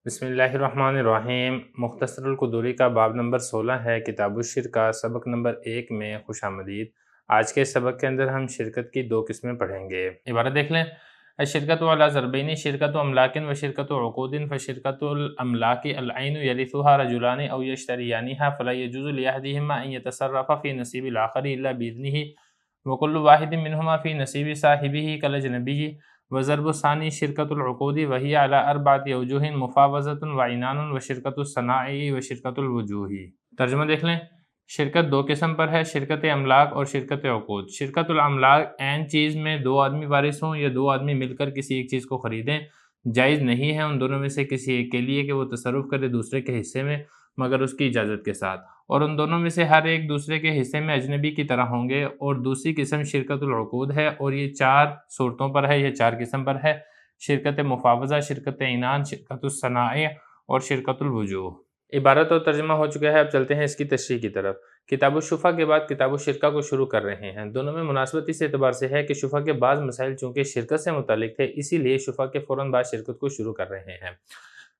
بسم اللہ الرحمن الرحیم۔ مختصر القدوری کا باب نمبر 16 ہے، کتاب الشرک کا سبق نمبر 1 میں خوش آمدید۔ آج کے سبق کے اندر ہم شرکت کی 2 قسمیں پڑھیں گے۔ عبارت دیکھ لیں، الشرکۃ علی ضربین، شرکۃ املاک و شرکۃ عقود، فشرکۃ الاملاک العین یرثها رجلان او یشتریانها فلا یجوز لاحدهما ان یتصرف فی نصیب الاخر الا باذنه وکل واحد منهما فی نصیب صاحبه کالاجنبی۔ وضرب الثانی شرکت العقود وہی علی اربعۃ اوجہ مفاوضۃ وعنان وشرکت الصناع وشرکت الوجوہ۔ ترجمہ دیکھ لیں، شرکت 2 قسم پر ہے، شرکت املاک اور شرکت عقود۔ شرکت الاملاک عین چیز میں 2 آدمی وارث ہوں یا 2 آدمی مل کر کسی ایک چیز کو خریدیں، جائز نہیں ہے ان دونوں میں سے کسی ایک کے لیے کہ وہ تصرف کرے دوسرے کے حصے میں مگر اس کی اجازت کے ساتھ، اور ان دونوں میں سے ہر ایک دوسرے کے حصے میں اجنبی کی طرح ہوں گے۔ اور دوسری قسم شرکت العقود ہے، اور یہ 4 صورتوں پر ہے، یہ 4 قسم پر ہے: شرکت مفاوضہ، شرکت عنان، شرکت الصناع اور شرکت الوجوہ۔ عبارت اور ترجمہ ہو چکا ہے، اب چلتے ہیں اس کی تشریح کی طرف۔ کتاب الشفع کے بعد کتاب الشرکہ کو شروع کر رہے ہیں۔ دونوں میں مناسبت اس اعتبار سے ہے کہ شفع کے بعض مسائل چونکہ شرکت سے متعلق تھے، اسی لیے شفع کے فوراً بعد شرکت کو شروع کر رہے ہیں۔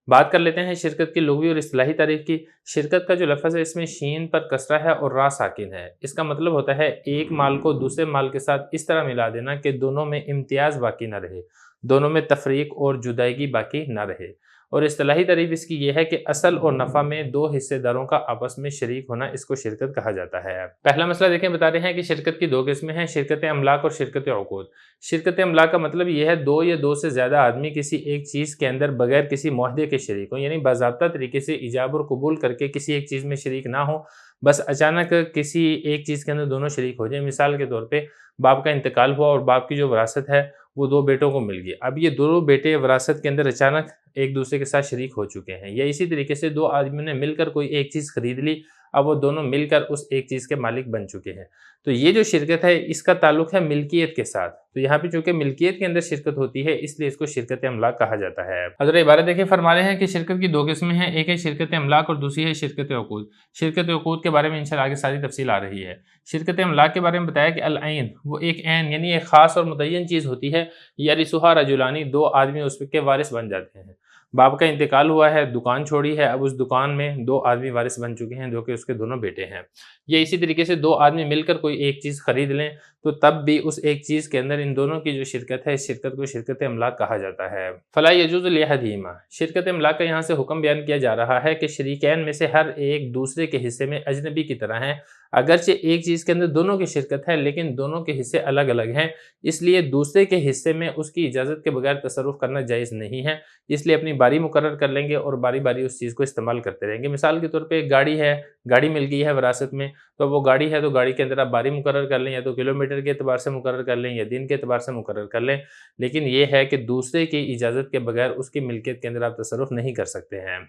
بات کر لیتے ہیں شرکت کی لغوی اور اصطلاحی تعریف کی۔ شرکت کا جو لفظ ہے، اس میں شین پر کسرہ ہے اور را ساکن ہے۔ اس کا مطلب ہوتا ہے ایک مال کو دوسرے مال کے ساتھ اس طرح ملا دینا کہ دونوں میں امتیاز باقی نہ رہے، دونوں میں تفریق اور جدائیگی باقی نہ رہے۔ اور اصطلاحی تعریف اس کی یہ ہے کہ اصل اور نفع میں 2 حصے داروں کا آپس میں شریک ہونا، اس کو شرکت کہا جاتا ہے۔ پہلا مسئلہ دیکھیں، بتا رہے ہیں کہ شرکت کی 2 قسمیں ہیں، شرکت املاک اور شرکت عقود۔ شرکت املاک کا مطلب یہ ہے 2 یا 2 سے زیادہ آدمی کسی ایک چیز کے اندر بغیر کسی معاہدے کے شریک ہوں، یعنی باضابطہ طریقے سے ایجاب اور قبول کر کے کسی ایک چیز میں شریک نہ ہوں، بس اچانک کسی ایک چیز کے اندر دونوں شریک ہو جائیں۔ مثال کے طور پہ باپ کا انتقال ہوا اور باپ کی جو وراثت ہے وہ 2 بیٹوں کو مل گئی۔ اب یہ 2 بیٹے وراثت کے اندر اچانک ایک دوسرے کے ساتھ شریک ہو چکے ہیں، یا اسی طریقے سے 2 آدمیوں نے مل کر کوئی ایک چیز خرید لی، اب وہ دونوں مل کر اس ایک چیز کے مالک بن چکے ہیں۔ تو یہ جو شرکت ہے، اس کا تعلق ہے ملکیت کے ساتھ، تو یہاں پہ چونکہ ملکیت کے اندر شرکت ہوتی ہے، اس لیے اس کو شرکت املاک کہا جاتا ہے۔ حضرت عبارت دیکھیں، فرما رہے ہیں کہ شرکت کی 2 قسمیں ہیں، ایک ہے شرکت املاک اور دوسری ہے شرکت عقود۔ شرکت عقود کے بارے میں انشاءاللہ آگے ساری تفصیل آ رہی ہے۔ شرکت املاک کے بارے میں بتایا کہ العین، وہ ایک عین یعنی ایک خاص اور متعین چیز ہوتی ہے، یرثها رجلان، 2 آدمی اس کے وارث بن جاتے ہیں۔ باپ کا انتقال ہوا ہے، دکان چھوڑی ہے، اب اس دکان میں 2 آدمی وارث بن چکے ہیں جو کہ اس کے دونوں بیٹے ہیں۔ یا اسی طریقے سے 2 آدمی مل کر کوئی ایک چیز خرید لیں تو تب بھی اس ایک چیز کے اندر ان دونوں کی جو شرکت ہے، اس شرکت کو شرکت املاک کہا جاتا ہے۔ فلا یجوز لاحدہما، شرکت املاک کا یہاں سے حکم بیان کیا جا رہا ہے کہ شریکین میں سے ہر ایک دوسرے کے حصے میں اجنبی کی طرح ہیں، اگرچہ ایک چیز کے اندر دونوں کی شرکت ہے لیکن دونوں کے حصے الگ الگ ہیں، اس لیے دوسرے کے حصے میں اس کی اجازت کے بغیر تصرف کرنا جائز نہیں ہے، اس لیے اپنی باری مقرر کر لیں گے اور باری باری اس چیز کو استعمال کرتے رہیں گے۔ مثال کے طور پہ ایک گاڑی ہے، گاڑی مل گئی ہے وراثت میں، تو وہ گاڑی ہے تو گاڑی کے اندر آپ باری مقرر کر لیں، یا تو کلومیٹر کے اعتبار سے مقرر کر لیں یا دن کے اعتبار سے مقرر کر لیں، لیکن یہ ہے کہ دوسرے کی اجازت کے بغیر اس کی ملکیت کے اندر آپ تصرف نہیں کر سکتے ہیں۔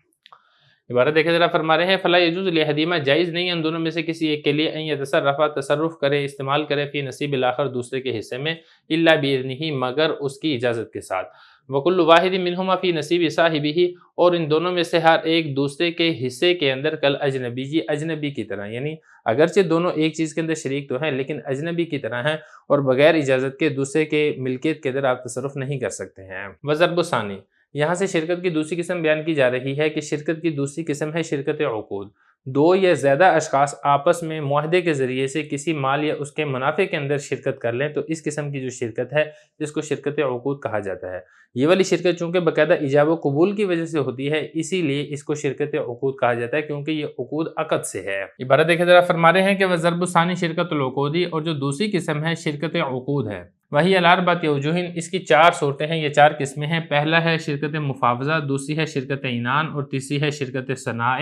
عبارت دیکھیں ذرا، فرما رہے ہیں فلا یجوز لاحدہما، جائز نہیں ہے ان دونوں میں سے کسی ایک کے لیے ان یتصرف، تصرف کرے، استعمال کرے، فی نصیب الاخر، دوسرے کے حصے میں، الا باذنہ، مگر اس کی اجازت کے ساتھ، وکل واحد منہما فی نصیب صاحبہ، اور ان دونوں میں سے ہر ایک دوسرے کے حصے کے اندر کل اجنبی، اجنبی کی طرح، یعنی اگرچہ دونوں ایک چیز کے اندر شریک تو ہیں لیکن اجنبی کی طرح ہیں اور بغیر اجازت کے دوسرے کے ملکیت کے اندر آپ تصرف نہیں کر سکتے ہیں۔ وضرب الثانی، یہاں سے شرکت کی دوسری قسم بیان کی جا رہی ہے کہ شرکت کی دوسری قسم ہے شرکت عقود۔ 2 یا زیادہ اشخاص آپس میں معاہدے کے ذریعے سے کسی مال یا اس کے منافع کے اندر شرکت کر لیں تو اس قسم کی جو شرکت ہے جس کو شرکت عقود کہا جاتا ہے۔ یہ والی شرکت چونکہ باقاعدہ ایجاب و قبول کی وجہ سے ہوتی ہے، اسی لیے اس کو شرکت عقود کہا جاتا ہے، کیونکہ یہ عقود عقد سے ہے۔ عبارت دیکھیں ذرا، فرما رہے ہیں کہ وضرب الثانی شرکت العقودی، اور جو دوسری قسم ہے شرکت عقود ہے، وہی الاربعۃ اوجہ، اس کی 4 صورتیں ہیں، یہ 4 قسمیں ہیں۔ پہلا ہے شرکت مفاوضہ، دوسری ہے شرکت عنان، اور تیسری ہے شرکت صناع،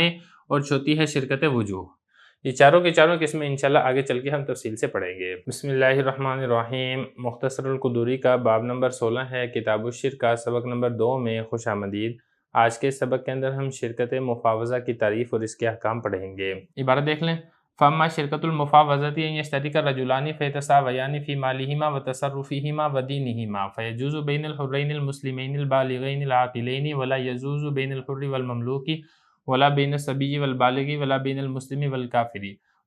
اور چوتھی ہے شرکت وجوہ۔ یہ چاروں کی چاروں قسمیں انشاءاللہ آگے چل کے ہم تفصیل سے پڑھیں گے۔ بسم اللہ الرحمن الرحیم۔ مختصر القدوری کا باب نمبر 16 ہے، کتاب الشرک کا سبق نمبر 2 میں خوش آمدید۔ آج کے سبق کے اندر ہم شرکت مفاوضہ کی تعریف اور اس کے احکام پڑھیں گے۔ عبارت دیکھ لیں، فاما شرکت المفاوضۃ ان یشترک الرجلان فیتساویان فی مالہما وتصرفہما ودینہما فیجوز بین الحرین المسلمین البالغین العاقلین ولا یجوز بین الحر والمملوک ولا بین الصبی والبالغ ولا بین المسلم والکافر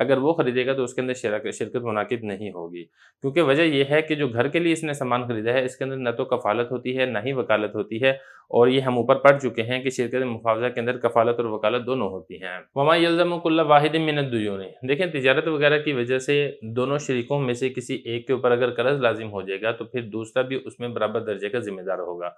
اگر وہ خریدے گا تو اس کے اندر شرکت منعقد نہیں ہوگی، کیونکہ وجہ یہ ہے کہ جو گھر کے لیے اس نے سامان خریدا ہے اس کے اندر نہ تو کفالت ہوتی ہے نہ ہی وکالت ہوتی ہے، اور یہ ہم اوپر پڑھ چکے ہیں کہ شرکت مفاوضہ کے اندر کفالت اور وکالت دونوں ہوتی ہیں۔ وما یلزم کل واحد من الدیون، دیکھیں تجارت وغیرہ کی وجہ سے دونوں شریکوں میں سے کسی ایک کے اوپر اگر قرض لازم ہو جائے گا تو پھر دوسرا بھی اس میں برابر درجے کا ذمہ دار ہوگا،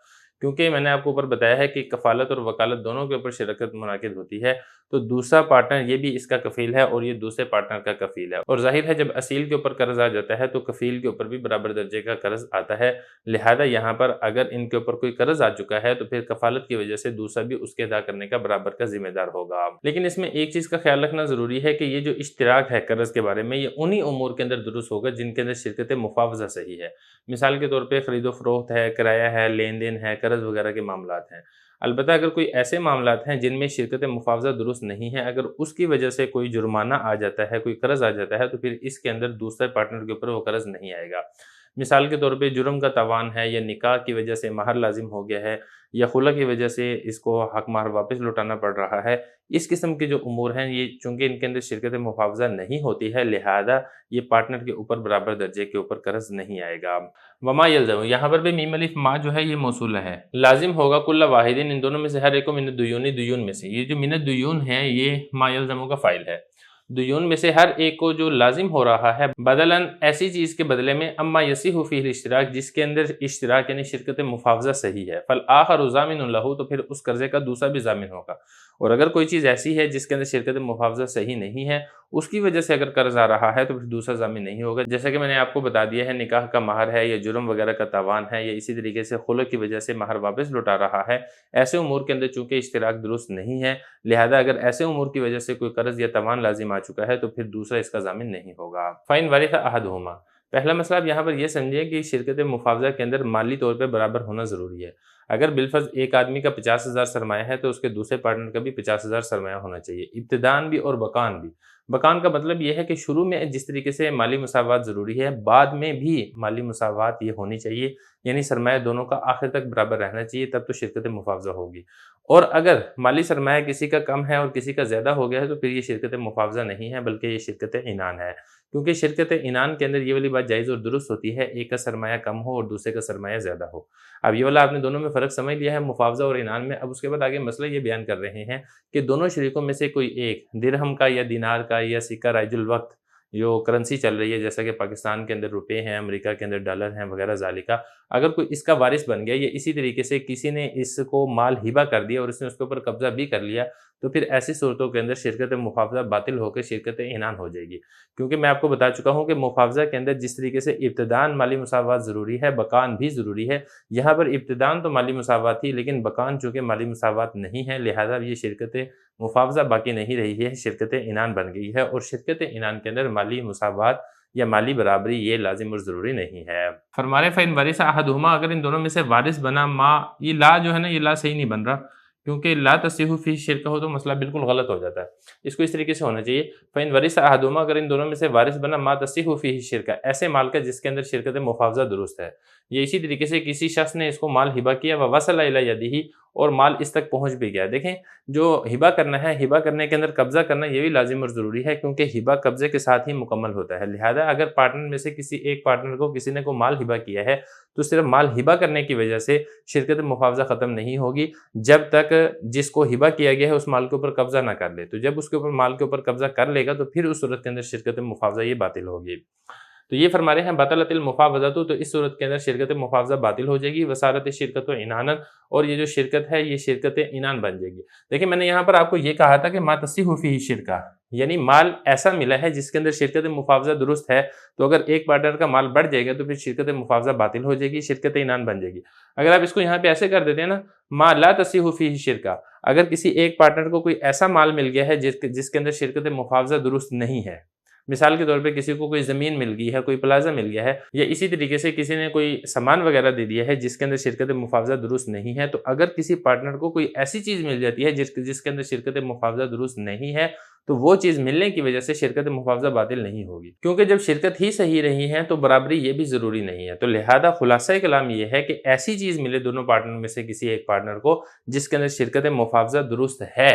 کیونکہ میں نے آپ کو اوپر بتایا ہے کہ کفالت اور وکالت دونوں کے اوپر شرکت منعقد ہوتی ہے، تو دوسرا پارٹنر یہ بھی اس کا کفیل ہے اور یہ دوسرے پارٹنر کا کفیل ہے، اور ظاہر ہے جب اصیل کے اوپر قرض آ جاتا ہے تو کفیل کے اوپر بھی برابر درجے کا قرض آتا ہے، لہذا یہاں پر اگر ان کے اوپر کوئی قرض آ چکا ہے تو پھر کفالت کی وجہ سے دوسرا بھی اس کے ادا کرنے کا برابر کا ذمہ دار ہوگا۔ لیکن اس میں ایک چیز کا خیال رکھنا ضروری ہے کہ یہ جو اشتراک ہے قرض کے بارے میں یہ انہی امور کے اندر درست ہوگا جن کے اندر شرکت مفاوضہ صحیح ہے، مثال کے طور پہ خرید و فروخت ہے، کرایہ ہے، لین دین ہے، قرض وغیرہ کے معاملات ہیں۔ البتہ اگر کوئی ایسے معاملات ہیں جن میں شرکت مفاوضہ درست نہیں ہے، اگر اس کی وجہ سے کوئی جرمانہ آ جاتا ہے، کوئی قرض آ جاتا ہے تو پھر اس کے اندر دوسرے پارٹنر کے اوپر وہ قرض نہیں آئے گا۔ مثال کے طور پہ جرم کا تاوان ہے، یا نکاح کی وجہ سے مہر لازم ہو گیا ہے، یا خلع کی وجہ سے اس کو حق مہر واپس لوٹانا پڑ رہا ہے، اس قسم کے جو امور ہیں یہ چونکہ ان کے اندر شرکت مفاوضہ نہیں ہوتی ہے، لہذا یہ پارٹنر کے اوپر برابر درجے کے اوپر قرض نہیں آئے گا۔ وما یلزم، یہاں پر بھی میم الف ما جو ہے یہ موصولہ ہے، لازم ہوگا کل واحدین، ان دونوں میں سے ہر ایک کو من الدیون، دیون میں سے، یہ جو من الدیون ہے یہ ما یلزم کا فاعل ہے، دیون میں سے ہر ایک کو جو لازم ہو رہا ہے بدلاً ایسی چیز کے بدلے میں اما یصح فیہ الاشتراک، جس کے اندر اشتراک یعنی شرکت مفاوضہ صحیح ہے، فالآخر ضامن لہ، تو پھر اس قرضے کا دوسرا بھی ضامن ہوگا، اور اگر کوئی چیز ایسی ہے جس کے اندر شرکت مفاوضہ صحیح نہیں ہے اس کی وجہ سے اگر قرض آ رہا ہے تو پھر دوسرا ضامن نہیں ہوگا، جیسا کہ میں نے آپ کو بتا دیا ہے نکاح کا مہر ہے، یا جرم وغیرہ کا تاوان ہے، یا اسی طریقے سے خلع کی وجہ سے مہر واپس لوٹا رہا ہے، ایسے امور کے اندر چونکہ اشتراک درست نہیں ہے، لہذا اگر ایسے امور کی وجہ سے کوئی قرض یا تاوان لازم آ چکا ہے تو پھر دوسرا اس کا ضامن نہیں ہوگا۔ فَإِنْ وَرِثَ أَحَدُهُمَا، پہلا مسئلہ آپ یہاں پر یہ سمجھیں کہ شرکت مفاوضہ کے اندر مالی طور پہ برابر ہونا ضروری ہے۔ اگر بالفرض ایک آدمی کا 50,000 سرمایہ ہے تو اس کے دوسرے پارٹنر کا بھی 50,000 سرمایہ ہونا چاہیے، ابتداءً بھی اور بقاً بھی۔ بقاً کا مطلب یہ ہے کہ شروع میں جس طریقے سے مالی مساوات ضروری ہے، بعد میں بھی مالی مساوات یہ ہونی چاہیے، یعنی سرمایہ دونوں کا آخر تک برابر رہنا چاہیے، تب تو شرکت مفاوضہ ہوگی۔ اور اگر مالی سرمایہ کسی کا کم ہے اور کسی کا زیادہ ہو گیا ہے تو پھر یہ شرکت مفاوضہ نہیں ہے بلکہ یہ شرکت عنان ہے، کیونکہ شرکت عنان کے اندر یہ والی بات جائز اور درست ہوتی ہے، ایک کا سرمایہ کم ہو اور دوسرے کا سرمایہ زیادہ ہو۔ اب یہ والا آپ نے دونوں میں فرق سمجھ لیا ہے مفاوضہ اور عنان میں۔ اب اس کے بعد آگے مسئلہ یہ بیان کر رہے ہیں کہ دونوں شریکوں میں سے کوئی ایک درہم کا یا دینار کا یا سکہ رائج الوقت جو کرنسی چل رہی ہے، جیسا کہ پاکستان کے اندر روپے ہیں، امریکہ کے اندر ڈالر ہیں وغیرہ ذالکہ، اگر کوئی اس کا وارث بن گیا یا اسی طریقے سے کسی نے اس کو مال ہبہ کر دیا اور اس نے اس کے اوپر قبضہ بھی کر لیا، تو پھر ایسی صورتوں کے اندر شرکت مفاوضہ باطل ہو کے شرکت عنان ہو جائے گی، کیونکہ میں آپ کو بتا چکا ہوں کہ مفاوضہ کے اندر جس طریقے سے ابتداءً مالی مساوات ضروری ہے، بقاً بھی ضروری ہے، یہاں پر ابتداءً تو مالی مساوات تھی لیکن بقاً چونکہ مالی مساوات نہیں ہے، لہذا یہ شرکت مفاوضہ باقی نہیں رہی ہے، شرکت عنان بن گئی ہے، اور شرکت عنان کے اندر مالی مساوات یا مالی برابری یہ لازم اور ضروری نہیں ہے۔ فرما رہے فَإِنْ وَرِثَ أَحَدُهُمَا، اگر ان دونوں میں سے وارث بنا، ما یہ لا جو ہے نا، یہ لا صحیح نہیں بن رہا، کیونکہ لا تصح فی شرکہ ہو تو مسئلہ بالکل غلط ہو جاتا ہے، اس کو اس طریقے سے ہونا چاہیے فَإِنْ وَرِثَ أَحَدُهُمَا، اگر ان دونوں میں سے وارث بنا ما تصح فی شرکہ، ایسے مال کا جس کے اندر شرکت مفاوضہ درست ہے، یہ اسی طریقے سے کسی شخص نے اس کو مال ہبہ کیا وَوَصَلَ إِلَى يَدِهِ، اور مال اس تک پہنچ بھی گیا۔ دیکھیں جو ہبہ کرنا ہے، ہبہ کرنے کے اندر قبضہ کرنا یہ بھی لازم اور ضروری ہے، کیونکہ ہبہ قبضے کے ساتھ ہی مکمل ہوتا ہے، لہذا اگر پارٹنر میں سے کسی ایک پارٹنر کو کسی نے کو مال ہبہ کیا ہے تو صرف مال ہبہ کرنے کی وجہ سے شرکت مفاوضہ ختم نہیں ہوگی جب تک جس کو ہبہ کیا گیا ہے اس مال کے اوپر قبضہ نہ کر لے، تو جب اس کے اوپر مال کے اوپر قبضہ کر لے گا تو پھر اس صورت کے اندر شرکت مفاوضہ یہ باطل ہوگی۔ تو یہ فرما رہے ہیں بطلت المفاوضہ، تو اس صورت کے اندر شرکت مفاوضہ باطل ہو جائے گی، وصارت شرکت عنانا، اور یہ جو شرکت ہے یہ شرکت عنان بن جائے گی۔ دیکھیں میں نے یہاں پر آپ کو یہ کہا تھا کہ ما تصح فیہ شرکہ، یعنی مال ایسا ملا ہے جس کے اندر شرکت مفاوضہ درست ہے، تو اگر ایک پارٹنر کا مال بڑھ جائے گا تو پھر شرکت مفاوضہ باطل ہو جائے گی، شرکت عنان بن جائے گی۔ اگر آپ اس کو یہاں پہ ایسے کر دیتے ہیں نا، ما لا تصح فیہ شرکہ، اگر کسی ایک پارٹنر کو کوئی ایسا مال مل گیا ہے جس کے اندر شرکت مفاوضہ درست نہیں ہے، مثال کے طور پہ کسی کو کوئی زمین مل گئی ہے، کوئی پلازہ مل گیا ہے، یا اسی طریقے سے کسی نے کوئی سامان وغیرہ دے دیا ہے جس کے اندر شرکت مفاوضہ درست نہیں ہے، تو اگر کسی پارٹنر کو کوئی ایسی چیز مل جاتی ہے جس کے اندر شرکت مفاوضہ درست نہیں ہے، تو وہ چیز ملنے کی وجہ سے شرکت مفاوضہ باطل نہیں ہوگی، کیونکہ جب شرکت ہی صحیح رہی ہے تو برابری یہ بھی ضروری نہیں ہے۔ تو لہذا خلاصہ کلام یہ ہے کہ ایسی چیز ملے دونوں پارٹنر میں سے کسی ایک پارٹنر کو جس کے اندر شرکت مفاوضہ درست ہے،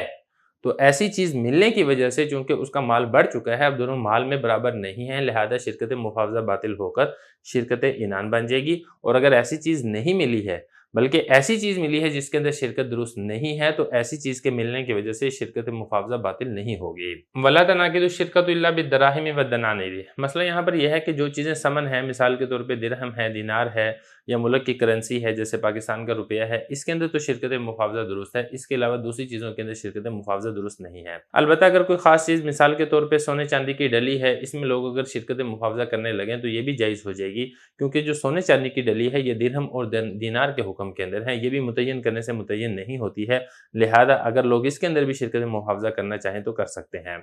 تو ایسی چیز ملنے کی وجہ سے چونکہ اس کا مال بڑھ چکا ہے، اب دونوں مال میں برابر نہیں ہیں، لہذا شرکت مفاوضہ باطل ہو کر شرکت عنان بن جائے گی۔ اور اگر ایسی چیز نہیں ملی ہے بلکہ ایسی چیز ملی ہے جس کے اندر شرکت درست نہیں ہے، تو ایسی چیز کے ملنے کی وجہ سے شرکت مفاوضہ باطل نہیں ہوگی۔ وَلَا تَنْعَقِدُ الشِّرْكَةُ إِلَّا بِالدَّرَاهِمِ وَالدَّنَانِيرِ۔ مسئلہ یہاں پر یہ ہے کہ جو چیزیں ثمن ہیں، مثال کے طور پہ درہم ہے، دینار ہے، یا ملک کی کرنسی ہے جیسے پاکستان کا روپیہ ہے، اس کے اندر تو شرکت مفاوضہ درست ہے، اس کے علاوہ دوسری چیزوں کے اندر شرکت مفاوضہ درست نہیں ہے۔ البتہ اگر کوئی خاص چیز مثال کے طور پہ سونے چاندی کی ڈلی ہے، اس میں لوگ اگر شرکت مفاوضہ کرنے لگیں تو یہ بھی جائز ہو جائے گی، کیونکہ جو سونے چاندی کی ڈلی ہے یہ درہم اور دینار کے حکم کے اندر ہے، یہ بھی متعین کرنے سے متعین نہیں ہوتی ہے، لہذا اگر لوگ اس کے اندر بھی شرکت مفاوضہ کرنا چاہیں تو کر سکتے ہیں۔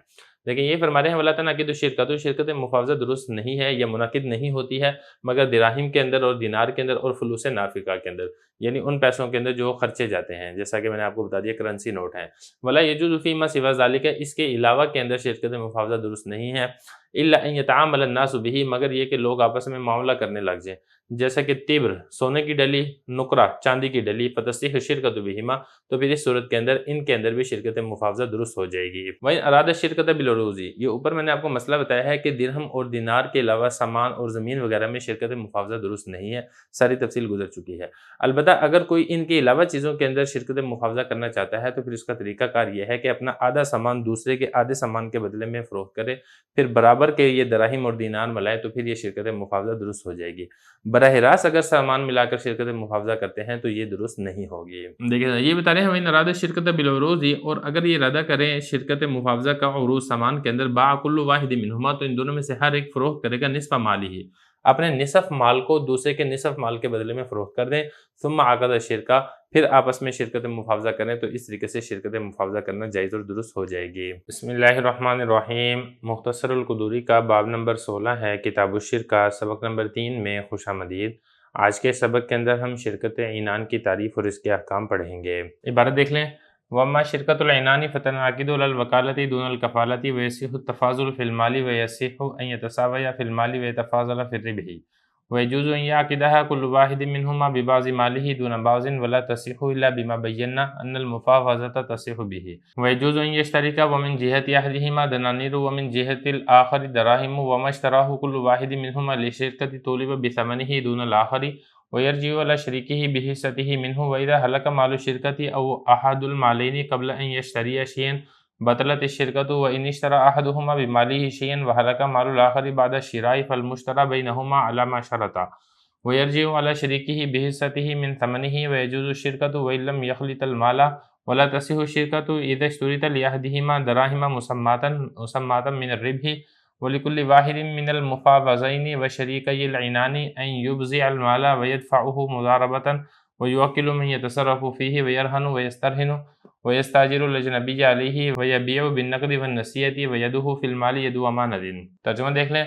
لیکن یہ فرما رہے ہیں وَلَا تَنْعَقِدُ الشِّرْكَةُ، شرکت مفاوضہ درست نہیں ہے یا منعقد نہیں ہوتی ہے مگر دراہم کے اندر اور دینار کے اندر اور فلوس نافقہ کے اندر، یعنی ان پیسوں کے اندر جو خرچے جاتے ہیں، جیسا کہ میں نے آپ کو بتا دیا کرنسی نوٹ ہیں۔ وَلَا يَجُوزُ فِي مَا سِوَى ذَلِكَ، اس کے علاوہ کے اندر شرکت مفاوضہ درست نہیں ہے، إِلَّا أَن يَتَعَامَلَ النَّاسُ بِهِ، مگر یہ کہ لوگ آپس میں معاملہ کرنے لگ جائیں، جیسا کہ تبر سونے کی ڈلی، نقرہ چاندی کی ڈلی، فَتَصِيحُ الشِّرْكَةُ بِهِمَا، تو پھر اس صورت کے اندر ان کے اندر بھی شرکت مفاوضہ درست ہو جائے گی۔ وَإِنْ أَرَادَ الشِّرْكَةَ بِالْعُرُوضِ، یہ اوپر میں نے آپ کو مسئلہ بتایا ہے کہ درہم اور دینار کے علاوہ سامان اور زمین وغیرہ میں شرکت مفاوضہ درست نہیں ہے، ساری تفصیل گزر چکی ہے۔ البتہ اگر کوئی ان کے علاوہ چیزوں کے اندر شرکت مفاوضہ کرنا چاہتا ہے تو پھر اس کا طریقہ کار یہ ہے کہ اپنا آدھا سامان دوسرے کے آدھے سامان کے بدلے میں فروخت کرے، پھر برابر کے یہ دراہم اور دینار ملائے تو پھر یہ شرکت مفاوضہ درست ہو جائے گی۔ براہ راست اگر سامان ملا کر شرکت مفاوضہ کرتے ہیں تو یہ درست نہیں ہوگی۔ دیکھیں یہ بتا رہے ہیں وَإِنْ أَرَادَ الشِّرْكَةَ بِالْعُرُوضِ، اور اگر یہ ارادہ کریں شرکت مفاوضہ کا عروض سامان کے اندر، باع كُلُّ واحد منهما، تو ان دونوں میں سے ہر ایک فروخت کرے گا نصف مال ہی، اپنے نصف مال کو دوسرے کے نصف مال کے بدلے میں فروخت کر دیں، ثم عقد الشرکہ، پھر آپس میں شرکت مفاوضہ کریں، تو اس طریقے سے شرکت مفاوضہ کرنا جائز اور درست ہو جائے گی۔ بسم اللہ الرحمن الرحیم۔ مختصر القدوری کا باب نمبر 16 ہے، کتاب الشرکہ، سبق نمبر 3 میں خوش آمدید۔ آج کے سبق کے اندر ہم شرکت عنان کی تعریف اور اس کے احکام پڑھیں گے۔ عبارت دیکھ لیں، وَأَمَّا شِرْكَةُ الْعِنَانِ فَتَنْعَقِدُ عَلَى الْوَكَالَةِ دُونَ الْكَفَالَةِ وَيَصِحُّ التَّفَاضُلُ فِي الْمَالِ وَيَصِحُّ أَنْ يَتَسَاوَيَا فِي الْمَالِ وَيَتَفَاضَلَا فِي الرِّبْحِ وَيَجُوزُ أَنْ يَعْقِدَهَا كُلُّ وَاحِدٍ مِّنْهُمَا بِبَعْضِ مَالِهِ دُونَ بَعْضٍ وَلَا تَصِحُّ إِلَّا بِمَا بَيَّنَّا أَنَّ الْمُفَاوَضَةَ تَصِحُّ بِهِ وَيَجُوزُ أَنْ يَشْتَرِكَا وَمِنْ جِهَةِ أَحَدِهِمَا دَنَانِيرُ وَمِنْ جِهَةِ الْآخَرِ دَرَاهِمُ وَمَا اشْتَرَاهُ كُلُّ وَاحِدٍ مِّنْهُمَا لِلشِّرْكَةِ طُولِبَ بِثَمَنِهِ دُونَ الْآخَرِ وَيَرْجِعُ عَلَى شَرِيكِهِ بِحِصَّتِهِ مِنْهُ وَإِذَا هَلَكَ مَالُ الشِّرْكَةِ أَوْ أَحَدُ الْمَالَيْنِ قَبْلَ أَنْ يَشْتَرِيَ شَيْئًا بطلت الشركة وإن اشترى أحدهما بماله شيئا وهلك مال الآخر بعد الشراء فالمشترى بينهما على ما شرطا ويرجع على شريكه بحصته من ثمنه ويجوز الشركة وإن لم يخلط المال ولا تصح الشركة إذا اشترط لأحدهما دراهم مسماة من الربح ولكل واحد من المفاوضين وشريكي العنان أن يبزع المال ويدفعه مضاربة ويوكل من يتصرف فيه ويرهن ويسترهن ويستاجر الأجنبي عليه ويبيع بالنقد والنسيئة ويده في المال يد أمانة۔ ترجمہ دیکھ لیں،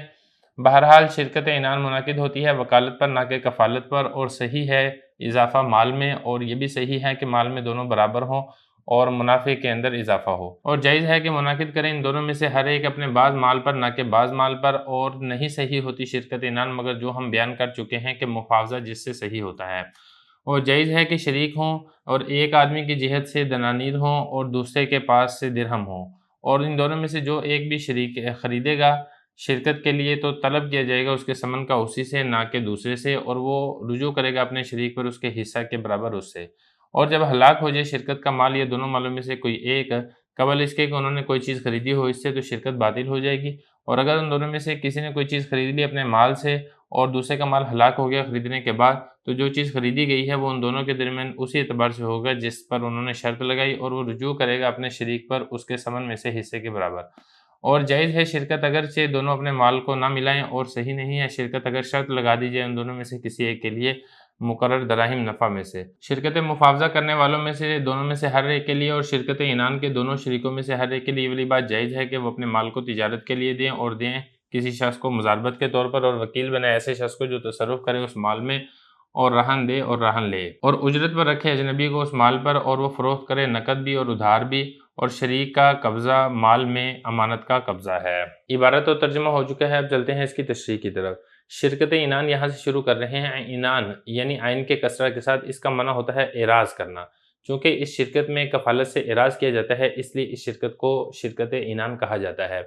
بہرحال شرکت عنان منعقد ہوتی ہے وکالت پر نہ کہ کفالت پر، اور صحیح ہے اضافہ مال میں، اور یہ بھی صحیح ہے کہ مال میں دونوں برابر ہوں اور منافع کے اندر اضافہ ہو، اور جائز ہے کہ منعقد کریں ان دونوں میں سے ہر ایک اپنے بعض مال پر نہ کہ بعض مال پر، اور نہیں صحیح ہوتی شرکت عنان مگر جو ہم بیان کر چکے ہیں کہ مفاوضہ جس سے صحیح ہوتا ہے، اور جائز ہے کہ شریک ہوں اور ایک آدمی کی جہت سے دنانیر ہوں اور دوسرے کے پاس سے درہم ہوں، اور ان دونوں میں سے جو ایک بھی شریک خریدے گا شرکت کے لیے تو طلب کیا جائے گا اس کے ثمن کا اسی سے نہ کہ دوسرے سے، اور وہ رجوع کرے گا اپنے شریک پر اس کے حصہ کے برابر اس سے، اور جب ہلاک ہو جائے شرکت کا مال یا دونوں مالوں میں سے کوئی ایک قبل اس کے کہ انہوں نے کوئی چیز خریدی ہو اس سے، تو شرکت باطل ہو جائے گی، اور اگر ان دونوں میں سے کسی نے کوئی چیز خرید لی اپنے مال سے اور دوسرے کا مال ہلاک ہو گیا خریدنے کے بعد، تو جو چیز خریدی گئی ہے وہ ان دونوں کے درمیان اسی اعتبار سے ہوگا جس پر انہوں نے شرط لگائی، اور وہ رجوع کرے گا اپنے شریک پر اس کے ثمن میں سے حصے کے برابر۔ اور جائز ہے شرکت اگرچہ دونوں اپنے مال کو نہ ملائیں، اور صحیح نہیں ہے شرکت اگر شرط لگا دی جائے ان دونوں میں سے کسی ایک کے لیے مقرر دراہم نفع میں سے۔ شرکت مفاوضہ کرنے والوں میں سے دونوں میں سے ہر ایک کے لیے اور شرکت عنان کے دونوں شریکوں میں سے ہر ایک کے لیے یہ والی بات جائز ہے کہ وہ اپنے مال کو تجارت کے لیے دیں، اور دیں کسی شخص کو مضاربت کے طور پر، اور وکیل بنائے ایسے شخص کو جو تصرف کرے اس مال میں، اور رہن دے اور رہن لے، اور اجرت پر رکھے اجنبی کو اس مال پر، اور وہ فروخت کرے نقد بھی اور ادھار بھی، اور شریک کا قبضہ مال میں امانت کا قبضہ ہے۔ عبارت اور ترجمہ ہو چکا ہے، اب چلتے ہیں اس کی تشریح کی طرف۔ شرکت عنان یہاں سے شروع کر رہے ہیں۔ عنان یعنی عین کے کسرہ کے ساتھ، اس کا معنی ہوتا ہے اعراض کرنا، چونکہ اس شرکت میں کفالت سے اعراض کیا جاتا ہے، اس لیے اس شرکت کو شرکت عنان کہا جاتا ہے۔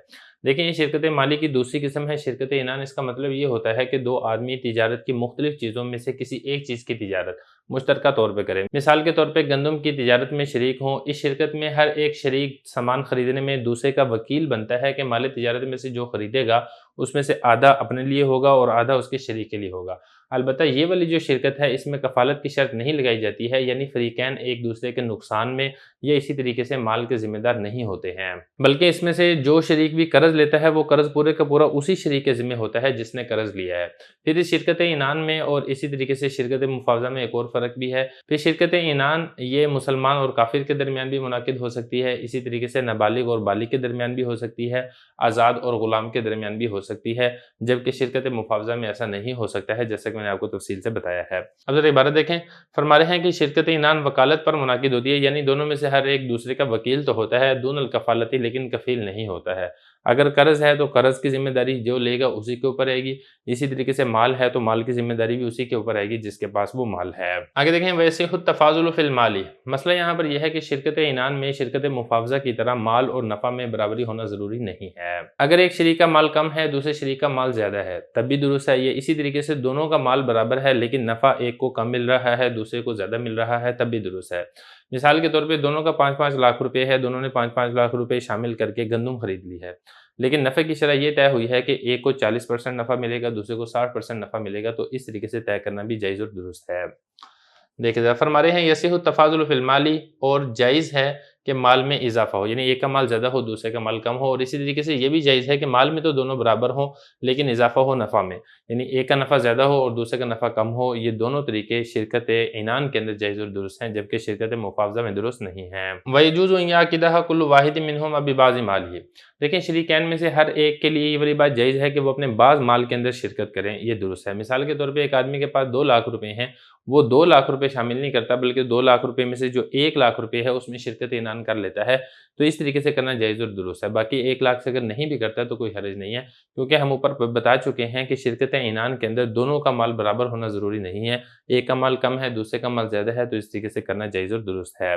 دیکھیں یہ شرکت مالی کی دوسری قسم ہے شرکت عنان۔ اس کا مطلب یہ ہوتا ہے کہ دو آدمی تجارت کی مختلف چیزوں میں سے کسی ایک چیز کی تجارت مشترکہ طور پہ کریں۔ مثال کے طور پہ گندم کی تجارت میں شریک ہوں۔ اس شرکت میں ہر ایک شریک سامان خریدنے میں دوسرے کا وکیل بنتا ہے کہ مال تجارت میں سے جو خریدے گا اس میں سے آدھا اپنے لیے ہوگا اور آدھا اس کے شریک کے لیے ہوگا۔ البتہ یہ والی جو شرکت ہے اس میں کفالت کی شرط نہیں لگائی جاتی ہے، یعنی فریقین ایک دوسرے کے نقصان میں یا اسی طریقے سے مال کے ذمہ دار نہیں ہوتے ہیں، بلکہ اس میں سے جو شریک بھی قرض لیتا ہے وہ قرض پورے کا پورا اسی شریک کے ذمہ ہوتا ہے جس نے قرض لیا ہے۔ پھر اس شرکت عنان میں اور اسی طریقے سے شرکت مفاوضہ میں ایک اور فرق بھی ہے۔ پھر شرکت عنان یہ مسلمان اور کافر کے درمیان بھی منعقد ہو سکتی ہے، اسی طریقے سے نابالغ اور بالغ کے درمیان بھی ہو سکتی ہے، آزاد اور غلام کے درمیان بھی ہو سکتی ہے، جبکہ شرکت مفاوضہ میں ایسا نہیں ہو سکتا ہے جیسا کہ میں نے آپ کو تفصیل سے بتایا ہے۔ اب ذرا عبارت دیکھیں، فرما رہے ہیں کہ شرکت عنان وکالت پر منعقد ہوتی ہے، یعنی دونوں میں سے ہر ایک دوسرے کا وکیل تو ہوتا ہے دون الکفالتی، لیکن کفیل نہیں ہوتا ہے۔ اگر قرض ہے تو قرض کی ذمہ داری جو لے گا اسی کے اوپر آئے گی، اسی طریقے سے مال ہے تو مال کی ذمہ داری بھی اسی کے اوپر آئے گی جس کے پاس وہ مال ہے۔ آگے دیکھیں ویسے خود تفاضل فی المال۔ مسئلہ یہاں پر یہ ہے کہ شرکت عنان میں شرکت مفاوضہ کی طرح مال اور نفع میں برابری ہونا ضروری نہیں ہے۔ اگر ایک شریک کا مال کم ہے دوسرے شریک کا مال زیادہ ہے تب بھی درست ہے، یہ اسی طریقے سے دونوں کا مال برابر ہے لیکن نفع ایک کو کم مل رہا ہے دوسرے کو زیادہ مل رہا ہے تب بھی درست ہے۔ مثال کے طور پہ دونوں کا 5-5 لاکھ روپے ہے، دونوں نے 5-5 لاکھ روپے شامل کر کے گندم خرید لی ہے، لیکن نفع کی شرح یہ طے ہوئی ہے کہ ایک کو 40% نفع ملے گا دوسرے کو 60% نفع ملے گا، تو اس طریقے سے طے کرنا بھی جائز اور درست ہے۔ دیکھیں ذرا فرما رہے ہیں یصح التفاضل فی المال، اور جائز ہے کہ مال میں اضافہ ہو، یعنی ایک کا مال زیادہ ہو دوسرے کا مال کم ہو، اور اسی طریقے سے یہ بھی جائز ہے کہ مال میں تو دونوں برابر ہوں لیکن اضافہ ہو نفع میں، یعنی ایک کا نفع زیادہ ہو اور دوسرے کا نفع کم ہو۔ یہ دونوں طریقے شرکت عنان کے اندر جائز اور درست ہیں، جبکہ شرکت مفاوضہ میں درست نہیں ہیں۔ وَيَجُوزُ أَن يَعْقِدَهَا كُلُّ وَاحِدٍ مِّنْهُمَا بِبَعْضِ مَالِهِ۔ دیکھیں شریکین میں سے ہر ایک کے لیے یہ والی بات جائز ہے کہ وہ اپنے بعض مال کے اندر شرکت کریں، یہ درست ہے۔ مثال کے طور پہ ایک آدمی کے پاس 2 لاکھ روپے ہیں، وہ 2 لاکھ روپے شامل نہیں کرتا بلکہ 2 لاکھ روپے میں سے جو 1 لاکھ روپے ہے اس میں شرکت عنان کر لیتا ہے، تو اس طریقے سے کرنا جائز اور درست ہے۔ باقی 1 لاکھ سے اگر نہیں بھی کرتا تو کوئی حرج نہیں ہے، کیونکہ ہم اوپر بتا چکے ہیں کہ شرکت عنان کے اندر دونوں کا مال برابر ہونا ضروری نہیں ہے، ایک کا مال کم ہے دوسرے کا مال زیادہ ہے، تو اس طریقے سے کرنا جائز اور درست ہے۔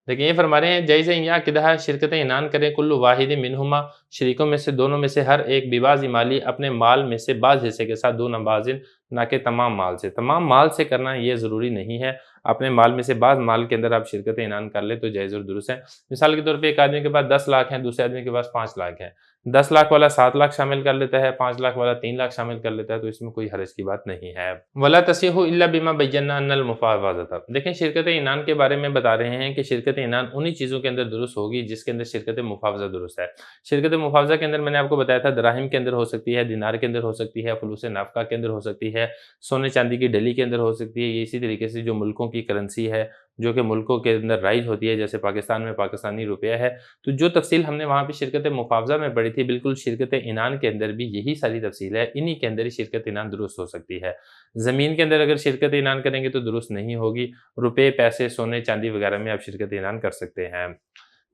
لیکن یہ فرما رہے ہیں جائز ہے یا کدہ شرکت عنان کریں کل واحد منہما، شریکوں میں سے دونوں میں سے ہر ایک ببعض مالی، اپنے مال میں سے بعض حصے کے ساتھ، دون بعض نہ کہ تمام مال سے۔ تمام مال سے کرنا یہ ضروری نہیں ہے، اپنے مال میں سے بعض مال کے اندر آپ شرکت عنان کر لیں تو جائز اور درست ہے۔ مثال کے طور پہ ایک آدمی کے پاس 10 لاکھ ہیں دوسرے آدمی کے پاس 5 لاکھ ہیں، 10 لاکھ والا 7 لاکھ شامل کر لیتا ہے، 5 لاکھ والا 3 لاکھ شامل کر لیتا ہے، تو اس میں کوئی حرج کی بات نہیں ہے۔ وَلَا تَصِحُّ إِلَّا بِمَا بَيَّنَّا أَنَّ الْمُفَاوَضَةَ۔ دیکھیں شرکت عنان کے بارے میں بتا رہے ہیں کہ شرکت عنان انہی چیزوں کے اندر درست ہوگی جس کے اندر شرکت مفاوضہ درست ہے۔ شرکت مفاوضہ کے اندر میں نے آپ کو بتایا تھا دراہم کے اندر ہو سکتی ہے، دینار کے اندر ہو سکتی ہے، فلوس نافقہ کے اندر ہو سکتی ہے، سونے چاندی کی ڈلی کے اندر ہو سکتی ہے، یہ اسی طریقے سے جو ملکوں کی کرنسی ہے جو کہ ملکوں کے اندر رائج ہوتی ہے، جیسے پاکستان میں پاکستانی روپیہ ہے، تو جو تفصیل ہم نے وہاں پہ شرکت مفاوضہ میں پڑھی تھی بالکل شرکت عنان کے اندر بھی یہی ساری تفصیل ہے، انہی کے اندر ہی شرکت عنان درست ہو سکتی ہے۔ زمین کے اندر اگر شرکت عنان کریں گے تو درست نہیں ہوگی، روپے پیسے سونے چاندی وغیرہ میں آپ شرکت عنان کر سکتے ہیں۔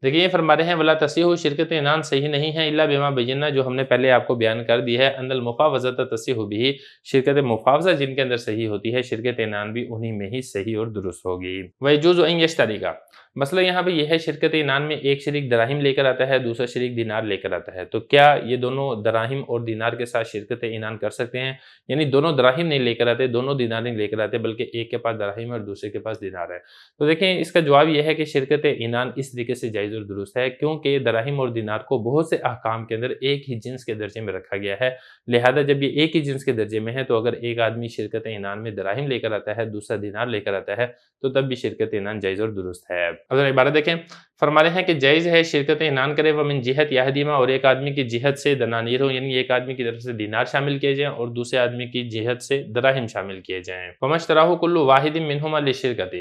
دیکھیے یہ فرما رہے ہیں ولا تصیح، شرکت عنان صحیح نہیں ہے الا بما بینا، جو ہم نے پہلے آپ کو بیان کر دی ہے، ان المفاوضۃ تصیح بھی، شرکت مفاوضہ جن کے اندر صحیح ہوتی ہے شرکت عنان بھی انہی میں ہی صحیح اور درست ہوگی۔ ویجوز ان یشتریکا، مسئلہ یہاں پہ یہ ہے شرکت عنان میں ایک شریک دراہم لے کر آتا ہے دوسرا شریک دینار لے کر آتا ہے، تو کیا یہ دونوں دراہم اور دینار کے ساتھ شرکت عنان کر سکتے ہیں؟ یعنی دونوں دراہم نہیں لے کر آتے، دونوں دینار نہیں لے کر آتے، بلکہ ایک کے پاس دراہم اور دوسرے کے پاس دینار ہے، تو دیکھیں اس کا جواب یہ ہے کہ شرکت عنان اس طریقے سے جائز اور درست ہے، کیونکہ دراہم اور دینار کو بہت سے احکام کے اندر ایک ہی جنس کے درجے میں رکھا گیا ہے، لہذا جب یہ ایک ہی جنس کے درجے میں ہے تو اگر ایک آدمی شرکت عنان میں دراہم لے کر آتا ہے دوسرا دینار لے کر آتا ہے تو تب بھی شرکت عنان جائز اور درست ہے۔ اب ذرا عبارت دیکھیں، فرما رہے ہیں کہ جائز ہے شرکت عنان کرے ومن جہت یہدیما، اور ایک آدمی کی جہت سے دنانیر ہو، یعنی ایک آدمی کی طرف سے دینار شامل کیے جائیں اور دوسرے آدمی کی جہت سے دراہم شامل کیے جائیں۔ فمشتراہ کل واحد منہما للشرکۃ،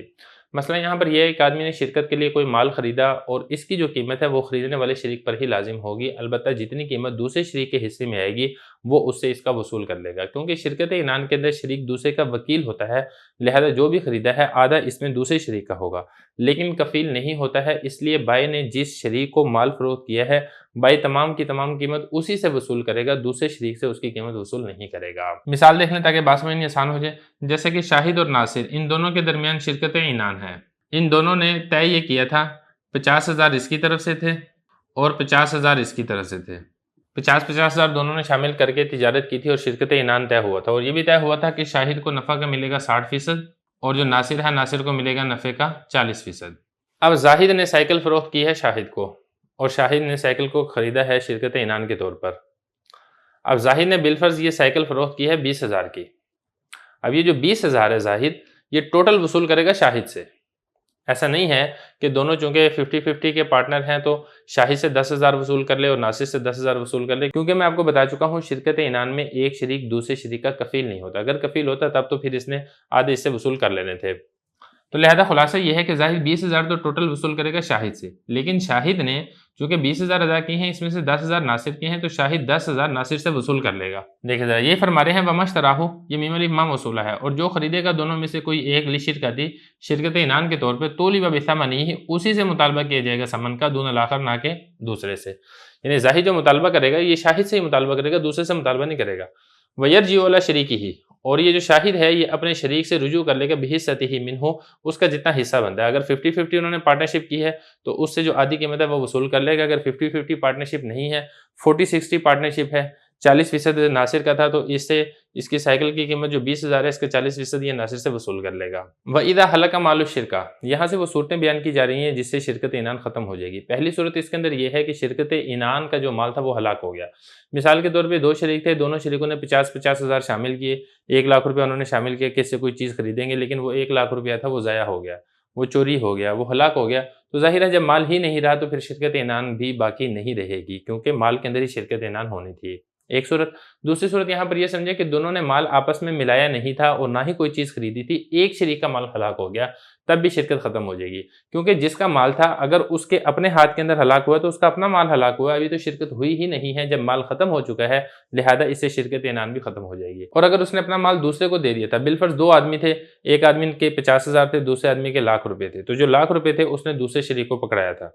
مثلا یہاں پر یہ ایک آدمی نے شرکت کے لیے کوئی مال خریدا اور اس کی جو قیمت ہے وہ خریدنے والے شریک پر ہی لازم ہوگی، البتہ جتنی قیمت دوسرے شریک کے حصے میں آئے گی وہ اس سے اس کا وصول کر لے گا، کیونکہ شرکت عنان کے اندر شریک دوسرے کا وکیل ہوتا ہے، لہذا جو بھی خریدا ہے آدھا اس میں دوسرے شریک کا ہوگا، لیکن کفیل نہیں ہوتا ہے، اس لیے بائی نے جس شریک کو مال فروخت کیا ہے بائی تمام کی تمام قیمت اسی سے وصول کرے گا، دوسرے شریک سے اس کی قیمت وصول نہیں کرے گا۔ مثال دیکھ لیں تاکہ بات سمجھنی آسان ہو جائے، جیسے کہ شاہد اور ناصر ان دونوں کے درمیان شرکت عنان ہے، ان دونوں نے طے یہ کیا تھا 50,000 اس کی طرف سے تھے اور 50,000 اس کی طرف سے تھے، 50,000 دونوں نے شامل کر کے تجارت کی تھی اور شرکت عنان طے ہوا تھا، اور یہ بھی طے ہوا تھا کہ شاہد کو نفع کا ملے گا 60% اور جو ناصر ہے ناصر کو ملے گا نفع کا 40%۔ اب زاہد نے سائیکل فروخت کی ہے شاہد کو، اور شاہد نے سائیکل کو خریدا ہے شرکت عنان کے طور پر۔ اب زاہد نے بالفرض یہ سائیکل فروخت کی ہے 20,000 کی۔ اب یہ جو 20,000 ہے زاہد، یہ ٹوٹل وصول کرے گا شاہد سے۔ ایسا نہیں ہے کہ دونوں چونکہ 50-50 کے پارٹنر ہیں تو شاہد سے 10,000 وصول کر لے اور ناصر سے 10,000 وصول کر لے، کیونکہ میں آپ کو بتا چکا ہوں شرکت عنان میں ایک شریک دوسرے شریک کا کفیل نہیں ہوتا، اگر کفیل ہوتا تب تو پھر اس نے آدھے اس سے وصول کر لینے تھے۔ تو لہذا خلاصہ یہ ہے کہ زاہد 20,000 تو ٹوٹل وصول کرے گا شاہد سے، لیکن شاہد نے چونکہ 20,000 ادا کی ہیں، اس میں سے 10,000 ناصر کے ہیں، تو شاہد 10,000 ناصر سے وصول کر لے گا۔ دیکھیں ذرا، یہ فرما رہے ہیں وَمَشْتَرَاهُ، یہ میم الف ما موصولہ ہے، اور جو خریدے گا دونوں میں سے کوئی ایک لِشِرْکَتِ شرکت عنان کے طور پہ طُولِبَ بِثَمَنِهِ، اسی سے مطالبہ کیا جائے گا ثمن کا، دون الاخر نہ کہ دوسرے سے، یعنی زاہد جو مطالبہ کرے گا یہ شاہد سے ہی مطالبہ کرے گا، دوسرے سے مطالبہ نہیں کرے گا۔ وَيَرْجِعُ عَلَىٰ شَرِيكِهِ، اور یہ جو شاہد ہے یہ اپنے شریک سے رجوع کر لے گا بِحِصَّتِهِ مِنْهُ، اس کا جتنا حصہ بنتا ہے۔ اگر 50-50 انہوں نے پارٹنرشپ کی ہے تو اس سے جو آدھی قیمت ہے وہ وصول کر لے گا، اگر 50-50 پارٹنرشپ نہیں ہے، 40-60 پارٹنرشپ ہے، 40% ناصر کا تھا، تو اس سے اس کی سائیکل کی قیمت جو 20,000 ہے اس کے 40% یہ ناصر سے وصول کر لے گا۔ وَإِذَا حَلَقَ مَالُ الشِّرْكَةِ، یہاں سے وہ صورتیں بیان کی جا رہی ہیں جس سے شرکت عنان ختم ہو جائے گی۔ پہلی صورت اس کے اندر یہ ہے کہ شرکت عنان کا جو مال تھا وہ ہلاک ہو گیا۔ مثال کے طور پہ دو شریک تھے، دونوں شریکوں نے 50,000 شامل کیے، 1,00,000 روپے انہوں نے شامل کیا کہ اس سے کوئی چیز خریدیں گے، لیکن وہ 1,00,000 روپیہ تھا وہ ضائع ہو گیا، وہ چوری ہو گیا، وہ ہلاک ہو گیا، تو ظاہر ہے جب مال ہی نہیں رہا تو پھر شرکت عنان بھی باقی نہیں رہے گی، کیونکہ مال کے اندر ہی شرکت عنان ہونی تھی۔ ایک صورت۔ دوسری صورت یہاں پر یہ سمجھے کہ دونوں نے مال آپس میں ملایا نہیں تھا اور نہ ہی کوئی چیز خریدی تھی، ایک شریک کا مال ہلاک ہو گیا، تب بھی شرکت ختم ہو جائے گی، کیونکہ جس کا مال تھا اگر اس کے اپنے ہاتھ کے اندر ہلاک ہوا تو اس کا اپنا مال ہلاک ہوا، ابھی تو شرکت ہوئی ہی نہیں ہے، جب مال ختم ہو چکا ہے لہذا اس سے شرکت عنان بھی ختم ہو جائے گی۔ اور اگر اس نے اپنا مال دوسرے کو دے دیا تھا، بالفرض دو آدمی تھے، ایک آدمی کے 50,000 تھے، دوسرے آدمی کے 1,00,000 روپے تھے، تو جو 1,00,000 روپے تھے اس نے دوسرے شریک کو پکڑایا تھا۔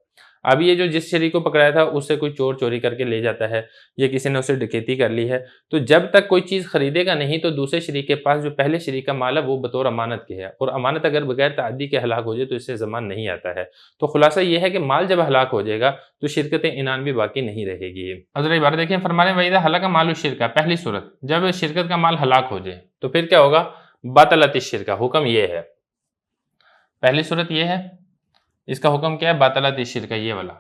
اب یہ جو جس شریک کو پکڑایا تھا اس سے کوئی چور چوری کر کے لے جاتا ہے یا کسی نے اسے ڈکیتی کر لی ہے، تو جب تک کوئی چیز خریدے گا نہیں تو دوسرے شریک کے پاس جو پہلے شریک کا مال ہے وہ بطور امانت کے ہے، اور امانت اگر بغیر تعدی کے ہلاک ہو جائے تو اس سے ضمان نہیں آتا ہے۔ تو خلاصہ یہ ہے کہ مال جب ہلاک ہو جائے گا تو شرکت عنان بھی باقی نہیں رہے گی۔ اب ذرا عبارت دیکھیں، فرمانے وَإِذَا حَلَقَ مَالُ الشِّرْكَةِ، پہلی صورت جب شرکت کا مال ہلاک ہو جائے تو پھر کیا ہوگا؟ باطلت الشرکہ، حکم یہ ہے، پہلی صورت یہ ہے، اس کا حکم کیا ہے؟ باطلت الشرکہ، یہ والا۔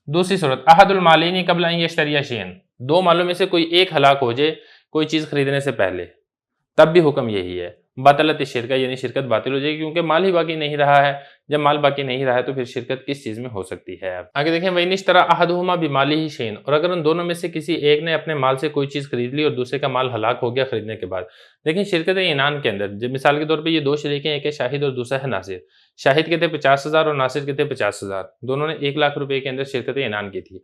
دوسری صورت احد المالین قبل ان یشتری شیئا، دو مالوں میں سے کوئی ایک ہلاک ہو جائے کوئی چیز خریدنے سے پہلے، تب بھی حکم یہی ہے، باطلت الشرکہ، یعنی شرکت باطل ہو جائے گی کیونکہ مال ہی باقی نہیں رہا ہے۔ جب مال باقی نہیں رہا ہے تو پھر شرکت کس چیز میں ہو سکتی ہے؟ آگے دیکھیں، وَإِنِ اشْتَرَىٰ أَحَدُهُمَا بِمَالِهِ شَيْئًا، اور اگر ان دونوں میں سے کسی ایک نے اپنے مال سے کوئی چیز خرید لی اور دوسرے کا مال ہلاک ہو گیا خریدنے کے بعد۔ دیکھیں شرکت عنان کے اندر جب مثال کے طور پہ یہ دو شریک ہیں، ایک ہے شاہد اور دوسرا ہے ناصر، شاہد کے تھے 50,000 اور ناصر کے تھے 50,000، دونوں نے 1,00,000 روپے کے اندر شرکت عنان کی تھی۔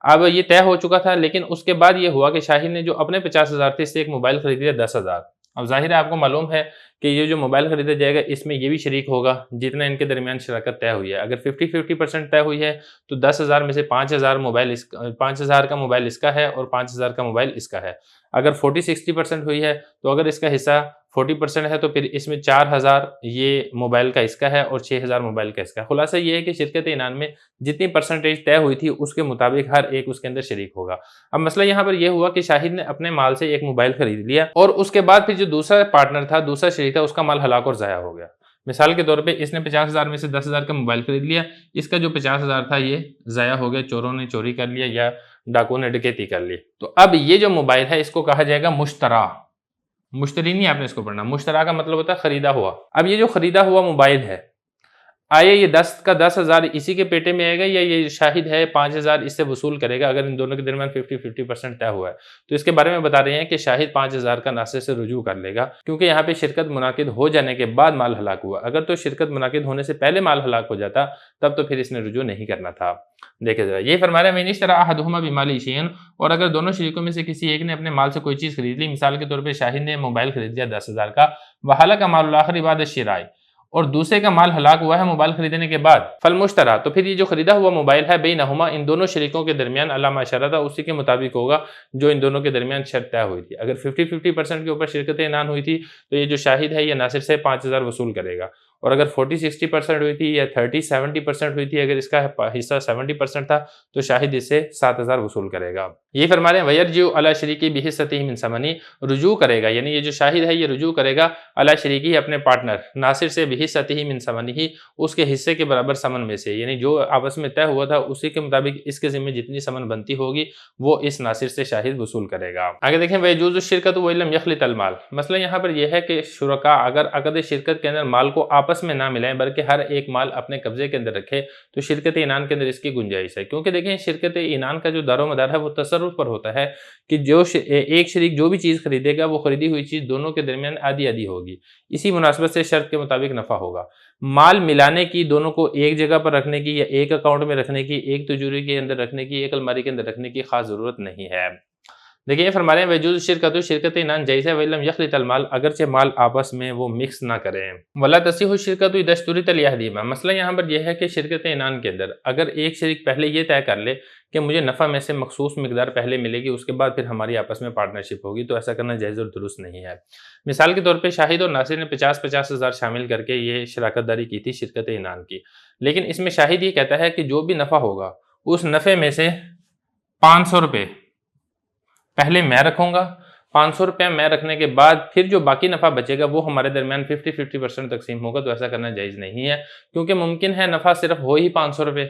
اب یہ طے ہو چکا تھا، لیکن اس کے بعد یہ ہوا کہ شاہد نے جو اپنے 50,000 تھے اس سے ایک موبائل خرید لیا 10,000۔ اب ظاہر ہے آپ کو معلوم ہے کہ یہ جو موبائل خریدا جائے گا اس میں یہ بھی شریک ہوگا جتنا ان کے درمیان شراکت طے ہوئی ہے۔ اگر 50-50% طے ہوئی ہے تو 10,000 میں سے 5,000 کا موبائل اس کا ہے اور 5,000 کا موبائل اس کا ہے۔ اگر 40-60% ہوئی ہے تو اگر اس کا حصہ 40% ہے تو پھر اس میں 4,000 یہ موبائل کا اس کا ہے اور 6,000 موبائل کا اس کا ہے۔ خلاصہ یہ ہے کہ شرکت عنان میں جتنی پرسنٹیج طے ہوئی تھی اس کے مطابق ہر ایک اس کے اندر شریک ہوگا۔ اب مسئلہ یہاں پر یہ ہوا کہ شاہد نے اپنے مال سے ایک موبائل خرید لیا اور اس کے بعد پھر جو دوسرا پارٹنر تھا، دوسرا شریک تھا، اس کا مال ہلاک اور ضائع ہو گیا۔ مثال کے طور پہ اس نے 50,000 میں سے 10,000 کا موبائل خرید لیا، اس کا جو 50,000 تھا یہ ضائع ہو گیا، چوروں نے چوری کر لیا یا ڈاکو نے ڈکیتی کر لی۔ تو اب یہ جو موبائل ہے اس کو کہا جائے گا مشترا، مشتری نہیں آپ نے اس کو پڑھنا، مشترا کا مطلب ہوتا ہے خریدا ہوا۔ اب یہ جو خریدا ہوا موبائل ہے، آیا یہ 10 کا 10,000 اسی کے پیٹے میں آئے گا یا یہ شاہد ہے 5,000 اس سے وصول کرے گا اگر ان دونوں کے درمیان 50-50% طے ہوا ہے؟ تو اس کے بارے میں بتا رہے ہیں کہ شاہد 5,000 کا ناصر سے رجوع کر لے گا، کیونکہ یہاں پہ شرکت منعقد ہو جانے کے بعد مال ہلاک ہوا۔ اگر تو شرکت منعقد ہونے سے پہلے مال ہلاک ہو جاتا تب تو پھر اس نے رجوع نہیں کرنا تھا۔ دیکھیں ذرا، یہ فرما رہے ہیں وَإِنِ اشْتَرَىٰ أَحَدُهُمَا بِمَالِهِ شَيْئًا، اور اگر دونوں شریکوں میں سے کسی ایک نے اپنے مال سے کوئی چیز خرید لی، مثال کے طور پہ شاہد نے موبائل خرید لیا 10,000 کا، وَحَلَقَ مَالُ الْآخَرِ بَعْدَ الشِّرَاءِ، اور دوسرے کا مال ہلاک ہوا ہے موبائل خریدنے کے بعد، فالمشترا، تو پھر یہ جو خریدا ہوا موبائل ہے بینہما، ان دونوں شریکوں کے درمیان علی ما شرط، اسی کے مطابق ہوگا جو ان دونوں کے درمیان شرط طے ہوئی تھی۔ اگر 50-50% کے اوپر شرکت عنان ہوئی تھی تو یہ جو شاہد ہے یہ ناصر سے 5,000 وصول کرے گا، اور اگر 40-60% ہوئی تھی یا 30-70% ہوئی تھی، اگر اس کا حصہ 70% تھا تو شاہد اس سے 7,000 وصول کرے گا۔ یہ فرما رہے ہیں وَيَرْجِعُ عَلَى شَرِيكِهِ بِحِصَّتِهِ مِنْ ثَمَنِهِ، رجوع کرے گا، یعنی یہ جو شاہد ہے یہ رجوع کرے گا علی شریکی اپنے پارٹنر ناصر سے بِحِصَّتِهِ مِنْ ثَمَنِهِ، اس کے حصے کے برابر ثمن میں سے، یعنی جو آپس میں طے ہوا تھا اسی کے مطابق اس کے ذمہ جتنی ثمن بنتی ہوگی وہ اس ناصر سے شاہد وصول کرے گا۔ آگے دیکھیں وَيَجُوزُ الشِّرْكَةُ وَإِن لَمْ يَخْلِطْ الْمَالَ، مسئلہ یہاں پر یہ ہے کہ شرکاء اگر عقد شرکت کے اندر مال کو آپس میں نہ ملائیں بلکہ ہر ایک مال اپنے قبضے کے اندر رکھے تو شرکت عنان کے اندر اس کی گنجائش ہے، کیونکہ دیکھیں شرکت عنان کا جو دار و مدار ہے وہ تصرف پر ہوتا ہے کہ جو ایک شریک جو بھی چیز خریدے گا وہ خریدی ہوئی چیز دونوں کے درمیان آدھی آدھی ہوگی، اسی مناسبت سے شرط کے مطابق نفع ہوگا۔ مال ملانے کی، دونوں کو ایک جگہ پر رکھنے کی یا ایک اکاؤنٹ میں رکھنے کی، ایک تجوری کے اندر رکھنے کی، ایک الماری کے اندر رکھنے کی خاص ضرورت نہیں ہے۔ دیکھیں یہ فرما رہے ہیں وَيَجُوزُ الشِّرْكَةُ، شرکت عنان جائز ہے وَإِن لَمْ يَخْلِطْ الْمَالَ، اگرچہ مال آپس میں وہ مکس نہ کریں۔ وَلَا تَصِحُّ الشِّرْكَةُ إِذَا اشْتُرِطَ لِأَحَدِهِمَا، مسئلہ یہاں پر یہ ہے کہ شرکت عنان کے اندر اگر ایک شریک پہلے یہ طے کر لے کہ مجھے نفع میں سے مخصوص مقدار پہلے ملے گی، اس کے بعد پھر ہماری آپس میں پارٹنرشپ ہوگی، تو ایسا کرنا جائز اور درست نہیں ہے۔ مثال کے طور پہ شاہد اور ناصر نے 50-50 ہزار شامل کر کے یہ شراکت داری کی تھی شرکت عنان کی، لیکن اس میں شاہد یہ کہتا ہے کہ جو بھی نفع ہوگا اس نفع میں سے 500 روپے پہلے میں رکھوں گا، 500 روپے میں رکھنے کے بعد پھر جو باقی نفع بچے گا وہ ہمارے درمیان 50-50% تقسیم ہوگا، تو ایسا کرنا جائز نہیں ہے، کیونکہ ممکن ہے نفع صرف ہو ہی 500 روپے،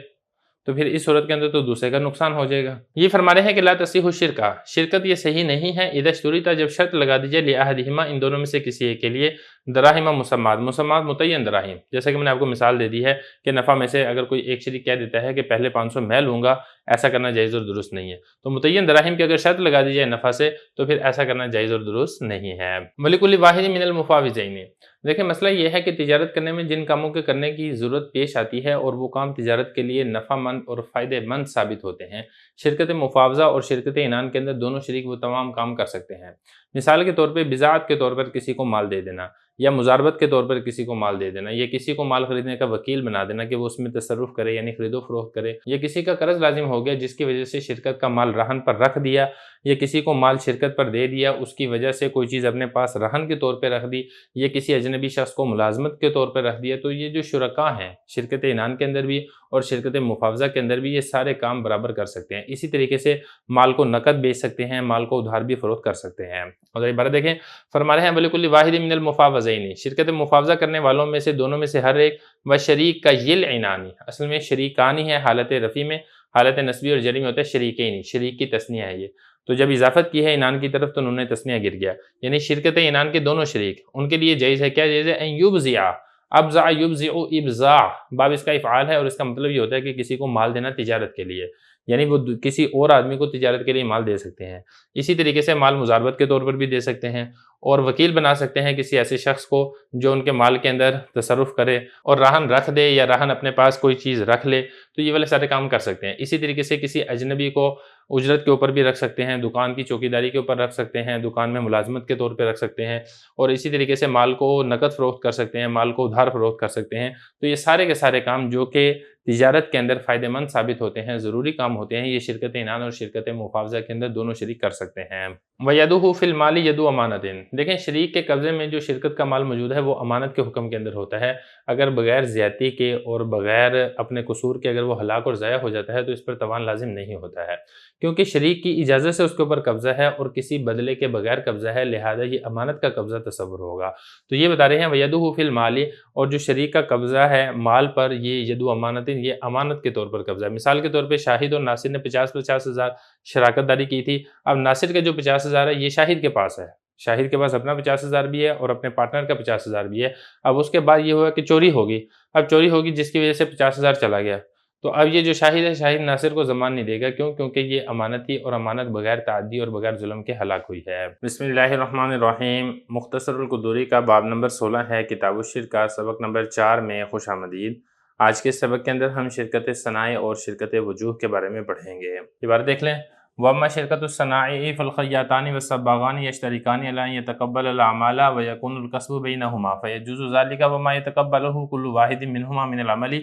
تو پھر اس صورت کے اندر تو دوسرے کا نقصان ہو جائے گا۔ یہ فرما رہے ہیں کہ لا تصیح الشرکہ، شرکت یہ صحیح نہیں ہے اذا اشترط، جب شرط لگا دی جائے لأحدہما، ان دونوں میں سے کسی ایک کے لیے، دراہم مسمات، مسمات متعین دراہم، جیسا کہ میں نے آپ کو مثال دے دی ہے کہ نفع میں سے اگر کوئی ایک شریک کہہ دیتا ہے کہ پہلے 500 میں لوں گا، ایسا کرنا جائز اور درست نہیں ہے، تو متعین دراہم کی اگر شرط لگا دی جائے نفع سے تو پھر ایسا کرنا جائز اور درست نہیں ہے۔ وَلِكُلِّ وَاحِدٍ مِّنَ الْمُفَاوِضَيْنِ، دیکھیں مسئلہ یہ ہے کہ تجارت کرنے میں جن کاموں کے کرنے کی ضرورت پیش آتی ہے اور وہ کام تجارت کے لیے نفع مند اور فائدہ مند ثابت ہوتے ہیں، شرکت مفاوضہ اور شرکت عنان کے اندر دونوں شریک وہ تمام کام کر سکتے ہیں۔ مثال کے طور پہ بضاعت کے طور پر کسی کو مال دے دینا، یا مضاربت کے طور پر کسی کو مال دے دینا، یا کسی کو مال خریدنے کا وکیل بنا دینا کہ وہ اس میں تصرف کرے یعنی خرید و فروخت کرے، یا کسی کا قرض لازم ہو گیا جس کی وجہ سے شرکت کا مال رہن پر رکھ دیا، یا کسی کو مال شرکت پر دے دیا اس کی وجہ سے کوئی چیز اپنے پاس رہن کے طور پہ رکھ دی، یا کسی اجنبی شخص کو ملازمت کے طور پہ رکھ دیا، تو یہ جو شرکاء ہیں شرکت عنان کے اندر بھی اور شرکت مفاوضہ کے اندر بھی یہ سارے کام برابر کر سکتے ہیں۔ اسی طریقے سے مال کو نقد بیچ سکتے ہیں، مال کو ادھار بھی فروخت کر سکتے ہیں۔ اور عبارت دیکھیں فرما رہے ہیں وَلِكُلِّ وَاحِدٍ مِّنَ الْمُفَاوِضَيْنِ، شرکت مفاوضہ کرنے والوں میں سے دونوں میں سے ہر ایک وشریک کا یل عنانی، اصل میں شریکانی ہے حالت رفع میں، حالت نسبی اور جری میں ہوتا ہے شریکینی، شریک کی تثنیہ ہے یہ، تو جب اضافت کی ہے عنان کی طرف تو نون تثنیہ گر گیا، یعنی شرکت عنان کے دونوں شریک ان کے لیے جائز ہے، کیا جائز ہے؟ ان یبزع، ابزع یبزع ابزاع، باب اس کا افعال ہے اور اس کا مطلب یہ ہوتا ہے کہ کسی کو مال دینا تجارت کے لیے، یعنی وہ کسی اور آدمی کو تجارت کے لیے مال دے سکتے ہیں۔ اسی طریقے سے مال مضاربت کے طور پر بھی دے سکتے ہیں اور وکیل بنا سکتے ہیں کسی ایسے شخص کو جو ان کے مال کے اندر تصرف کرے اور رہن رکھ دے یا رہن اپنے پاس کوئی چیز رکھ لے، تو یہ والے سارے کام کر سکتے ہیں۔ اسی طریقے سے کسی اجنبی کو اجرت کے اوپر بھی رکھ سکتے ہیں، دکان کی چوکیداری کے اوپر رکھ سکتے ہیں، دکان میں ملازمت کے طور پہ رکھ سکتے ہیں، اور اسی طریقے سے مال کو نقد فروخت کر سکتے ہیں، مال کو ادھار فروخت کر سکتے ہیں۔ تو یہ سارے کے سارے کام جو کہ تجارت کے اندر فائدہ مند ثابت ہوتے ہیں، ضروری کام ہوتے ہیں، یہ شرکت عنان اور شرکت مفاوضہ کے اندر دونوں شریک کر سکتے ہیں۔ وَيَدُهُ فِي الْمَالِ يَدُ أَمَانَةٍ، دیکھیں شریک کے قبضے میں جو شرکت کا مال موجود ہے وہ امانت کے حکم کے اندر ہوتا ہے، اگر بغیر زیادتی کے اور بغیر اپنے قصور کے اگر وہ ہلاک اور ضائع ہو جاتا ہے تو اس پر تاوان لازم نہیں ہوتا ہے، کیونکہ شریک کی اجازت سے اس کے اوپر قبضہ ہے اور کسی بدلے کے بغیر قبضہ ہے، لہذا یہ امانت کا قبضہ تصور ہوگا۔ تو یہ بتا رہے ہیں وَيَدُهُ فِي الْمَالِ، اور جو شریک کا قبضہ ہے مال پر یہ یدو امانتٍ، یہ امانت کے طور پر قبضہ ہے۔ مثال کے طور پہ شاہد اور ناصر نے 50-50 ہزار شراکت داری کی تھی، اب ناصر کا جو 50 ہزار ہے یہ شاہد کے پاس ہے، شاہد کے پاس اپنا 50 ہزار بھی ہے اور اپنے پارٹنر کا 50 ہزار بھی ہے۔ اب اس کے بعد یہ ہوا کہ چوری ہوگی، اب چوری ہوگی جس کی وجہ سے 50 ہزار چلا گیا، تو اب یہ جو شاہد ہے شاہد ناصر کو ضمان نہیں دے گا، کیوں؟ کیونکہ یہ امانت تھی اور امانت بغیر تعدی اور بغیر ظلم کے ہلاک ہوئی ہے۔ بسم اللہ الرحمن الرحیم، مختصر القدوری کا باب نمبر 16 ہے، کتاب الشرکہ سبق نمبر 4 میں خوش آمدید۔ آج کے سبق کے اندر ہم شرکت صنائع اور شرکت وجوہ کے بارے میں پڑھیں گے۔ عبارت دیکھ لیں، وَأَمَّا شِرْكَةُ الصَّنَائِعِ فَالْخَيَّاطَانِ وَالصَّبَّاغَانِ يَشْتَرِكَانِ عَلَىٰ أَن يَتَقَبَّلَ الْأَعْمَالَ وَيَكُونُ الْكَسْبُ بَيْنَهُمَا فَيَجُوزُ ذَلِكَ وَمَا يَتَقَبَّلُهُ كُلُّ وَاحِدٍ مِّنْهُمَا مِنَ الْعَمَلِ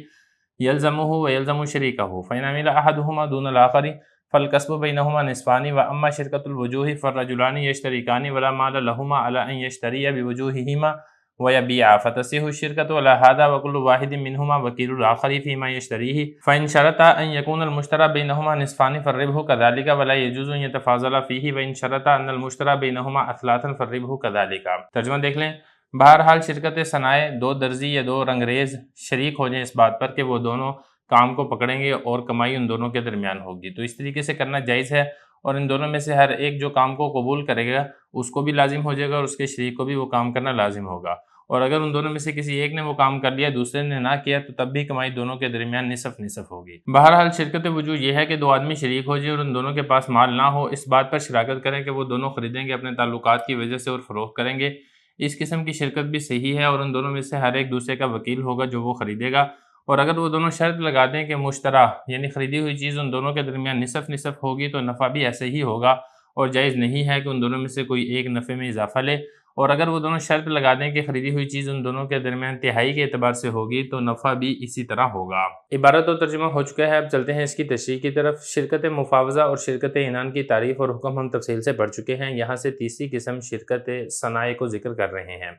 يَلْزَمُهُ وَيَلْزَمُ شَرِيكَهُ فَإِنْ عَمِلَ أَحَدُهُمَا دُونَ الْآخَرِ فَالْكَسْبُ بَيْنَهُمَا نِصْفَانِ وَأَمَّا شِرْكَةُ الْوُجُوهِ فَالرَّجُلَانِ يَشْتَرِكَانِ وَلَا مَالَ لَهُمَا عَلَىٰ أَن يَشْتَرِيَ بِوُجُوهِهِمَا ويبيع فتصح الشركة على هذا وكل واحد منهما وكيل الآخر فيما يشتريه فإن شرط أن يكون المشترى بينهما نصفان فالربح كذلك ولا يجوز أن يتفاضل فيه وإن شرط أن المشترى بينهما أثلاثا فالربح كذلك۔ ترجمہ دیکھ لیں، بہرحال شرکت صنائع دو درزی یا دو رنگریز شریک ہو جائیں اس بات پر کہ وہ دونوں کام کو پکڑیں گے اور کمائی ان دونوں کے درمیان ہوگی، تو اس طریقے سے کرنا جائز ہے، اور ان دونوں میں سے ہر ایک جو کام کو قبول کرے گا اس کو بھی لازم ہو جائے گا اور اس کے شریک کو بھی وہ کام کرنا لازم ہوگا، اور اگر ان دونوں میں سے کسی ایک نے وہ کام کر لیا دوسرے نے نہ کیا تو تب بھی کمائی دونوں کے درمیان نصف نصف ہوگی۔ بہرحال شرکت وجوہ یہ ہے کہ دو آدمی شریک ہو جائیں اور ان دونوں کے پاس مال نہ ہو، اس بات پر شراکت کریں کہ وہ دونوں خریدیں گے اپنے تعلقات کی وجہ سے اور فروخت کریں گے، اس قسم کی شرکت بھی صحیح ہے، اور ان دونوں میں سے ہر ایک دوسرے کا وکیل ہوگا جو وہ خریدے گا، اور اگر وہ دونوں شرط لگا دیں کہ مشترا یعنی خریدی ہوئی چیز ان دونوں کے درمیان نصف نصف ہوگی تو نفع بھی ایسے ہی ہوگا، اور جائز نہیں ہے کہ ان دونوں میں سے کوئی ایک نفع میں اضافہ لے، اور اگر وہ دونوں شرط لگا دیں کہ خریدی ہوئی چیز ان دونوں کے درمیان تہائی کے اعتبار سے ہوگی تو نفع بھی اسی طرح ہوگا۔ عبارت و ترجمہ ہو چکا ہے، اب چلتے ہیں اس کی تشریح کی طرف۔ شرکت مفاوضہ اور شرکت عنان کی تعریف اور حکم ہم تفصیل سے پڑھ چکے ہیں، یہاں سے تیسری قسم شرکت صنائع کو ذکر کر رہے ہیں۔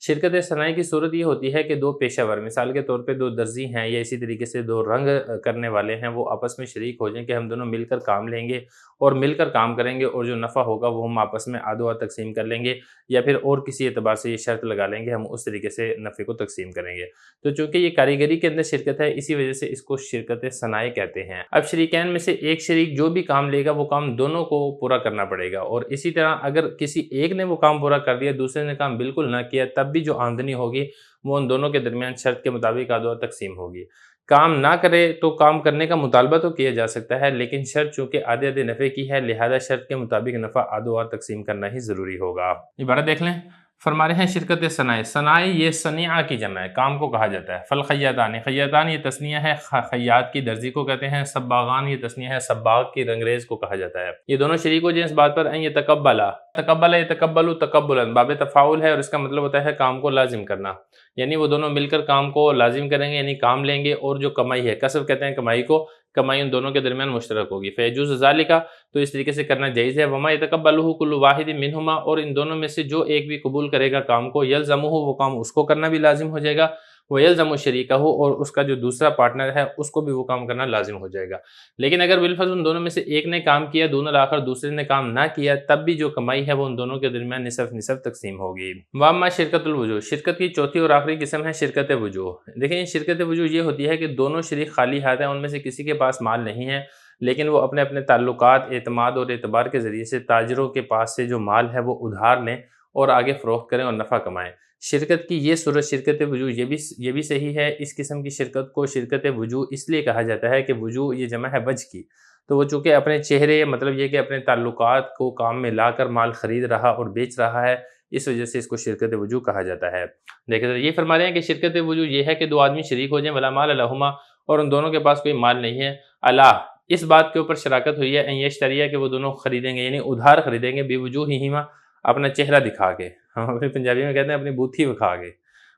شرکت صنائع کی صورت یہ ہوتی ہے کہ دو پیشہ ور، مثال کے طور پہ دو درزی ہیں یا اسی طریقے سے دو رنگ کرنے والے ہیں، وہ آپس میں شریک ہو جائیں کہ ہم دونوں مل کر کام لیں گے اور مل کر کام کریں گے، اور جو نفع ہوگا وہ ہم آپس میں آدھو آدھ تقسیم کر لیں گے، یا پھر اور کسی اعتبار سے یہ شرط لگا لیں گے ہم اس طریقے سے نفع کو تقسیم کریں گے۔ تو چونکہ یہ کاریگری کے اندر شرکت ہے اسی وجہ سے اس کو شرکت صنائع کہتے ہیں۔ اب شریکین میں سے ایک شریک جو بھی کام لے گا وہ کام دونوں کو پورا کرنا پڑے گا، اور اسی طرح اگر کسی ایک نے وہ کام پورا کر دیا دوسرے نے کام بالکل نہ کیا تب بھی جو آمدنی ہوگی وہ ان دونوں کے درمیان شرط کے مطابق آدھو تقسیم ہوگی۔ کام نہ کرے تو کام کرنے کا مطالبہ تو کیا جا سکتا ہے، لیکن شرط چونکہ آدھے آدھے نفع کی ہے لہذا شرط کے مطابق نفع آدھو تقسیم کرنا ہی ضروری ہوگا۔ عبارت دیکھ لیں، فرما رہے ہیں شرکت صنائع، صنائع یہ صنیعہ کی جمع ہے، کام کو کہا جاتا ہے۔ فالخیاطان، خیاطان یہ تثنیہ ہے، خیاط کی درزی کو کہتے ہیں۔ صباغان یہ تثنیہ ہے، صباغ کی رنگریز کو کہا جاتا ہے۔ یہ دونوں شریک ہو جائیں اس بات پر ان یتقبلا، تقبل یتقبل تقبلا باب تفاعل ہے، اور اس کا مطلب ہوتا ہے کام کو لازم کرنا، یعنی وہ دونوں مل کر کام کو لازم کریں گے، یعنی کام لیں گے، اور جو کمائی ہے، کسب کہتے ہیں کمائی کو، کمائی ان دونوں کے درمیان مشترک ہوگی۔ فیجوز ذالک، تو اس طریقے سے کرنا جائز ہے۔ وما یتقبلہ کل واحد منہما، اور ان دونوں میں سے جو ایک بھی قبول کرے گا کام کو، یلزمہ، وہ کام اس کو کرنا بھی لازم ہو جائے گا، ویلزم شریکہ، اور اس کا جو دوسرا پارٹنر ہے اس کو بھی وہ کام کرنا لازم ہو جائے گا۔ لیکن اگر بالفرض ان دونوں میں سے ایک نے کام کیا دون الاخر دوسرے نے کام نہ کیا تب بھی جو کمائی ہے وہ ان دونوں کے درمیان نصف نصف تقسیم ہوگی۔ واما شرکت الوجوہ، شرکت کی چوتھی اور آخری قسم ہے شرکت وجوہ۔ دیکھیں شرکت وجوہ یہ ہوتی ہے کہ دونوں شریک خالی ہاتھ ہیں، ان میں سے کسی کے پاس مال نہیں ہے لیکن وہ اپنے اپنے تعلقات، اعتماد اور اعتبار کے ذریعے سے تاجروں کے پاس سے جو مال ہے وہ ادھار لیں اور آگے فروخت کریں اور نفع کمائیں۔ شرکت کی یہ صورت شرکت وجوہ یہ بھی صحیح ہے۔ اس قسم کی شرکت کو شرکت وجوہ اس لیے کہا جاتا ہے کہ وجوہ یہ جمع ہے وجہ کی، تو وہ چونکہ اپنے چہرے، مطلب یہ کہ اپنے تعلقات کو کام میں لا کر مال خرید رہا اور بیچ رہا ہے، اس وجہ سے اس کو شرکت وجوہ کہا جاتا ہے۔ دیکھیں یہ فرما رہے ہیں کہ شرکت وجوہ یہ ہے کہ دو آدمی شریک ہو جائیں، ولا مال لہما، اور ان دونوں کے پاس کوئی مال نہیں ہے، اللہ اس بات کے اوپر شراکت ہوئی ہے ان یشتریہ کہ وہ دونوں خریدیں گے، یعنی ادھار خریدیں گے، بوجوہہما اپنا چہرہ دکھا کے، ہم اپنی پنجابی میں کہتے ہیں اپنی بوتھی دکھا کے،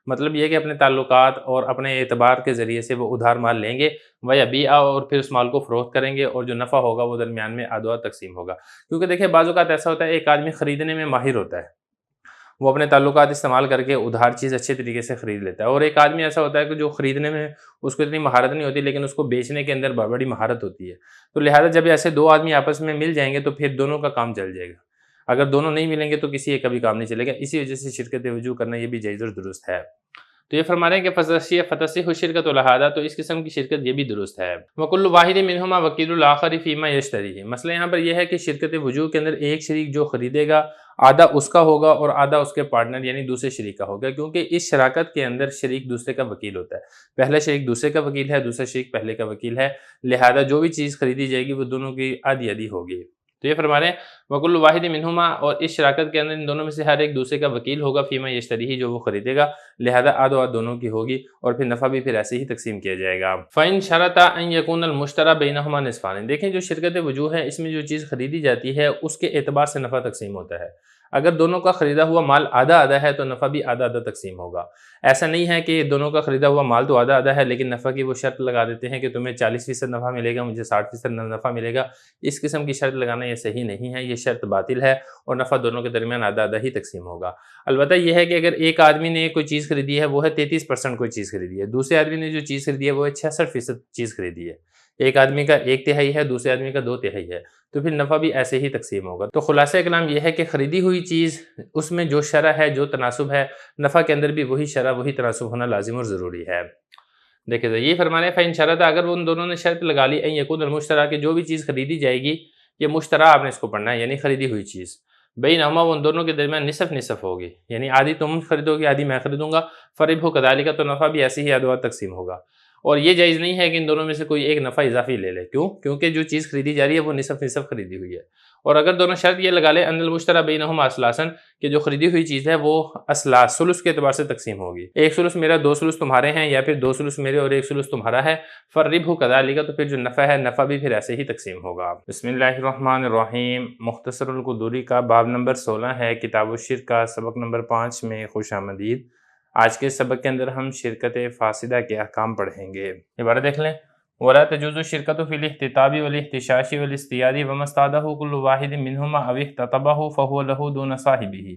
مطلب یہ کہ اپنے تعلقات اور اپنے اعتبار کے ذریعے سے وہ ادھار مال لیں گے، ویبیع، اور پھر اس مال کو فروخت کریں گے، اور جو نفع ہوگا وہ درمیان میں آدھو آدھ تقسیم ہوگا۔ کیونکہ دیکھیں بعض اوقات ایسا ہوتا ہے ایک آدمی خریدنے میں ماہر ہوتا ہے، وہ اپنے تعلقات استعمال کر کے ادھار چیز اچھے طریقے سے خرید لیتا ہے، اور ایک آدمی ایسا ہوتا ہے کہ جو خریدنے میں اس کو اتنی مہارت نہیں ہوتی لیکن اس کو بیچنے کے اندر بڑی مہارت ہوتی ہے، تو لہٰذا جب ایسے دو آدمی آپس میں مل جائیں گے تو پھر دونوں کا کام چل جائے گا، اگر دونوں نہیں ملیں گے تو کسی ایک کا بھی کام نہیں چلے گا، اسی وجہ سے شرکت وجوہ کرنا یہ بھی جائز اور درست ہے۔ تو یہ فرما رہے ہیں کہ فتصح الشرکۃ لہذا، تو اس قسم کی شرکت یہ بھی درست ہے۔ وکل واحد منہما وکیل الآخر فیما یشتریہ، مسئلہ یہاں پر یہ ہے کہ شرکت وجوہ کے اندر ایک شریک جو خریدے گا آدھا اس کا ہوگا اور آدھا اس کے پارٹنر یعنی دوسرے شریک کا ہوگا، کیونکہ اس شراکت کے اندر شریک دوسرے کا وکیل ہوتا ہے، پہلا شریک دوسرے کا وکیل ہے، دوسرا شریک پہلے کا وکیل ہے، لہذا جو بھی چیز خریدی جائے گی وہ دونوں کی آدھی آدھی ہوگی۔ تو یہ فرما رہے ہیں وکل واحد منہما، اور اس شراکت کے اندر ان دونوں میں سے ہر ایک دوسرے کا وکیل ہوگا، فیما یشتریہ جو وہ خریدے گا، لہذا آدھو آدھ دونوں کی ہوگی، اور پھر نفع بھی پھر ایسے ہی تقسیم کیا جائے گا۔ فَإِن شَرَطَ أَن يَكُونَ الْمُشْتَرَى بَيْنَهُمَا نِصْفَانِ، دیکھیں جو شرکت وجوہ ہے اس میں جو چیز خریدی جاتی ہے اس کے اعتبار سے نفع تقسیم ہوتا ہے، اگر دونوں کا خریدا ہوا مال آدھا آدھا ہے تو نفع بھی آدھا آدھا تقسیم ہوگا۔ ایسا نہیں ہے کہ دونوں کا خریدا ہوا مال تو آدھا آدھا ہے لیکن نفع کی وہ شرط لگا دیتے ہیں کہ تمہیں 40% نفع ملے گا، مجھے 60% نفع ملے گا، اس قسم کی شرط لگانا یہ یہ صحیح نہیں ہے، یہ شرط باطل ہے اور نفع دونوں کے درمیان آدھا آدھا ہی تقسیم ہوگا۔ البتہ یہ ہے کہ اگر ایک آدمی نے کوئی چیز خریدی ہے، وہ ہے 33% کوئی چیز خریدی ہے، دوسرے آدمی نے جو چیز خریدی ہے وہ ہے 66% چیز خریدی ہے، ایک آدمی کا 1/3 ہے، دوسرے آدمی کا 2/3 ہے، تو پھر نفع بھی ایسے ہی تقسیم ہوگا۔ تو خلاصہ کلام یہ ہے کہ خریدی ہوئی چیز، اس میں جو شرح ہے، جو تناسب ہے، نفع کے اندر بھی وہی شرح وہی تناسب ہونا لازم اور ضروری ہے۔ دیکھیں ذرا یہ فرمانے فَإِن شَرَطَ، اگر ان دونوں نے شرط لگا لی اَن يَكُونَ الْمُشْتَرَى کہ جو بھی چیز خریدی جائے گی، یہ مشترا آپ نے اس کو پڑھنا ہے یعنی خریدی ہوئی چیز، بینہما ان دونوں کے درمیان نصف نصف ہوگی، یعنی آدھی تم خریدو گی آدھی میں خریدوں گا، فَرِبْحُ كَذَلِكَ تو نفع بھی ایسے ہی آدھا تقسیم ہوگا۔ اور یہ جائز نہیں ہے کہ ان دونوں میں سے کوئی ایک نفع اضافی لے لے، کیوں؟ کیونکہ جو چیز خریدی جا رہی ہے وہ نصف نصف خریدی ہوئی ہے۔ اور اگر دونوں شرط یہ لگا لے ان المشترى بینہما اثلاثاً کہ جو خریدی ہوئی چیز ہے وہ اثلاث ثلث کے اعتبار سے تقسیم ہوگی، ایک ثلث میرا، دو ثلث تمہارے ہیں، یا پھر دو ثلث میرے اور ایک ثلث تمہارا ہے، فَالرِّبْحُ كَذَلِكَ تو پھر جو نفع ہے نفع بھی پھر ایسے ہی تقسیم ہوگا۔ بسم اللہ الرحمن الرحیم، مختصر القدوری کا باب نمبر 16 ہے، کتاب الشرک کا سبق نمبر 5 میں خوش آمدید۔ آج کے سبق کے اندر ہم شرکت فاسدہ کے احکام پڑھیں گے۔ عبارت دیکھ لیں، وَلَا تَجُوزُ الشِّرْكَةُ فِي الِاحْتِطَابِ وَالِاحْتِشَاشِ وَالِاصْطِيَادِ وَمَا اصْطَادَهُ كُلُّ وَاحِدٍ مِّنْهُمَا أَوِ احْتَطَبَهُ فَهُوَ لَهُ دُونَ صَاحِبِهِ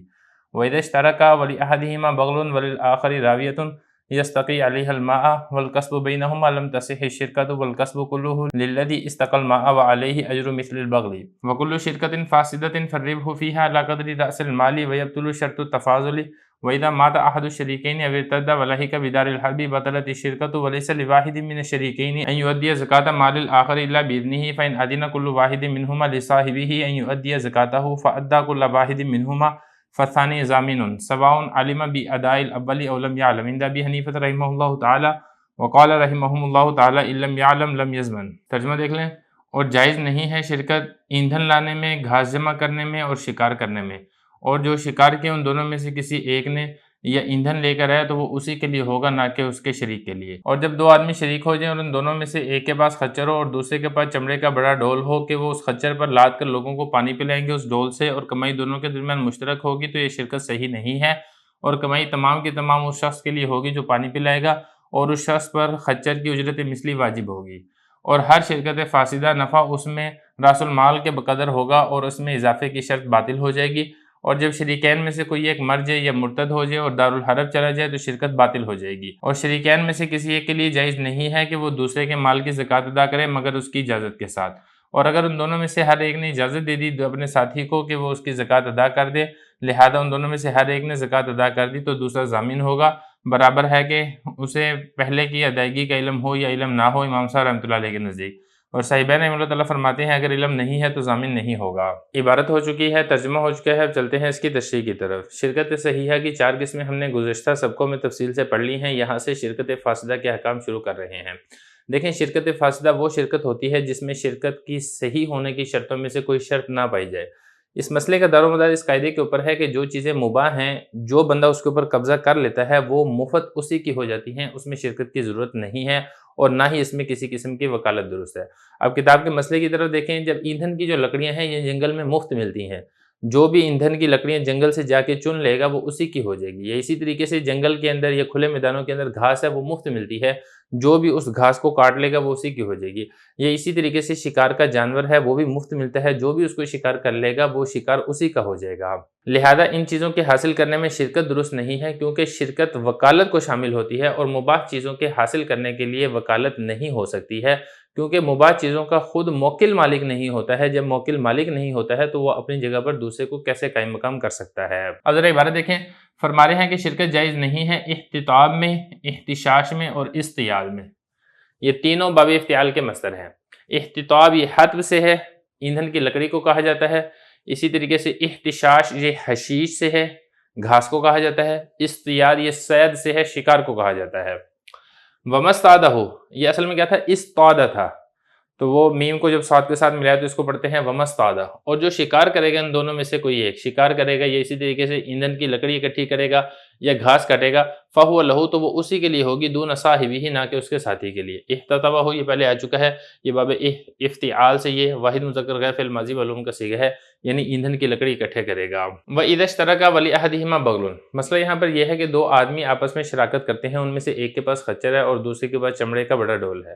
وَإِذَا اشْتَرَكَا وَلِأَحَدِهِمَا بَغْلٌ وَلِلْآخَرِ رَاوِيَةٌ يَسْتَقِي عَلَيْهَا الْمَاءَ وَالْكَسْبُ بَيْنَهُمَا لَمْ تَصِحِّ الشِّرْكَةُ وَالْكَسْبُ كُلُّهُ لِلَّذِي اسْتَقَى الْمَاءَ وَعَلَيْهِ أَجْرُ مِثْلِ الْبَغْلِ وَكُلُّ شِرْكَةٍ فَاسِدَةٍ فَالرِّبْحُ فِيهَا عَلَى قَدْرِ رَأْسِ الْمَالِ وَيَبْطُلُ شَرْطُ التَّفَاضُلِ وَإِذَا مَاتَ أَحَدُ الشَّرِيكَيْنِ أَوِ ارْتَدَّ وَلَهِكَ بِدَارِ الْحَرْبِ بَطَلَتِ الشِّرْكَةُ وَلَيْسَ لِوَاحِدٍ مِّنَ الشَّرِيكَيْنِ أَن يُؤَدِّيَ زَكَاةَ مَالِ الْآخَرِ إِلَّا بِإِذْنِهِ فَإِنْ أَذِنَ كُلُّ وَاحِدٍ مِّنْهُمَا لِصَاحِبِهِ أَن يُؤَدِّيَ زَكَاتَهُ فَأَدَّىٰ كُلُّ وَاحِدٍ مِّنْهُمَا فالثاني ضامن سواء علم بأداء الأول أو لم يعلم عند أبي حنیفة رحمہ اللہ تعالی وقال رحمهم اللہ تعالی إن لم يعلم لم يضمن۔ ترجمہ دیکھ لیں، اور جائز نہیں ہے شرکت ایندھن لانے میں، گھاس جمع کرنے میں اور شکار کرنے میں، اور جو شکار کے ان دونوں میں سے کسی ایک نے یا ایندھن لے کر آیا تو وہ اسی کے لیے ہوگا، نہ کہ اس کے شریک کے لیے۔ اور جب دو آدمی شریک ہو جائیں اور ان دونوں میں سے ایک کے پاس خچر ہو اور دوسرے کے پاس چمڑے کا بڑا ڈول ہو کہ وہ اس خچر پر لاد کر لوگوں کو پانی پلائیں گے اس ڈول سے، اور کمائی دونوں کے درمیان مشترک ہوگی، تو یہ شرکت صحیح نہیں ہے، اور کمائی تمام کی تمام اس شخص کے لیے ہوگی جو پانی پلائے گا، اور اس شخص پر خچر کی اجرت مثلی واجب ہوگی۔ اور ہر شرکت فاسدہ نفع اس میں راس المال کے بقدر ہوگا اور اس میں اضافے کی شرط باطل ہو جائے گی، اور جب شریکین میں سے کوئی ایک مر جائے یا مرتد ہو جائے اور دارالحرب چلا جائے تو شرکت باطل ہو جائے گی، اور شریکین میں سے کسی ایک کے لیے جائز نہیں ہے کہ وہ دوسرے کے مال کی زکوٰۃ ادا کرے مگر اس کی اجازت کے ساتھ، اور اگر ان دونوں میں سے ہر ایک نے اجازت دے دی اپنے ساتھی کو کہ وہ اس کی زکوٰۃ ادا کر دے، لہذا ان دونوں میں سے ہر ایک نے زکوٰۃ ادا کر دی، تو دوسرا ضامن ہوگا، برابر ہے کہ اسے پہلے کی ادائیگی کا علم ہو یا علم نہ ہو، امام صاحب رحمۃ اللہ علیہ کے نزدیک۔ اور صاحبین رحمۃ اللہ تعالیٰ فرماتے ہیں اگر علم نہیں ہے تو ضامن نہیں ہوگا۔ عبارت ہو چکی ہے، ترجمہ ہو چکا ہے، اب چلتے ہیں اس کی تشریح کی طرف۔ شرکت صحیحہ کی 4 قسمیں ہم نے گزشتہ سبقوں میں تفصیل سے پڑھ لی ہیں، یہاں سے شرکت فاسدہ کے احکام شروع کر رہے ہیں۔ دیکھیں، شرکت فاسدہ وہ شرکت ہوتی ہے جس میں شرکت کی صحیح ہونے کی شرطوں میں سے کوئی شرط نہ پائی جائے۔ اس مسئلے کا دار و مدار اس قاعدے کے اوپر ہے کہ جو چیزیں مباح ہیں، جو بندہ اس کے اوپر قبضہ کر لیتا ہے وہ مفت اسی کی ہو جاتی ہیں، اس میں شرکت کی ضرورت نہیں ہے، اور نہ ہی اس میں کسی قسم کی وکالت درست ہے۔ اب کتاب کے مسئلے کی طرف دیکھیں، جب ایندھن کی جو لکڑیاں ہیں یہ جنگل میں مفت ملتی ہیں، جو بھی ایندھن کی لکڑیاں جنگل سے جا کے چن لے گا وہ اسی کی ہو جائے گی، یا اسی طریقے سے جنگل کے اندر یا کھلے میدانوں کے اندر گھاس ہے وہ مفت ملتی ہے، جو بھی اس گھاس کو کاٹ لے گا وہ اسی کی ہو جائے گی، یا اسی طریقے سے شکار کا جانور ہے وہ بھی مفت ملتا ہے، جو بھی اس کو شکار کر لے گا وہ شکار اسی کا ہو جائے گا۔ لہذا ان چیزوں کے حاصل کرنے میں شرکت درست نہیں ہے، کیونکہ شرکت وکالت کو شامل ہوتی ہے، اور مباح چیزوں کے حاصل کرنے کے لیے وکالت نہیں ہو سکتی ہے، کیونکہ مباح چیزوں کا خود موکل مالک نہیں ہوتا ہے۔ جب موکل مالک نہیں ہوتا ہے تو وہ اپنی جگہ پر دوسرے کو کیسے قائم مقام کر سکتا ہے۔ اب ذرا عبارت دیکھیں، فرما رہے ہیں کہ شرکت جائز نہیں ہے احتطاب میں، احتشاش میں اور اصطیاد میں۔ یہ تینوں باب افتعال کے مصدر ہیں۔ احتطاب یہ حطب سے ہے، ایندھن کی لکڑی کو کہا جاتا ہے، اسی طریقے سے احتشاش یہ حشیش سے ہے، گھاس کو کہا جاتا ہے، اصطیاد یہ صید سے ہے، شکار کو کہا جاتا ہے۔ ومستادہ، یہ اصل میں کیا تھا؟ استادہ تھا، تو وہ میم کو جب صاد کے ساتھ ملایا تو اس کو پڑھتے ہیں ومستادہ۔ اور جو شکار کرے گا ان دونوں میں سے کوئی ایک شکار کرے گا، یا اسی طریقے سے ایندھن کی لکڑی اکٹھی کرے گا یا گھاس کاٹے گا، فہو لہو تو وہ اسی کے لیے ہوگی، دون صاحبہ نہ کہ اس کے ساتھی کے لیے۔ احتطبہ ہو یہ پہلے آ چکا ہے، یہ باب افتعال سے یہ واحد مذکر غیر فعل ماضی معلوم کا صیغہ ہے، یعنی ایندھن کی لکڑی اکٹھے کرے گا۔ وَإِذَا اشْتَرَكَ وَلِأَحَدِهِمَا بَغْلٌ، مسئلہ یہاں پر یہ ہے کہ دو آدمی آپس میں شراکت کرتے ہیں، ان میں سے ایک کے پاس خچر ہے اور دوسرے کے پاس چمڑے کا بڑا ڈول ہے۔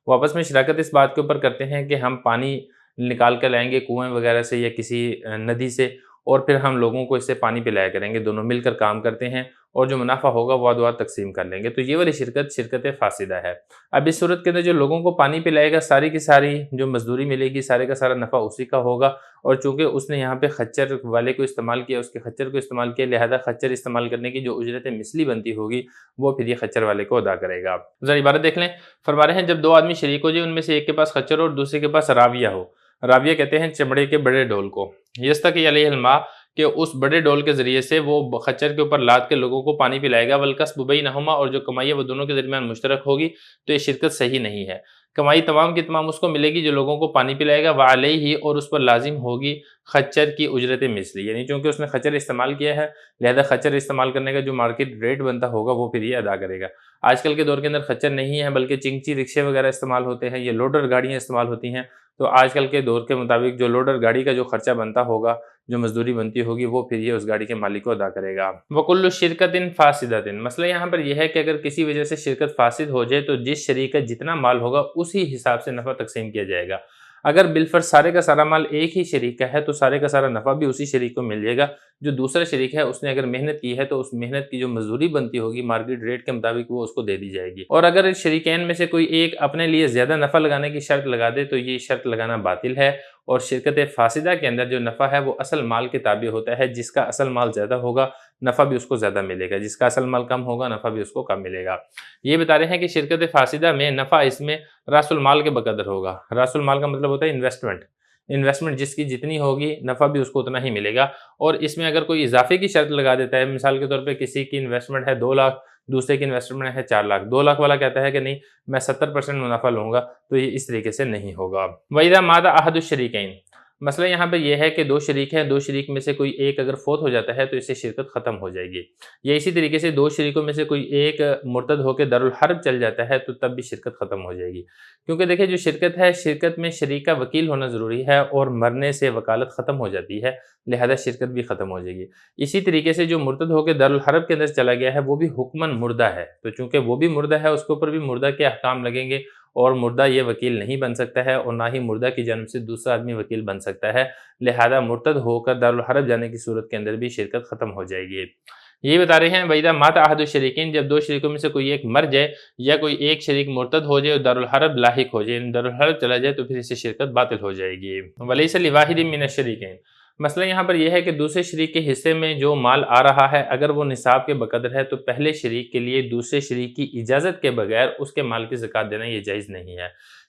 وہ آپس میں شراکت اس بات کے اوپر کرتے ہیں کہ ہم پانی نکال کر لائیں گے کنویں وغیرہ سے یا کسی ندی سے، اور پھر ہم لوگوں کو اس سے پانی پلایا کریں گے، دونوں مل کر کام کرتے ہیں اور جو منافع ہوگا وہ آدھو آدھ تقسیم کر لیں گے۔ تو یہ والی شرکت شرکت فاسدہ ہے۔ اب اس صورت کے اندر جو لوگوں کو پانی پلائے گا، ساری کی ساری جو مزدوری ملے گی، سارے کا سارا نفع اسی کا ہوگا، اور چونکہ اس نے یہاں پہ خچر والے کو استعمال کیا، اس کے خچر کو استعمال کیا، لہذا خچر استعمال کرنے کی جو اجرت مثلی بنتی ہوگی وہ پھر یہ خچر والے کو ادا کرے گا۔ ذرا عبارت دیکھ لیں، فرما رہے ہیں جب دو آدمی شریک ہو جائے، ان میں سے ایک کے پاس خچر اور دوسرے کے پاس راویہ ہو۔ راویہ کہتے ہیں چمڑے کے بڑے ڈول کو، یستقی علیہ الماء، کہ اس بڑے ڈول کے ذریعے سے وہ خچر کے اوپر لاد کے لوگوں کو پانی پلائے گا، والکسب بینہما، اور جو کمائی ہے وہ دونوں کے درمیان مشترک ہوگی، تو یہ شرکت صحیح نہیں ہے۔ کمائی تمام کی تمام اس کو ملے گی جو لوگوں کو پانی پلائے گا، وعلیہ، اور اس پر لازم ہوگی خچر کی اجرت مثلی، یعنی چونکہ اس نے خچر استعمال کیا ہے لہذا خچر استعمال کرنے کا جو مارکیٹ ریٹ بنتا ہوگا وہ پھر یہ ادا کرے گا۔ آج کل کے دور کے اندر خچر نہیں ہے بلکہ چنگچی رکشے وغیرہ استعمال ہوتے ہیں، یہ لوڈر گاڑیاں استعمال ہوتی ہیں، تو آج کل کے دور کے مطابق جو لوڈر گاڑی کا جو خرچہ بنتا ہوگا، جو مزدوری بنتی ہوگی، وہ پھر یہ اس گاڑی کے مالک کو ادا کرے گا۔ وَكُلُّ شِرْكَةٍ فَاسِدَةٍ، مسئلہ یہاں پر یہ ہے کہ اگر کسی وجہ سے شرکت فاسد ہو جائے تو جس شریک کا جتنا مال ہوگا اسی حساب سے نفع تقسیم کیا جائے گا۔ اگر بالفرض سارے کا سارا مال ایک ہی شریک کا ہے تو سارے کا سارا نفع بھی اسی شریک کو مل جائے گا۔ جو دوسرا شریک ہے اس نے اگر محنت کی ہے تو اس محنت کی جو مزدوری بنتی ہوگی مارکیٹ ریٹ کے مطابق وہ اس کو دے دی جائے گی، اور اگر شریکین میں سے کوئی ایک اپنے لیے زیادہ نفع لگانے کی شرط لگا دے تو یہ شرط لگانا باطل ہے، اور شرکت فاسدہ کے اندر جو نفع ہے وہ اصل مال کے تابع ہوتا ہے، جس کا اصل مال زیادہ ہوگا نفع بھی اس کو زیادہ ملے گا، جس کا اصل مال کم ہوگا نفع بھی اس کو کم ملے گا۔ یہ بتا رہے ہیں کہ شرکت فاسدہ میں نفع اس میں راس المال کے بقدر ہوگا۔ راس المال کا مطلب ہوتا ہے انویسٹمنٹ جس کی جتنی ہوگی نفع بھی اس کو اتنا ہی ملے گا، اور اس میں اگر کوئی اضافے کی شرط لگا دیتا ہے، مثال کے طور پہ کسی کی انویسٹمنٹ ہے 2 لاکھ، دوسرے کی انویسٹمنٹ ہے 4 لاکھ، 2 لاکھ والا کہتا ہے کہ نہیں میں 70% منافع لوں گا، تو یہ اس طریقے سے نہیں ہوگا۔ وَإِذَا مَاتَ أَحَدُ الشَّرِيكَيْنِ، مسئلہ یہاں پہ یہ ہے کہ دو شریک ہیں، دو شریک میں سے کوئی ایک اگر فوت ہو جاتا ہے تو اس سے شرکت ختم ہو جائے گی، یا اسی طریقے سے دو شریکوں میں سے کوئی ایک مرتد ہو کے دارالحرب چل جاتا ہے تو تب بھی شرکت ختم ہو جائے گی، کیونکہ دیکھیں جو شرکت ہے، شرکت میں شریک کا وکیل ہونا ضروری ہے، اور مرنے سے وکالت ختم ہو جاتی ہے لہذا شرکت بھی ختم ہو جائے گی۔ اسی طریقے سے جو مرتد ہو کے دارالحرب کے اندر چلا گیا ہے وہ بھی حکماً مردہ ہے، تو چونکہ وہ بھی مردہ ہے اس کے اوپر بھی مردہ کے احکام لگیں گے، اور مردہ یہ وکیل نہیں بن سکتا ہے، اور نہ ہی مردہ کی جانب سے دوسرا آدمی وکیل بن سکتا ہے، لہذا مرتد ہو کر دارالحرب جانے کی صورت کے اندر بھی شرکت ختم ہو جائے گی۔ یہ بتا رہے ہیں وَإِذَا مَاتَ أَحَدُ الشَّرِيكَيْنِ، جب دو شریکوں میں سے کوئی ایک مر جائے یا کوئی ایک شریک مرتد ہو جائے اور دارالحرب لاحق ہو جائے، دارالحرب چلا جائے تو پھر اس سے شرکت باطل ہو جائے گی۔ وَلَيْسَ لِوَاحِدٍ مِّنَ الشَّرِيكَيْنِ، مسئلہ یہاں پر یہ ہے کہ دوسرے شریک کے حصے میں جو مال آ رہا ہے اگر وہ نصاب کے بقدر ہے تو پہلے شریک کے لیے دوسرے شریک کی اجازت کے بغیر اس کے مال کی زکوٰۃ دینا یہ جائز نہیں ہے،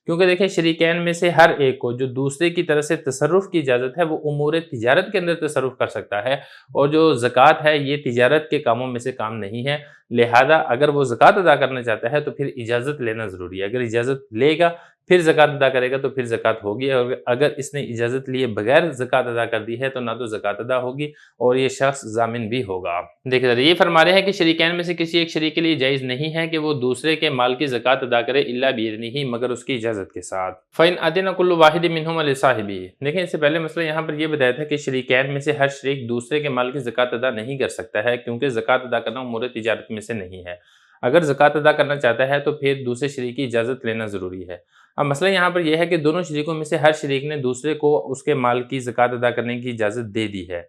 کیونکہ دیکھیں شریکین میں سے ہر ایک کو جو دوسرے کی طرف سے تصرف کی اجازت ہے وہ امور تجارت کے اندر تصرف کر سکتا ہے، اور جو زکوٰۃ ہے یہ تجارت کے کاموں میں سے کام نہیں ہے، لہذا اگر وہ زکوٰۃ ادا کرنا چاہتا ہے تو پھر اجازت لینا ضروری ہے، اگر اجازت لے گا پھر زکوٰۃ ادا کرے گا تو پھر زکوٰۃ ہوگی، اور اگر اس نے اجازت لیے بغیر زکوٰۃ ادا کر دی ہے تو نہ تو زکوٰۃ ادا ہوگی اور یہ شخص ضامن بھی ہوگا۔ دیکھیں یہ فرما رہے ہیں کہ شریکین میں سے کسی ایک شریک کے لیے جائز نہیں ہے کہ وہ دوسرے کے مال کی زکوٰۃ ادا کرے الا بإذنہ، مگر اس کی اجازت کے ساتھ۔ فإن أذن كل واحد منهما لصاحبه، دیکھیں اس سے پہلے مسئلہ یہاں پر یہ بتایا تھا کہ شریکین میں سے ہر شریک دوسرے کے مال کی زکوٰۃ ادا نہیں کر سکتا ہے، کیونکہ زکوٰۃ ادا کرنا امور تجارت میں سے نہیں ہے، اگر زکوٰۃ ادا کرنا چاہتا ہے تو پھر دوسرے شریک کی اجازت لینا ضروری ہے۔ اب مسئلہ یہاں پر یہ ہے کہ دونوں شریکوں میں سے ہر شریک نے دوسرے کو اس کے مال کی زکوٰۃ ادا کرنے کی اجازت دے دی ہے،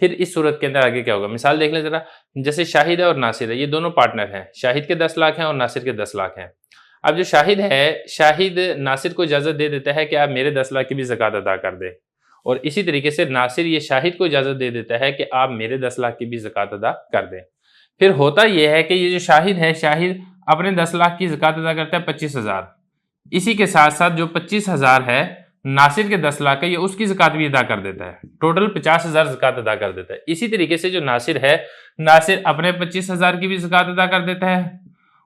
پھر اس صورت کے اندر آگے کیا ہوگا؟ مثال دیکھ لیں ذرا، جیسے شاہد ہے اور ناصر ہے، یہ دونوں پارٹنر ہیں، شاہد کے 10 لاکھ ہیں اور ناصر کے 10 لاکھ ہیں۔ اب جو شاہد ہے، شاہد ناصر کو اجازت دے دیتا ہے کہ آپ میرے 10 لاکھ کی بھی زکوٰۃ ادا کر دیں، اور اسی طریقے سے ناصر یہ شاہد کو اجازت دے دیتا ہے کہ آپ میرے 10 لاکھ کی بھی زکوٰۃ ادا کر دیں۔ پھر ہوتا یہ ہے کہ یہ جو شاہد ہے، شاہد اپنے 10 لاکھ کی زکوٰۃ ادا کرتا ہے 25,000، اسی کے ساتھ ساتھ جو 25,000 ہے ناصر کے 10 لاکھ ہے یہ اس کی زکوٰۃ بھی ادا کر دیتا ہے، ٹوٹل 50,000 زکوٰۃ ادا کر دیتا ہے۔ اسی طریقے سے جو ناصر ہے، ناصر اپنے 25,000 کی بھی زکوٰۃ ادا کر دیتا ہے،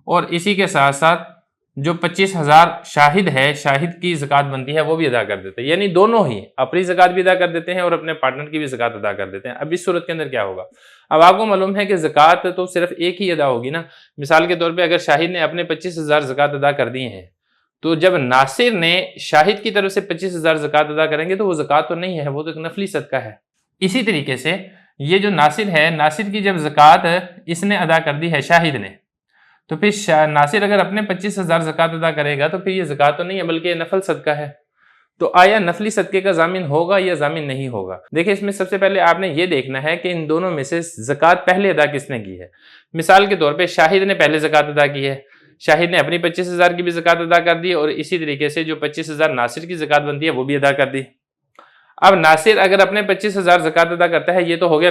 اور اسی کے ساتھ ساتھ جو 25,000 شاہد ہے، شاہد کی زکوٰۃ بنتی ہے وہ بھی ادا کر دیتے ہیں، یعنی دونوں ہی اپنی زکوٰۃ بھی ادا کر دیتے ہیں اور اپنے پارٹنر کی بھی زکوٰۃ ادا کر دیتے ہیں۔ اب اس صورت کے اندر کیا ہوگا؟ اب آپ کو معلوم ہے کہ زکوٰۃ تو صرف ایک ہی ادا ہوگی نا، مثال کے طور پہ اگر شاہد نے اپنے 25,000 زکوٰۃ ادا کر دی ہیں تو جب ناصر نے شاہد کی طرف سے 25,000 زکوٰۃ ادا کریں گے تو وہ زکوٰۃ تو نہیں ہے، وہ تو ایک نفلی صدقہ ہے۔ اسی طریقے سے یہ جو ناصر ہے، ناصر کی جب زکوٰۃ اس نے ادا کر دی ہے شاہد نے، تو پھر ناصر اگر اپنے 25,000 زکوٰۃ ادا کرے گا تو پھر یہ زکوٰۃ تو نہیں ہے بلکہ یہ نفل صدقہ ہے۔ تو آیا نفلی صدقے کا ضامن ہوگا یا ضامن نہیں ہوگا؟ دیکھیں اس میں سب سے پہلے آپ نے یہ دیکھنا ہے کہ ان دونوں میں سے زکوٰۃ پہلے ادا کس نے کی ہے۔ مثال کے طور پہ شاہد نے پہلے زکوٰۃ ادا کی ہے، شاہد نے اپنی 25,000 کی بھی زکوٰۃ ادا کر دی اور اسی طریقے سے جو 25,000 ناصر کی زکوٰۃ بنتی ہے وہ بھی ادا کر دی۔ اب ناصر اگر اپنے 25,000 زکوٰۃ ادا کرتا ہے یہ تو ہو گیا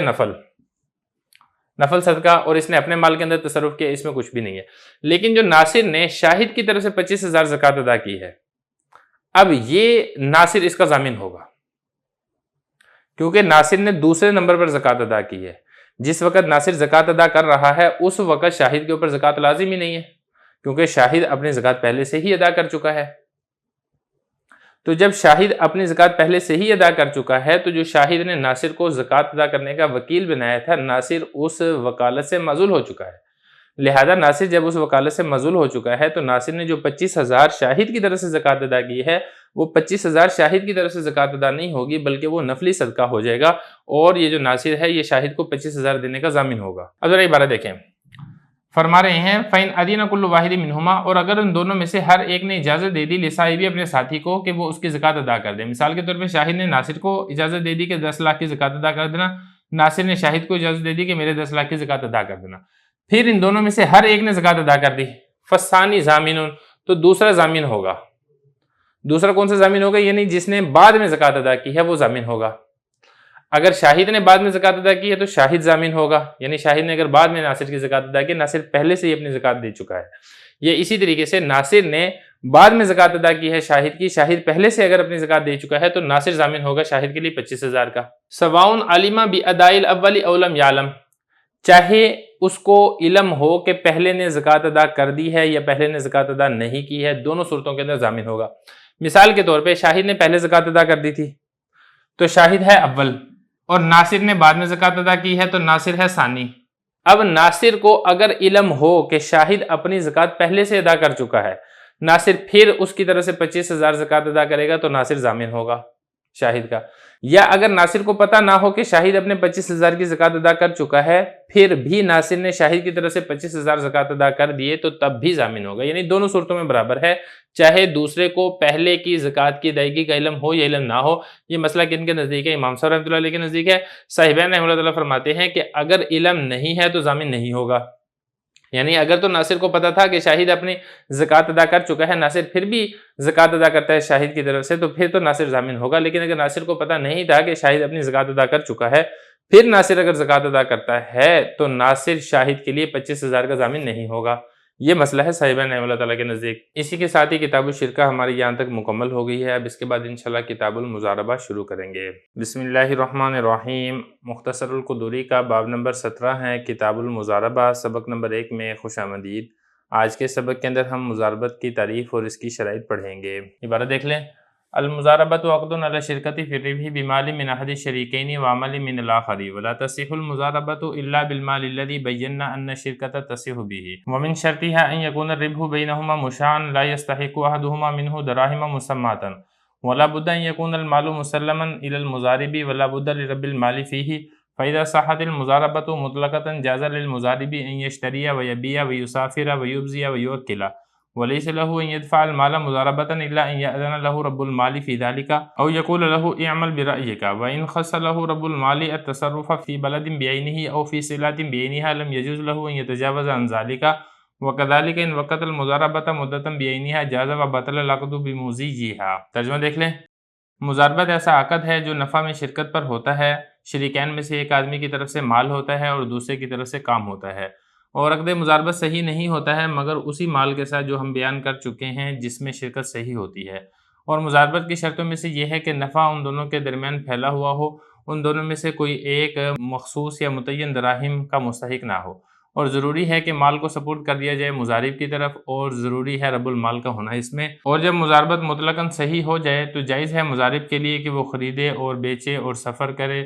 نفل صدقہ، اور اس نے اپنے مال کے اندر تصرف کیا، اس میں کچھ بھی نہیں ہے۔ لیکن جو ناصر نے شاہد کی طرف سے 25,000 زکوٰۃ ادا کی ہے، اب یہ ناصر اس کا ضامن ہوگا، کیونکہ ناصر نے دوسرے نمبر پر زکوٰۃ ادا کی ہے۔ جس وقت ناصر زکوٰۃ ادا کر رہا ہے اس وقت شاہد کے اوپر زکوٰۃ لازم ہی نہیں ہے، کیونکہ شاہد اپنی زکوٰۃ پہلے سے ہی ادا کر چکا ہے۔ تو جب شاہد اپنی زکوٰۃ پہلے سے ہی ادا کر چکا ہے تو جو شاہد نے ناصر کو زکوٰۃ ادا کرنے کا وکیل بنایا تھا، ناصر اس وکالت سے معزول ہو چکا ہے۔ لہذا ناصر جب اس وکالت سے معزول ہو چکا ہے تو ناصر نے جو 25,000 شاہد کی طرف سے زکوٰۃ ادا کی ہے وہ 25,000 شاہد کی طرف سے زکوٰۃ ادا نہیں ہوگی، بلکہ وہ نفلی صدقہ ہو جائے گا، اور یہ جو ناصر ہے یہ شاہد کو 25,000 دینے کا ضامن ہوگا۔ اب ذرا عبارت دیکھیں، فرما رہے ہیں فَإِنْ أَذِنَ كُلُّ وَاحِدٍ مِّنْهُمَا، اور اگر ان دونوں میں سے ہر ایک نے اجازت دے دی لصاحبی اپنے ساتھی کو کہ وہ اس کی زکوٰۃ ادا کر دے۔ مثال کے طور پہ شاہد نے ناصر کو اجازت دے دی کہ 10 لاکھ کی زکوٰۃ ادا کر دینا، ناصر نے شاہد کو اجازت دے دی کہ میرے 10 لاکھ کی زکوٰۃ ادا کر دینا، پھر ان دونوں میں سے ہر ایک نے زکوٰۃ ادا کر دی، فَالثَّانِي ضَامِنٌ، تو دوسرا ضامن ہوگا۔ دوسرا کون سا ضامن ہوگا؟ یعنی جس نے بعد میں زکوٰۃ ادا کی ہے وہ ضامن ہوگا۔ اگر شاہد نے بعد میں زکوٰۃ ادا کی ہے تو شاہد ضامن ہوگا، یعنی شاہد نے اگر بعد میں ناصر کی زکوٰۃ ادا کی، ناصر پہلے سے ہی اپنی زکوٰۃ دے چکا ہے۔ یہ اسی طریقے سے ناصر نے بعد میں زکوٰۃ ادا کی ہے شاہد کی، شاہد پہلے سے اگر اپنی زکوٰۃ دے چکا ہے تو ناصر ضامن ہوگا شاہد کے لیے 25,000 کا۔ سواء علم بأداء الاول او لم يعلم، چاہے اس کو علم ہو کہ پہلے نے زکوٰۃ ادا کر دی ہے یا پہلے نے زکوٰۃ ادا نہیں کی ہے، دونوں صورتوں کے اندر ضامن ہوگا۔ مثال کے طور پہ شاہد نے پہلے زکوٰۃ ادا کر دی تھی تو شاہد ہے اول، اور ناصر نے بعد میں زکوٰۃ ادا کی ہے تو ناصر ہے ثانی۔ اب ناصر کو اگر علم ہو کہ شاہد اپنی زکوٰۃ پہلے سے ادا کر چکا ہے، ناصر پھر اس کی طرف سے 25,000 زکوٰۃ ادا کرے گا تو ناصر ضامن ہوگا شاہد کا۔ یا اگر ناصر کو پتہ نہ ہو کہ شاہد اپنے 25,000 کی زکوٰۃ ادا کر چکا ہے، پھر بھی ناصر نے شاہد کی طرف سے 25,000 زکوٰۃ ادا کر دیے تو تب بھی ضامن ہوگا، یعنی دونوں صورتوں میں برابر ہے، چاہے دوسرے کو پہلے کی زکوٰۃ کی ادائیگی کا علم ہو یا علم نہ ہو۔ یہ مسئلہ کن کے نزدیک ہے؟ امام صاحب رحمۃ اللہ علیہ کے نزدیک ہے۔ صاحبین رحمۃ اللہ فرماتے ہیں کہ اگر علم نہیں ہے تو ضامن نہیں ہوگا، یعنی اگر تو ناصر کو پتا تھا کہ شاہد اپنی زکوٰۃ ادا کر چکا ہے، ناصر پھر بھی زکوٰۃ ادا کرتا ہے شاہد کی طرف سے تو پھر تو ناصر ضامن ہوگا۔ لیکن اگر ناصر کو پتا نہیں تھا کہ شاہد اپنی زکوٰۃ ادا کر چکا ہے، پھر ناصر اگر زکوٰۃ ادا کرتا ہے تو ناصر شاہد کے لیے 25,000 کا ضامن نہیں ہوگا۔ یہ مسئلہ ہے صاحبان رحمۃ اللہ تعالیٰ کے نزدیک۔ اسی کے ساتھ ہی کتاب الشرکہ ہماری یہاں تک مکمل ہو گئی ہے۔ اب اس کے بعد انشاءاللہ کتاب المضاربہ شروع کریں گے۔ بسم اللہ الرحمن الرحیم۔ مختصر القدوری کا باب نمبر 17 ہے کتاب المضاربہ، سبق نمبر 1 میں خوش آمدید۔ آج کے سبق کے اندر ہم مضاربت کی تعریف اور اس کی شرائط پڑھیں گے۔ عبارت دیکھ لیں، المضاربۃ عقد علی الشرکۃ فی الربح بمال من احد الشریکین وعمل من الاخر ولا تصح المضاربۃ الا بالمال الذي بينا ان الشرکۃ تصح به ومن شرطها ان يكون الربح بينهما مشاعا لا يستحق احدهما منه دراهم مسماة ولا بد ان يكون المال مسلما الى المضارب ولا بد لرب المال فيه فإذا صحت المضاربۃ مطلقة جاز للمضارب ان يشتري ويبيع ويسافر ويبزي ويوكل وليس له ان يدفع المال مضاربة الا ان يأذن له رب المال في ذلك او يقول له اعمل برأيك وان خص له رب المال التصرف في بلد بعينه او في صلة بعينها لم يجوز له ان يتجاوز عن ذلك وكذلك ان وقت المضاربة مدة بعينها جاز وبطل العقد بمزيجها۔ ترجمہ دیکھ لیں، مضاربت ایسا عقد ہے جو نفع میں شرکت پر ہوتا ہے، شریکین میں سے ایک آدمی کی طرف سے مال ہوتا ہے اور دوسرے کی طرف سے کام ہوتا ہے، اور عقد مضاربت صحیح نہیں ہوتا ہے مگر اسی مال کے ساتھ جو ہم بیان کر چکے ہیں جس میں شرکت صحیح ہوتی ہے۔ اور مضاربت کی شرطوں میں سے یہ ہے کہ نفع ان دونوں کے درمیان پھیلا ہوا ہو، ان دونوں میں سے کوئی ایک مخصوص یا متعین دراہم کا مستحق نہ ہو، اور ضروری ہے کہ مال کو سپورٹ کر دیا جائے مضارب کی طرف، اور ضروری ہے رب المال کا ہونا اس میں۔ اور جب مضاربت مطلقاً صحیح ہو جائے تو جائز ہے مضارب کے لیے کہ وہ خریدے اور بیچے اور سفر کرے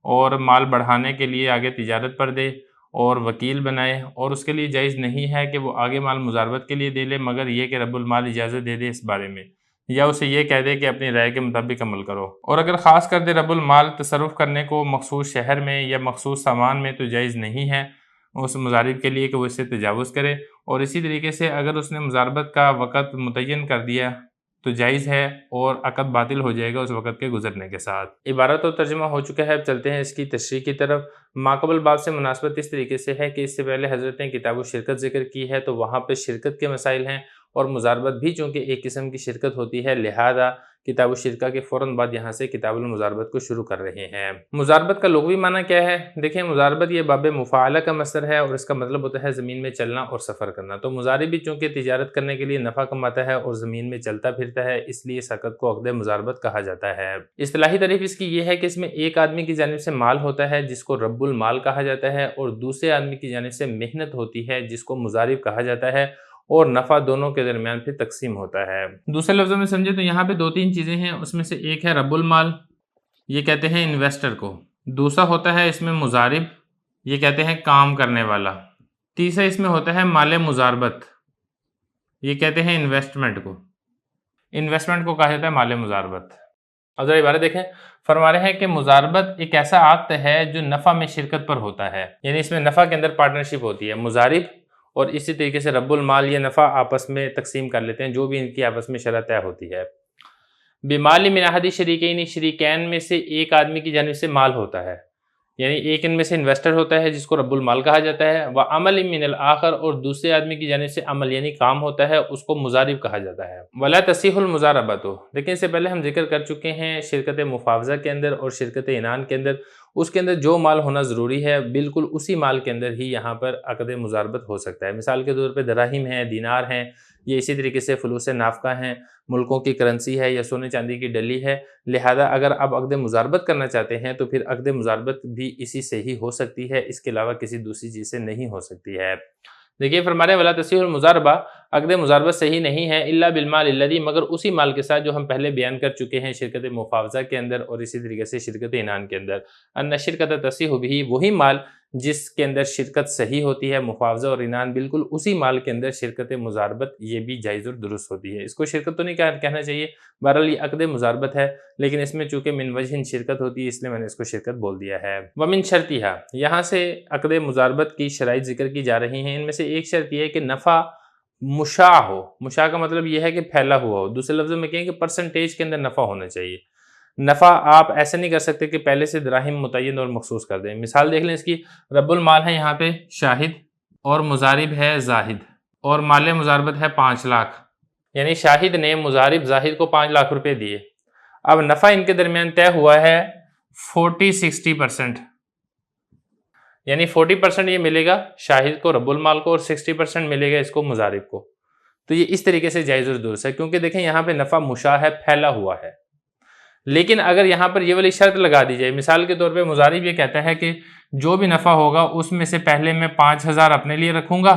اور مال بڑھانے کے لیے آگے تجارت پر دے اور وکیل بنائے، اور اس کے لیے جائز نہیں ہے کہ وہ آگے مال مضاربت کے لیے دے لے مگر یہ کہ رب المال اجازت دے دے اس بارے میں، یا اسے یہ کہہ دے کہ اپنی رائے کے مطابق عمل کرو۔ اور اگر خاص کر دے رب المال تصرف کرنے کو مخصوص شہر میں یا مخصوص سامان میں تو جائز نہیں ہے اس مضارب کے لیے کہ وہ اس سے تجاوز کرے۔ اور اسی طریقے سے اگر اس نے مضاربت کا وقت متعین کر دیا تو جائز ہے اور عقد باطل ہو جائے گا اس وقت کے گزرنے کے ساتھ۔ عبارت و ترجمہ ہو چکا ہے، اب چلتے ہیں اس کی تشریح کی طرف۔ ماقبل باب سے مناسبت اس طریقے سے ہے کہ اس سے پہلے حضرت نے کتاب و شرکت ذکر کی ہے، تو وہاں پہ شرکت کے مسائل ہیں، اور مزاربت بھی چونکہ ایک قسم کی شرکت ہوتی ہے، لہذا کتاب و شرکہ کے فوراً بعد یہاں سے کتاب المزاربت کو شروع کر رہے ہیں۔ مزاربت کا لغوی معنی کیا ہے؟ دیکھیں، مزاربت یہ باب مفاعلہ کا مصدر ہے اور اس کا مطلب ہوتا ہے زمین میں چلنا اور سفر کرنا۔ تو مزارب بھی چونکہ تجارت کرنے کے لیے نفع کماتا ہے اور زمین میں چلتا پھرتا ہے، اس لیے اس عقد کو عقد مزاربت کہا جاتا ہے۔ اصطلاحی تعریف اس کی یہ ہے کہ اس میں ایک آدمی کی جانب سے مال ہوتا ہے جس کو رب المال کہا جاتا ہے، اور دوسرے آدمی کی جانب سے محنت ہوتی ہے جس کو مزارب کہا جاتا ہے، اور نفع دونوں کے درمیان پھر تقسیم ہوتا ہے۔ دوسرے لفظوں میں سمجھے تو یہاں پہ دو تین چیزیں ہیں، اس میں سے ایک ہے رب المال، یہ کہتے ہیں انویسٹر کو۔ دوسرا ہوتا ہے اس میں مزارب، یہ کہتے ہیں کام کرنے والا۔ تیسرا اس میں ہوتا ہے مال مزاربت، یہ کہتے ہیں انویسٹمنٹ کو۔ انویسٹمنٹ کو کہا جاتا ہے مال مزاربت۔ اب ذرا عبارت دیکھیں، فرما رہے ہیں کہ مزاربت ایک ایسا عقد ہے جو نفع میں شرکت پر ہوتا ہے، یعنی اس میں نفع کے اندر پارٹنرشپ ہوتی ہے۔ مزارب اور اسی طریقے سے رب المال، یہ نفع آپس میں تقسیم کر لیتے ہیں جو بھی ان کی آپس میں شرط طے ہوتی ہے۔ بمال من احد شریکین، شریکین میں سے ایک آدمی کی جانب سے مال ہوتا ہے، یعنی ایک ان میں سے انویسٹر ہوتا ہے جس کو رب المال کہا جاتا ہے، وعمل من الاخر، اور دوسرے آدمی کی جانب سے عمل یعنی کام ہوتا ہے، اس کو مزارب کہا جاتا ہے۔ ولا تصیح المزاربۃ، لیکن اس سے پہلے ہم ذکر کر چکے ہیں شرکت مفاوضہ کے اندر اور شرکت عنان کے اندر، اس کے اندر جو مال ہونا ضروری ہے بالکل اسی مال کے اندر ہی یہاں پر عقد مزاربت ہو سکتا ہے۔ مثال کے طور پہ دراہم ہیں، دینار ہیں، یہ اسی طریقے سے فلوس نافقہ ہیں، ملکوں کی کرنسی ہے یا سونے چاندی کی ڈلی ہے، لہذا اگر آپ عقد مزاربت کرنا چاہتے ہیں تو پھر عقد مزاربت بھی اسی سے ہی ہو سکتی ہے، اس کے علاوہ کسی دوسری چیز سے نہیں ہو سکتی ہے۔ دیکھیے فرما رہے ہیں ولا تصیح المزاربہ، عقد مزاربت صحیح نہیں ہے الا بالمال الذی، مگر اسی مال کے ساتھ جو ہم پہلے بیان کر چکے ہیں شرکت مفاوضہ کے اندر اور اسی طریقے سے شرکت عنان کے اندر، ان شرکت تصیح بھی، وہی مال جس کے اندر شرکت صحیح ہوتی ہے، مفاوضہ اور عنان بالکل اسی مال کے اندر شرکت مزاربت یہ بھی جائز اور درست ہوتی ہے۔ اس کو شرکت تو نہیں کہنا چاہیے، بہرحال یہ عقد مزاربت ہے، لیکن اس میں چونکہ من وجہ شرکت ہوتی ہے اس لیے میں نے اس کو شرکت بول دیا ہے۔ ومن شرطھا، یہاں سے عقد مزاربت کی شرائط ذکر کی جا رہی ہیں، ان میں سے ایک شرط یہ ہے کہ نفع مشاع ہو۔ مشاع کا مطلب یہ ہے کہ پھیلا ہوا ہو، دوسرے لفظوں میں کہیں کہ پرسنٹیج کے اندر نفع ہونا چاہیے۔ نفع آپ ایسے نہیں کر سکتے کہ پہلے سے دراہم متعین اور مخصوص کر دیں۔ مثال دیکھ لیں اس کی، رب المال ہے یہاں پہ شاہد، اور مزارب ہے زاہد، اور مال مزاربت ہے 5 لاکھ، یعنی شاہد نے مزارب زاہد کو 5 لاکھ روپے دیے۔ اب نفع ان کے درمیان طے ہوا ہے 40-60%، یعنی 40% یہ ملے گا شاہد کو رب المال کو اور 60% ملے گا اس کو مزارب کو۔ تو یہ اس طریقے سے جائز اور درست ہے، کیونکہ دیکھیں یہاں پہ نفع مشاع ہے، پھیلا ہوا ہے۔ لیکن اگر یہاں پر یہ والی شرط لگا دی جائے، مثال کے طور پہ مزارب یہ کہتا ہے کہ جو بھی نفع ہوگا اس میں سے پہلے میں 5,000 اپنے لیے رکھوں گا،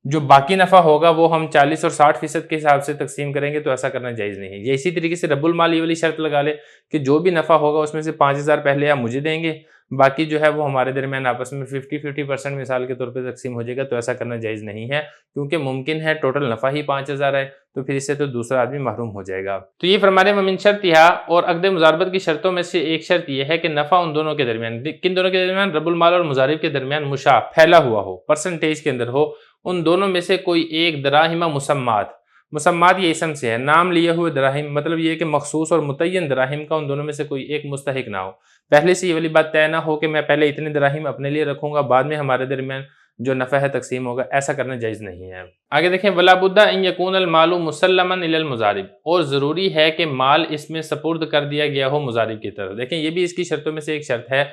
جو باقی نفع ہوگا وہ ہم 40 اور 60% کے حساب سے تقسیم کریں گے، تو ایسا کرنا جائز نہیں ہے۔ یہ اسی طریقے سے رب المال یہ والی شرط لگا لے کہ جو بھی نفع ہوگا اس میں سے 5,000 پہلے آپ مجھے دیں گے، باقی جو ہے وہ ہمارے درمیان آپس میں 50-50% مثال کے طور پہ تقسیم ہو جائے گا، تو ایسا کرنا جائز نہیں ہے، کیونکہ ممکن ہے ٹوٹل نفع ہی 5,000 ہے، تو پھر اس سے تو دوسرا آدمی محروم ہو جائے گا۔ تو یہ فرما رہے ہیں ومن شرطھا، اور عقد مزاربت کی شرطوں میں سے ایک شرط یہ ہے کہ نفع ان دونوں کے درمیان، کن دونوں کے درمیان؟ رب المال اور مزارب کے درمیان مشاع، پھیلا ہوا ہو، پرسنٹیج کے اندر ہو، ان دونوں میں سے کوئی ایک دراہم مسمات، مسمات یہ اسم سے ہے، نام لیے ہوئے دراہم، مطلب یہ کہ مخصوص اور متعین دراہم کا ان دونوں میں سے کوئی ایک مستحق نہ ہو۔ پہلے سے یہ والی بات طے نہ ہو کہ میں پہلے اتنے دراہم اپنے لیے رکھوں گا، بعد میں ہمارے درمیان جو نفع ہے تقسیم ہوگا، ایسا کرنا جائز نہیں ہے۔ آگے دیکھیں ولا بد ان یکون المال مسلما الی المزارب، اور ضروری ہے کہ مال اس میں سپرد کر دیا گیا ہو مزارب کی طرف۔ دیکھیں یہ بھی اس کی شرطوں میں سے ایک شرط ہے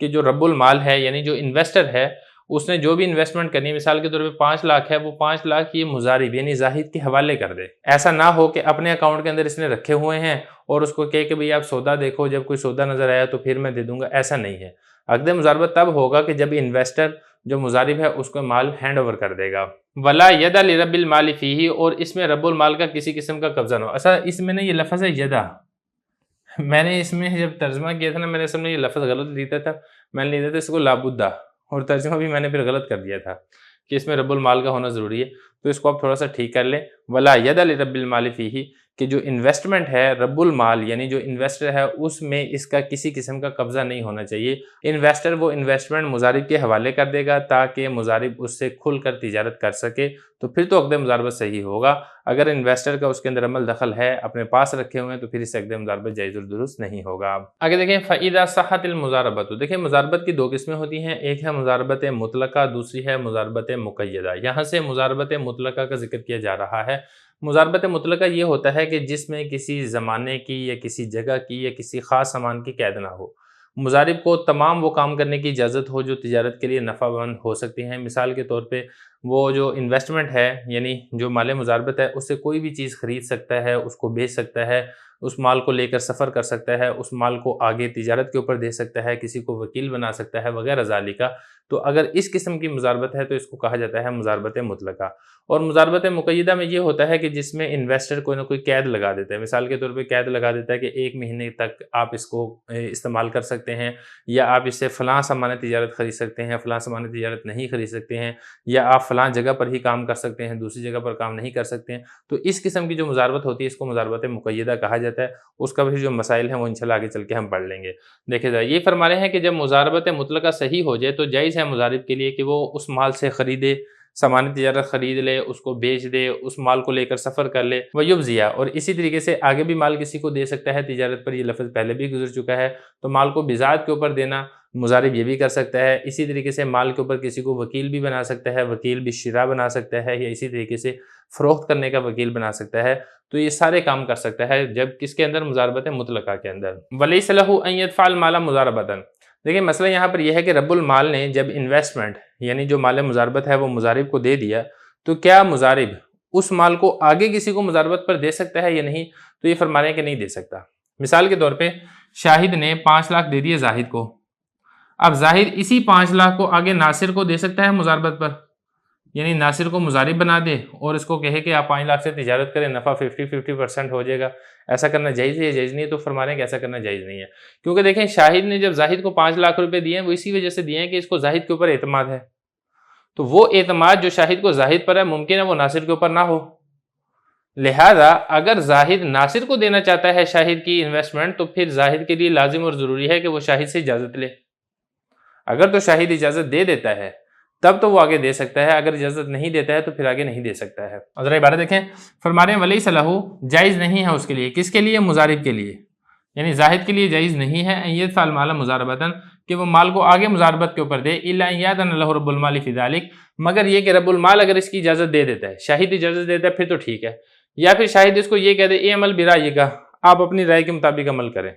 کہ جو رب المال ہے یعنی جو انویسٹر ہے، اس نے جو بھی انویسٹمنٹ کرنی ہے، مثال کے طور پہ 5 لاکھ ہے، وہ 5 لاکھ یہ مزارب یعنی زاہد کے حوالے کر دے۔ ایسا نہ ہو کہ اپنے اکاؤنٹ کے اندر اس نے رکھے ہوئے ہیں اور اس کو کہے کہ بھئی آپ سودا دیکھو، جب کوئی سودا نظر آیا تو پھر میں دے دوں گا، ایسا نہیں ہے۔ عقد مزاربت تب ہوگا کہ جب انویسٹر جو مزارب ہے اس کو مال ہینڈ اوور کر دے گا۔ ولا ید لرب المال فیہ، اور اس میں رب المال کا کسی قسم کا قبضہ نہ ہو۔ اچھا اس میں یہ لفظ ہے یدا، میں نے اس میں جب ترجمہ کیا تھا نا، میں نے اصل میں یہ لفظ غلط لیتا تھا، میں نے لیتا تھا اس کو لابدہ، اور ترجمہ بھی میں نے پھر غلط کر دیا تھا کہ اس میں رب المال کا ہونا ضروری ہے، تو اس کو آپ تھوڑا سا ٹھیک کر لیں۔ ولا ید لرب المال فیہ، کہ جو انویسٹمنٹ ہے رب المال یعنی جو انویسٹر ہے اس میں اس کا کسی قسم کا قبضہ نہیں ہونا چاہیے۔ انویسٹر وہ انویسٹمنٹ مضارب کے حوالے کر دے گا تاکہ مضارب اس سے کھل کر تجارت کر سکے، تو پھر تو عقد مضاربت صحیح ہوگا۔ اگر انویسٹر کا اس کے اندر عمل دخل ہے، اپنے پاس رکھے ہوئے ہیں، تو پھر اس سے عقد مضاربت جائز اور درست نہیں ہوگا۔ آگے دیکھیں فَإِذَا صَحَّتِ الْمُضَارَبَةُ، دیکھیں مضاربت کی دو قسمیں ہوتی ہیں، ایک ہے مضاربت مطلقہ، دوسری ہے مضاربت مقیدہ۔ یہاں سے مضاربت مطلقہ کا ذکر کیا جا رہا ہے۔ مضاربت مطلقہ یہ ہوتا ہے کہ جس میں کسی زمانے کی یا کسی جگہ کی یا کسی خاص سامان کی قید نہ ہو، مضارب کو تمام وہ کام کرنے کی اجازت ہو جو تجارت کے لیے نفع مند ہو سکتی ہیں۔ مثال کے طور پہ وہ جو انویسٹمنٹ ہے یعنی جو مال مضاربت ہے اس سے کوئی بھی چیز خرید سکتا ہے، اس کو بیچ سکتا ہے، اس مال کو لے کر سفر کر سکتا ہے، اس مال کو آگے تجارت کے اوپر دے سکتا ہے، کسی کو وکیل بنا سکتا ہے وغیرہ ذالکہ۔ تو اگر اس قسم کی مضاربت ہے تو اس کو کہا جاتا ہے مضاربت مطلقہ۔ اور مضاربت مقیدہ میں یہ ہوتا ہے کہ جس میں انویسٹر کوئی نہ کوئی قید لگا دیتا ہے، مثال کے طور پہ قید لگا دیتا ہے کہ 1 مہینے تک آپ اس کو استعمال کر سکتے ہیں، یا آپ اس سے فلاں سامان تجارت خرید سکتے ہیں، فلاں سامان تجارت نہیں خرید سکتے ہیں، یا آپ فلاں جگہ پر ہی کام کر سکتے ہیں، دوسری جگہ پر کام نہیں کر سکتے ہیں۔ تو اس قسم کی جو مضاربت ہوتی ہے اس کو مضاربت مقیدہ کہا جاتا ہے۔ اس کا بھی جو مسائل ہیں وہ انشاءاللہ آگے چل کے ہم پڑھ لیں گے۔ دیکھیں ذرا، یہ فرما رہے ہیں کہ جب مضاربت مطلقہ صحیح ہو جائے تو جائز ہے مضارب کے لیے کہ وہ اس مال سے خریدے، سامان تجارت خرید لے، اس کو بیچ دے، اس مال کو لے کر سفر کر لے، ویبزیہ، اور اسی طریقے سے آگے بھی مال کسی کو دے سکتا ہے تجارت پر، یہ لفظ پہلے بھی گزر چکا ہے۔ تو مال کو بذات کے اوپر دینا مضارب یہ بھی کر سکتا ہے، اسی طریقے سے مال کے اوپر کسی کو وکیل بھی بنا سکتا ہے، وکیل بھی شرا بنا سکتا ہے، یا اسی طریقے سے فروخت کرنے کا وکیل بنا سکتا ہے۔ تو یہ سارے کام کر سکتا ہے جب کس کے اندر مضاربت مطلقہ کے اندر۔ وَلَيْسَ لَهُ أَن يَدْفَعَ الْمَالَ مُضَارَبَةً، دیکھیں مسئلہ یہاں پر یہ ہے کہ رب المال نے جب انویسٹمنٹ یعنی جو مال مضاربت ہے وہ مضارب کو دے دیا، تو کیا مضارب اس مال کو آگے کسی کو مضاربت پر دے سکتا ہے یا نہیں؟ تو یہ فرما رہے ہیں کہ نہیں دے سکتا۔ مثال کے طور پہ شاہد نے 5 لاکھ دے دیے زاہد کو، اب زاہد اسی 5 لاکھ کو آگے ناصر کو دے سکتا ہے مضاربت پر، یعنی ناصر کو مضارب بنا دے اور اس کو کہے کہ آپ 5 لاکھ سے تجارت کریں، نفع 50% ہو جائے گا۔ ایسا کرنا جائز ہے یا جائز نہیں ہے؟ تو فرما رہے ہیں کہ ایسا کرنا جائز نہیں ہے، کیونکہ دیکھیں شاہد نے جب زاہد کو 5 لاکھ روپے دیے ہیں وہ اسی وجہ سے دیے ہیں کہ اس کو زاہد کے اوپر اعتماد ہے، تو وہ اعتماد جو شاہد کو زاہد پر ہے ممکن ہے وہ ناصر کے اوپر نہ ہو، لہذا اگر زاہد ناصر کو دینا چاہتا ہے شاہد کی انویسٹمنٹ تو پھر زاہد کے لیے لازم اور ضروری ہے کہ وہ شاہد سے اجازت لے۔ اگر تو شاہد اجازت دے دیتا ہے تب تو وہ آگے دے سکتا ہے، اگر اجازت نہیں دیتا ہے تو پھر آگے نہیں دے سکتا ہے۔ اور ذرا عبارت دیکھیں، فرما رہے ہیں وَلَيْسَ لَهُ، جائز نہیں ہے اس کے لیے، کس کے لیے؟ مضارب کے لیے، یعنی زاہد کے لیے جائز نہیں ہے أَن يَدْفَعَ الْمَالَ مُضَارَبَةً، کہ وہ مال کو آگے مضاربت کے اوپر دے، إِلَّا أَن يَأْذَنَ لَهُ رَبُّ الْمَالِ فِي ذَلِكَ، مگر یہ کہ رب المال اگر اس کی اجازت دے دیتا ہے، شاہد اجازت دیتا ہے پھر تو ٹھیک ہے، یا پھر شاہد اس کو یہ کہہ دے اعمل برأیک، آپ اپنی رائے کے مطابق عمل کریں،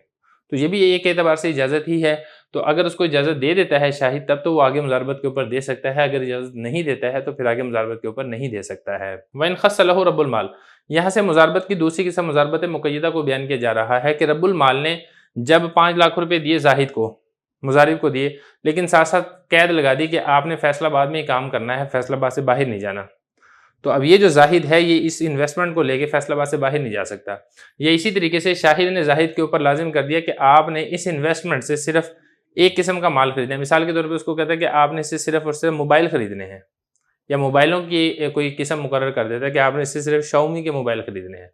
تو یہ بھی ایک اعتبار سے اجازت ہی ہے۔ تو اگر اس کو اجازت دے دیتا ہے شاہد تب تو وہ آگے مضاربت کے اوپر دے سکتا ہے، اگر اجازت نہیں دیتا ہے تو پھر آگے مضاربت کے اوپر نہیں دے سکتا ہے۔ وَإِنْ خَصَّ لَهُ رَبُّ الْمَالِ، یہاں سے مضاربت کی دوسری قسم مضاربت مقیدہ کو بیان کیا جا رہا ہے کہ رب المال نے جب 5 لاکھ روپے دیے زاہد کو، مضارب کو دیے، لیکن ساتھ ساتھ قید لگا دی کہ آپ نے فیصل آباد میں ہی کام کرنا ہے، فیصل آباد سے باہر نہیں جانا، تو اب یہ جو زاہد ہے یہ اس انویسٹمنٹ کو لے کے فیصل آباد سے باہر نہیں جا سکتا۔ یہ اسی طریقے سے شاہد نے زاہد کے اوپر لازم کر دیا کہ آپ نے اس انویسٹمنٹ سے صرف ایک قسم کا مال خریدنا ہے، مثال کے طور پہ اس کو کہتا ہے کہ آپ نے اس سے صرف اور صرف موبائل خریدنے ہیں، یا موبائلوں کی کوئی قسم مقرر کر دیتا ہے کہ آپ نے اس سے صرف شاؤمی کے موبائل خریدنے ہیں،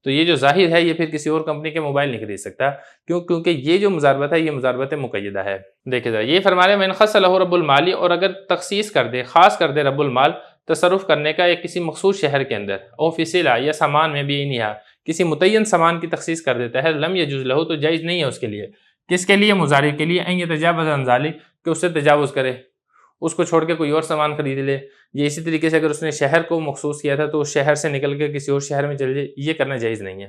تو یہ جو ظاہر ہے یہ پھر کسی اور کمپنی کے موبائل نہیں خرید سکتا، کیونکہ یہ جو مضاربت ہے یہ مضاربت مقیدہ ہے۔ دیکھیں ذرا، یہ فرما رہے ہیں وَإِنْ خَصَّ لَهُ رَبُّ الْمَالِ، اور اگر تخصیص کر دے، خاص کر دے رب المال تصرف کرنے کا ایک کسی مخصوص شہر کے اندر، او فی صلہ، یا سامان میں بھی انہا، کسی متعین سامان کی تخصیص کر دیتا ہے، لم یجوز لہ، تو جائز نہیں ہے اس کے لیے، کس کے لیے؟ مضارب کے لیے، ان یتجاوز عن ذلک، کہ اس سے تجاوز کرے، اس کو چھوڑ کے کوئی اور سامان خرید لے، یہ اسی طریقے سے اگر اس نے شہر کو مخصوص کیا تھا تو اس شہر سے نکل کے کسی اور شہر میں چل جائے، یہ کرنا جائز نہیں ہے۔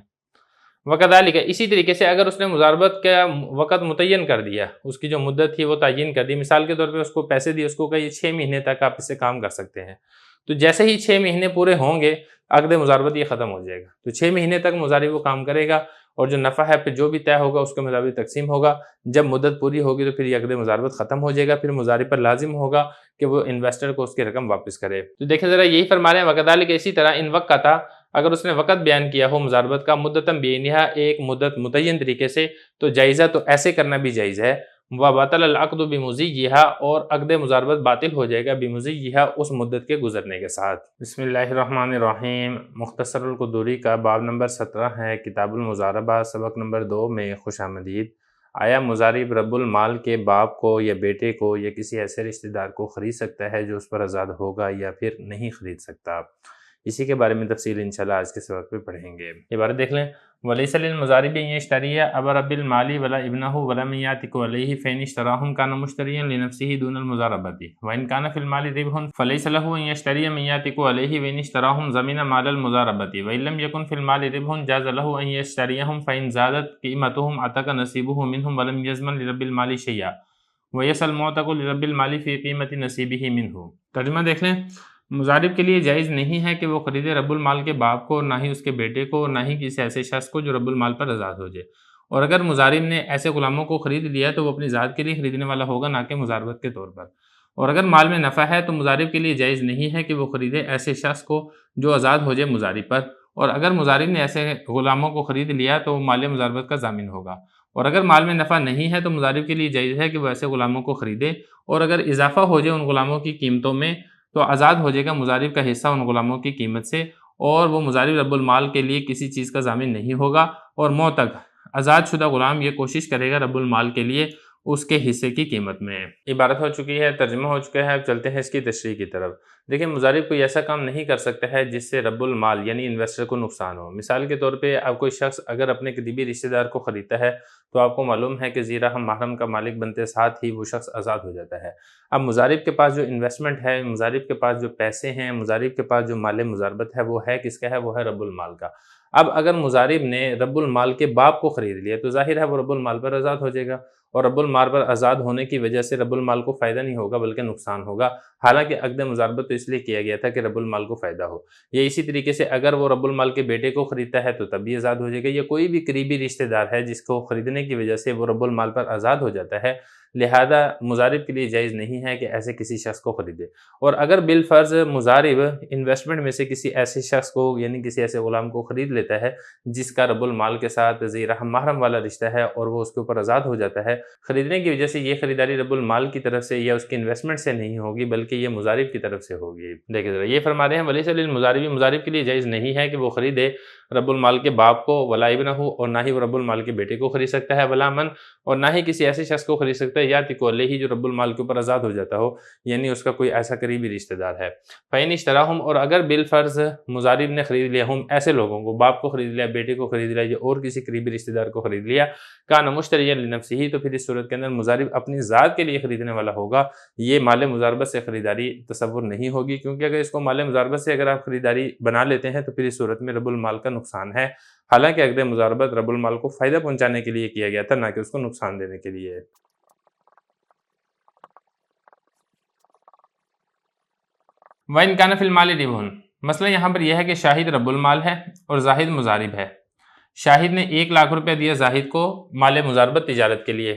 وکذالک، اسی طریقے سے اگر اس نے مضاربت کا وقت متعین کر دیا، اس کی جو مدت تھی وہ تعین کر دی، مثال کے طور پہ اس کو پیسے دیے، اس کو کہا یہ 6 مہینے تک آپ اس سے کام کر سکتے ہیں، تو جیسے ہی 6 مہینے پورے ہوں گے عقد مضاربت یہ ختم ہو جائے گا، تو 6 مہینے تک مضارب وہ کام کرے گا اور جو نفع ہے پھر جو بھی طے ہوگا اس کے مطابق تقسیم ہوگا، جب مدت پوری ہوگی تو پھر یہ عقد مضاربت ختم ہو جائے گا، پھر مضارب پر لازم ہوگا کہ وہ انویسٹر کو اس کی رقم واپس کرے۔ تو دیکھیں ذرا، یہی فرما رہے ہیں وکذالک، اسی طرح ان وقت اگر اس نے وقت بیان کیا ہو مضاربت کا، مدتاً بینہا، ایک مدت متعین طریقے سے، تو جائزہ، تو ایسے کرنا بھی جائز ہے، وبطل العقد بمضیها، اور عقد مضاربت باطل ہو جائے گا بمضیها، اس مدت کے گزرنے کے ساتھ۔ بسم اللہ الرحمن الرحیم، مختصر القدوری کا باب نمبر 17 ہے کتاب المضاربہ، سبق نمبر 2 میں خوش آمدید۔ آیا مضارب رب المال کے باپ کو یا بیٹے کو یا کسی ایسے رشتہ دار کو خرید سکتا ہے جو اس پر آزاد ہوگا یا پھر نہیں خرید سکتا؟ اسی کے بارے میں تفصیل انشاءاللہ آج کے سبق میں پڑھیں گے۔ عبارت دیکھ لیں، وَلَيْسَ لِلْمُضَارِبِ أَنْ يَشْتَرِيَ أَبَا رَبِّ الْمَالِ وَلَا ابْنَهُ وَلَا مَنْ يَعْتِقُ عَلَيْهِ فَإِنِ اشْتَرَاهُمْ كَانَ مُشْتَرِيًا لِنَفْسِهِ دُونَ الْمُضَارَبَةِ وَإِنْ كَانَ فِي الْمَالِ رِبْحٌ فَلَيْسَ لَهُ أَنْ يَشْتَرِيَ مَنْ يَعْتِقُ عَلَيْهِ وَإِنِ اشْتَرَاهُمْ ضَمِنَ مَالَ الْمُضَارَبَةِ وَإِنْ لَمْ يَكُنْ فِي الْمَالِ رِبْحٌ جَازَ لَهُ أَنْ يَشْتَرِيَهُمْ فَإِنْ زَادَتْ قِيمَتُهُمْ عَتَقَ نَصِيبُهُ مِنْهُمْ وَلَمْ يَضْمَنْ لِرَبِّ الْمَالِ شَيْئًا وَيَسْأَلُ الْمُعْتَقُ لِرَبِّ الْمَالِ فِي قِيمَةِ نَصِيبِهِ مِنْهُ۔ ترجمہ دیکھ لیں، مضارب کے لیے جائز نہیں ہے کہ وہ خریدے رب المال کے باپ کو، نہ ہی اس کے بیٹے کو، نہ ہی کسی ایسے شخص کو جو رب المال پر آزاد ہو جائے، اور اگر مضارب نے ایسے غلاموں کو خرید لیا تو وہ اپنی ذات کے لیے خریدنے والا ہوگا، نہ کہ مضاربت کے طور پر۔ اور اگر مال میں نفع ہے تو مضارب کے لیے جائز نہیں ہے کہ وہ خریدے ایسے شخص کو جو آزاد ہو جائے مضارب پر، اور اگر مضارب نے ایسے غلاموں کو خرید لیا تو وہ مال مضاربت کا ضامن ہوگا۔ اور اگر مال میں نفع نہیں ہے تو مضارب کے لیے جائز ہے کہ وہ ایسے غلاموں کو خریدے، اور اگر اضافہ ہو جائے ان غلاموں کی قیمتوں میں تو آزاد ہو جائے گا مضارب کا حصہ ان غلاموں کی قیمت سے، اور وہ مضارب رب المال کے لیے کسی چیز کا ضامن نہیں ہوگا، اور معتق آزاد شدہ غلام یہ کوشش کرے گا رب المال کے لیے اس کے حصے کی قیمت میں۔ عبارت ہو چکی ہے، ترجمہ ہو چکا ہے، اب چلتے ہیں اس کی تشریح کی طرف۔ دیکھیں، مضارب کوئی ایسا کام نہیں کر سکتا ہے جس سے رب المال یعنی انویسٹر کو نقصان ہو۔ مثال کے طور پہ اب کوئی شخص اگر اپنے قریبی رشتہ دار کو خریدتا ہے تو آپ کو معلوم ہے کہ زیرا ہم محرم کا مالک بنتے ساتھ ہی وہ شخص آزاد ہو جاتا ہے۔ اب مضارب کے پاس جو انویسٹمنٹ ہے، مضارب کے پاس جو پیسے ہیں، مضارب کے پاس جو مال مضاربت ہے، وہ ہے کس کا ہے؟ وہ ہے رب المال کا۔ اب اگر مضارب نے رب المال کے باپ کو خرید لیا تو ظاہر ہے وہ رب المال پر آزاد ہو جائے گا، اور رب المال پر آزاد ہونے کی وجہ سے رب المال کو فائدہ نہیں ہوگا بلکہ نقصان ہوگا، حالانکہ عقد مضاربت تو اس لیے کیا گیا تھا کہ رب المال کو فائدہ ہو۔ یا اسی طریقے سے اگر وہ رب المال کے بیٹے کو خریدتا ہے تو تب بھی آزاد ہو جائے گا، یا کوئی بھی قریبی رشتہ دار ہے جس کو خریدنے کی وجہ سے وہ رب المال پر آزاد ہو جاتا ہے، لہذا مضارب کے لیے جائز نہیں ہے کہ ایسے کسی شخص کو خریدے۔ اور اگر بالفرض مضارب انویسٹمنٹ میں سے کسی ایسے شخص کو یعنی کسی ایسے غلام کو خرید لیتا ہے جس کا رب المال کے ساتھ ذی رحم محرم والا رشتہ ہے اور وہ اس کے اوپر آزاد ہو جاتا ہے، خریدنے کی وجہ سے یہ خریداری رب المال کی طرف سے یا اس کی انویسٹمنٹ سے نہیں ہوگی بلکہ یہ مضارب کی طرف سے ہوگی۔ دیکھیں ذرا، یہ فرما رہے ہیں ولیس للمضارب، مضارب کے لیے جائز نہیں ہے کہ وہ خریدے رب المال کے باپ کو، ولا ابنہ، اور نہ ہی وہ رب المال کے بیٹے کو خرید سکتا ہے، ولا من، اور نہ ہی کسی ایسے شخص کو خرید سکتا ہے یاتق علیہ جو رب المال کے اوپر آزاد ہو جاتا ہو، یعنی اس کا کوئی ایسا قریبی رشتہ دار ہے۔ فَإِنِ اشْتَرَاهُمْ، اور اگر بالفرض مضارب نے خرید لیا ہم ایسے لوگوں کو، باپ کو خرید لیا، بیٹے کو خرید لیا، یا اور کسی قریبی رشتہ دار کو خرید لیا، كَانَ مُشْتَرِيًا لِنَفْسِهِ، تو پھر اس صورت کے اندر مضارب اپنی ذات کے لیے خریدنے والا ہوگا، یہ مال مضاربت سے خریداری تصور نہیں ہوگی، کیونکہ اگر اس کو مال مضاربت سے اگر آپ خریداری بنا لیتے ہیں تو پھر اس صورت میں رب المال کا نقصان ہے، حالانکہ عقد مضاربت رب المال کو فائدہ پہنچانے کے لیے کیا گیا تھا، نہ کہ اس کو نقصان دینے کے لیے۔ وَإِنْ كَانَ فِي الْمَالِ رِبْحٌ، مسئلہ یہاں پر یہ ہے کہ شاہد رب المال ہے اور زاہد مضارب ہے۔ شاہد نے 1,00,000 روپے دیا زاہد کو مال مضاربت تجارت کے لیے،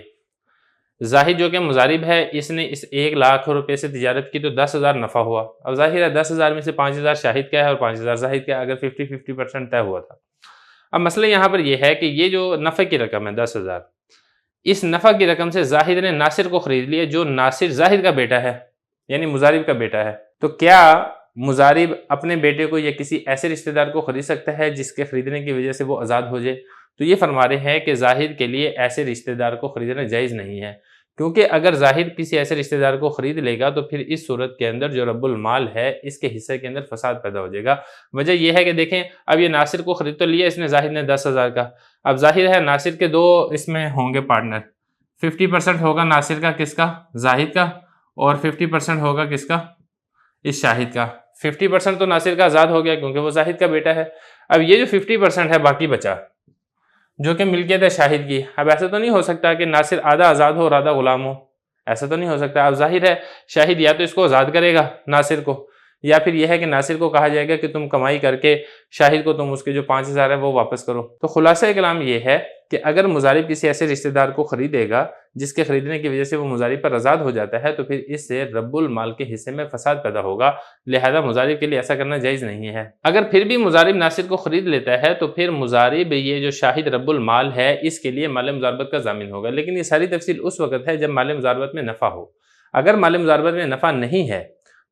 زاہد جو کہ مضارب ہے اس نے اس 1,00,000 روپے سے تجارت کی تو 10,000 نفع ہوا۔ اب ظاہر ہے 10,000 میں سے 5,000 شاہد کا ہے اور 5,000 زاہد کا ہے، اگر 50-50% طے ہوا تھا۔ اب مسئلہ یہاں پر یہ ہے کہ یہ جو نفع کی رقم ہے 10,000، اس نفع کی رقم سے زاہد نے ناصر کو خرید لیا جو ناصر زاہد کا بیٹا ہے، یعنی مضارب کا بیٹا ہے، تو کیا مضارب اپنے بیٹے کو یا کسی ایسے رشتہ دار کو خرید سکتا ہے جس کے خریدنے کی وجہ سے وہ آزاد ہو جائے؟ تو یہ فرما رہے ہیں کہ زاہد کے لیے ایسے رشتہ دار کو خریدنا جائز نہیں ہے، کیونکہ اگر زاہد کسی ایسے رشتہ دار کو خرید لے گا تو پھر اس صورت کے اندر جو رب المال ہے اس کے حصے کے اندر فساد پیدا ہو جائے گا۔ وجہ یہ ہے کہ دیکھیں، اب یہ ناصر کو خرید تو لیا اس نے زاہد نے 10,000 کا، اب ظاہر ہے ناصر کے 2 اس میں ہوں گے پارٹنر، 50% ہوگا ناصر کا، کس کا؟ زاہد کا، اور 50% ہوگا کس کا؟ اس شاہد کا۔ 50% تو ناصر کا آزاد ہو گیا کیونکہ وہ زاہد کا بیٹا ہے۔ اب یہ جو 50% ہے باقی بچا جو کہ ملکیت ہے شاہد کی، اب ایسا تو نہیں ہو سکتا کہ ناصر آدھا آزاد ہو اور آدھا غلام ہو، ایسا تو نہیں ہو سکتا۔ اب ظاہر ہے شاہد یا تو اس کو آزاد کرے گا ناصر کو، یا پھر یہ ہے کہ ناصر کو کہا جائے گا کہ تم کمائی کر کے شاہد کو تم اس کے جو 5,000 ہے وہ واپس کرو۔ تو خلاصہ کلام یہ ہے کہ اگر مضارب کسی ایسے رشتہ دار کو خریدے گا جس کے خریدنے کی وجہ سے وہ مضارب پر آزاد ہو جاتا ہے تو پھر اس سے رب المال کے حصے میں فساد پیدا ہوگا، لہذا مضارب کے لیے ایسا کرنا جائز نہیں ہے۔ اگر پھر بھی مضارب ناصر کو خرید لیتا ہے تو پھر مضارب یہ جو شاہد رب المال ہے اس کے لیے مال مضاربت کا ضامن ہوگا، لیکن یہ ساری تفصیل اس وقت ہے جب مال مضاربت میں نفع ہو۔ اگر مال مضاربت میں نفع نہیں ہے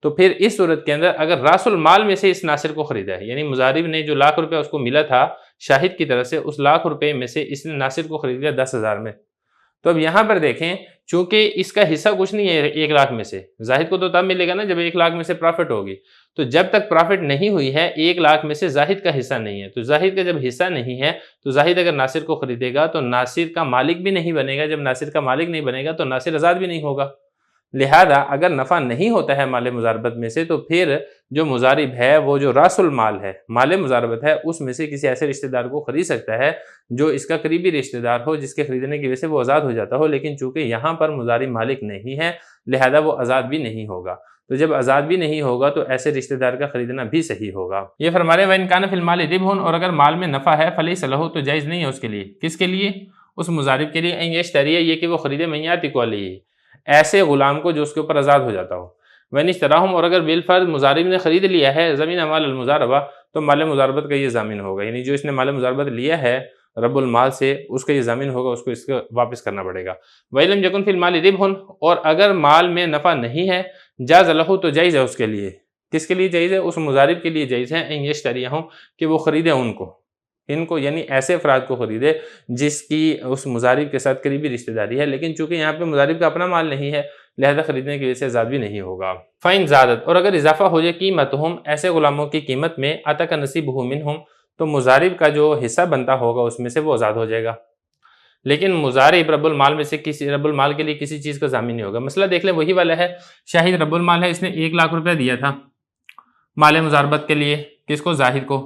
تو پھر اس صورت کے اندر اگر راس المال میں سے اس ناصر کو خریدا ہے، یعنی مضارب نے جو لاکھ روپے اس کو ملا تھا شاہد کی طرف سے، اس لاکھ روپے میں سے اس نے ناصر کو خرید لیا 10,000 میں، تو اب یہاں پر دیکھیں چونکہ اس کا حصہ کچھ نہیں ہے 1 لاکھ میں سے، زاہد کو تو تب ملے گا نا جب 1 لاکھ میں سے پرافٹ ہوگی، تو جب تک پرافٹ نہیں ہوئی ہے 1 لاکھ میں سے زاہد کا حصہ نہیں ہے، تو زاہد کا جب حصہ نہیں ہے تو زاہد اگر ناصر کو خریدے گا تو ناصر کا مالک بھی نہیں بنے گا، جب ناصر کا مالک نہیں بنے گا تو ناصر آزاد بھی نہیں ہوگا، لہذا اگر نفع نہیں ہوتا ہے مال مضاربت میں سے تو پھر جو مضارب ہے وہ جو راس المال ہے مال مضاربت ہے اس میں سے کسی ایسے رشتہ دار کو خرید سکتا ہے جو اس کا قریبی رشتہ دار ہو جس کے خریدنے کی وجہ سے وہ آزاد ہو جاتا ہو، لیکن چونکہ یہاں پر مضارب مالک نہیں ہے لہذا وہ آزاد بھی نہیں ہوگا، تو جب آزاد بھی نہیں ہوگا تو ایسے رشتہ دار کا خریدنا بھی صحیح ہوگا۔ یہ فرما رہے وَإِنْ كَانَ فِي الْمَالِ رِبْحٌ، اور اگر مال میں نفع ہے فَلَيْسَ لَهُ، تو جائز نہیں ہے اس کے لیے، کس کے لیے؟ اس مضارب کے لیے، أَنْ يَشْتَرِيَ، یہ کہ وہ خریدے مَنْ يَعْتِقُ عَلَيْهِ، ایسے غلام کو جو اس کے اوپر آزاد ہو جاتا ہو۔ وَإِنْ اشْتَرَاهُمْ، اور اگر بالفرض مضارب نے خرید لیا ہے زمین مال المضاربہ، تو مال مضاربت کا یہ ضامن ہوگا، یعنی جو اس نے مال مضاربت لیا ہے رب المال سے اس کا یہ ضامن ہوگا، اس کو اس کو واپس کرنا پڑے گا۔ وَإِنْ لَمْ يَكُنْ فِي الْمَالِ رِبْحٌ، اور اگر مال میں نفع نہیں ہے جاز لہ، تو جائز ہے اس کے لیے، کس کے لیے جائز ہے؟ اس مضارب کے لیے جائز ہے ان یشتریہم، کہ وہ خریدے ان کو یعنی ایسے افراد کو خریدے جس کی اس مضارب کے ساتھ قریبی رشتہ داری ہے، لیکن چونکہ یہاں پہ مضارب کا اپنا مال نہیں ہے لہذا خریدنے کی وجہ سے آزاد بھی نہیں ہوگا۔ فَإِنْ زَادَتْ، اور اگر اضافہ ہو جائے قیمتہم، ایسے غلاموں کی قیمت میں، أَتَكَ نَصِيبُهُ مِنْهُمْ، تو مضارب کا جو حصہ بنتا ہوگا اس میں سے وہ آزاد ہو جائے گا، لیکن مضارب رب المال میں سے رب المال کے لیے کسی چیز کا ضامن نہیں ہوگا۔ مسئلہ دیکھ لیں وہی والا ہے، شاہد رب المال ہے، اس نے 1 لاکھ روپے دیا تھا مال مضاربت کے لیے، کس کو؟ زاہد کو۔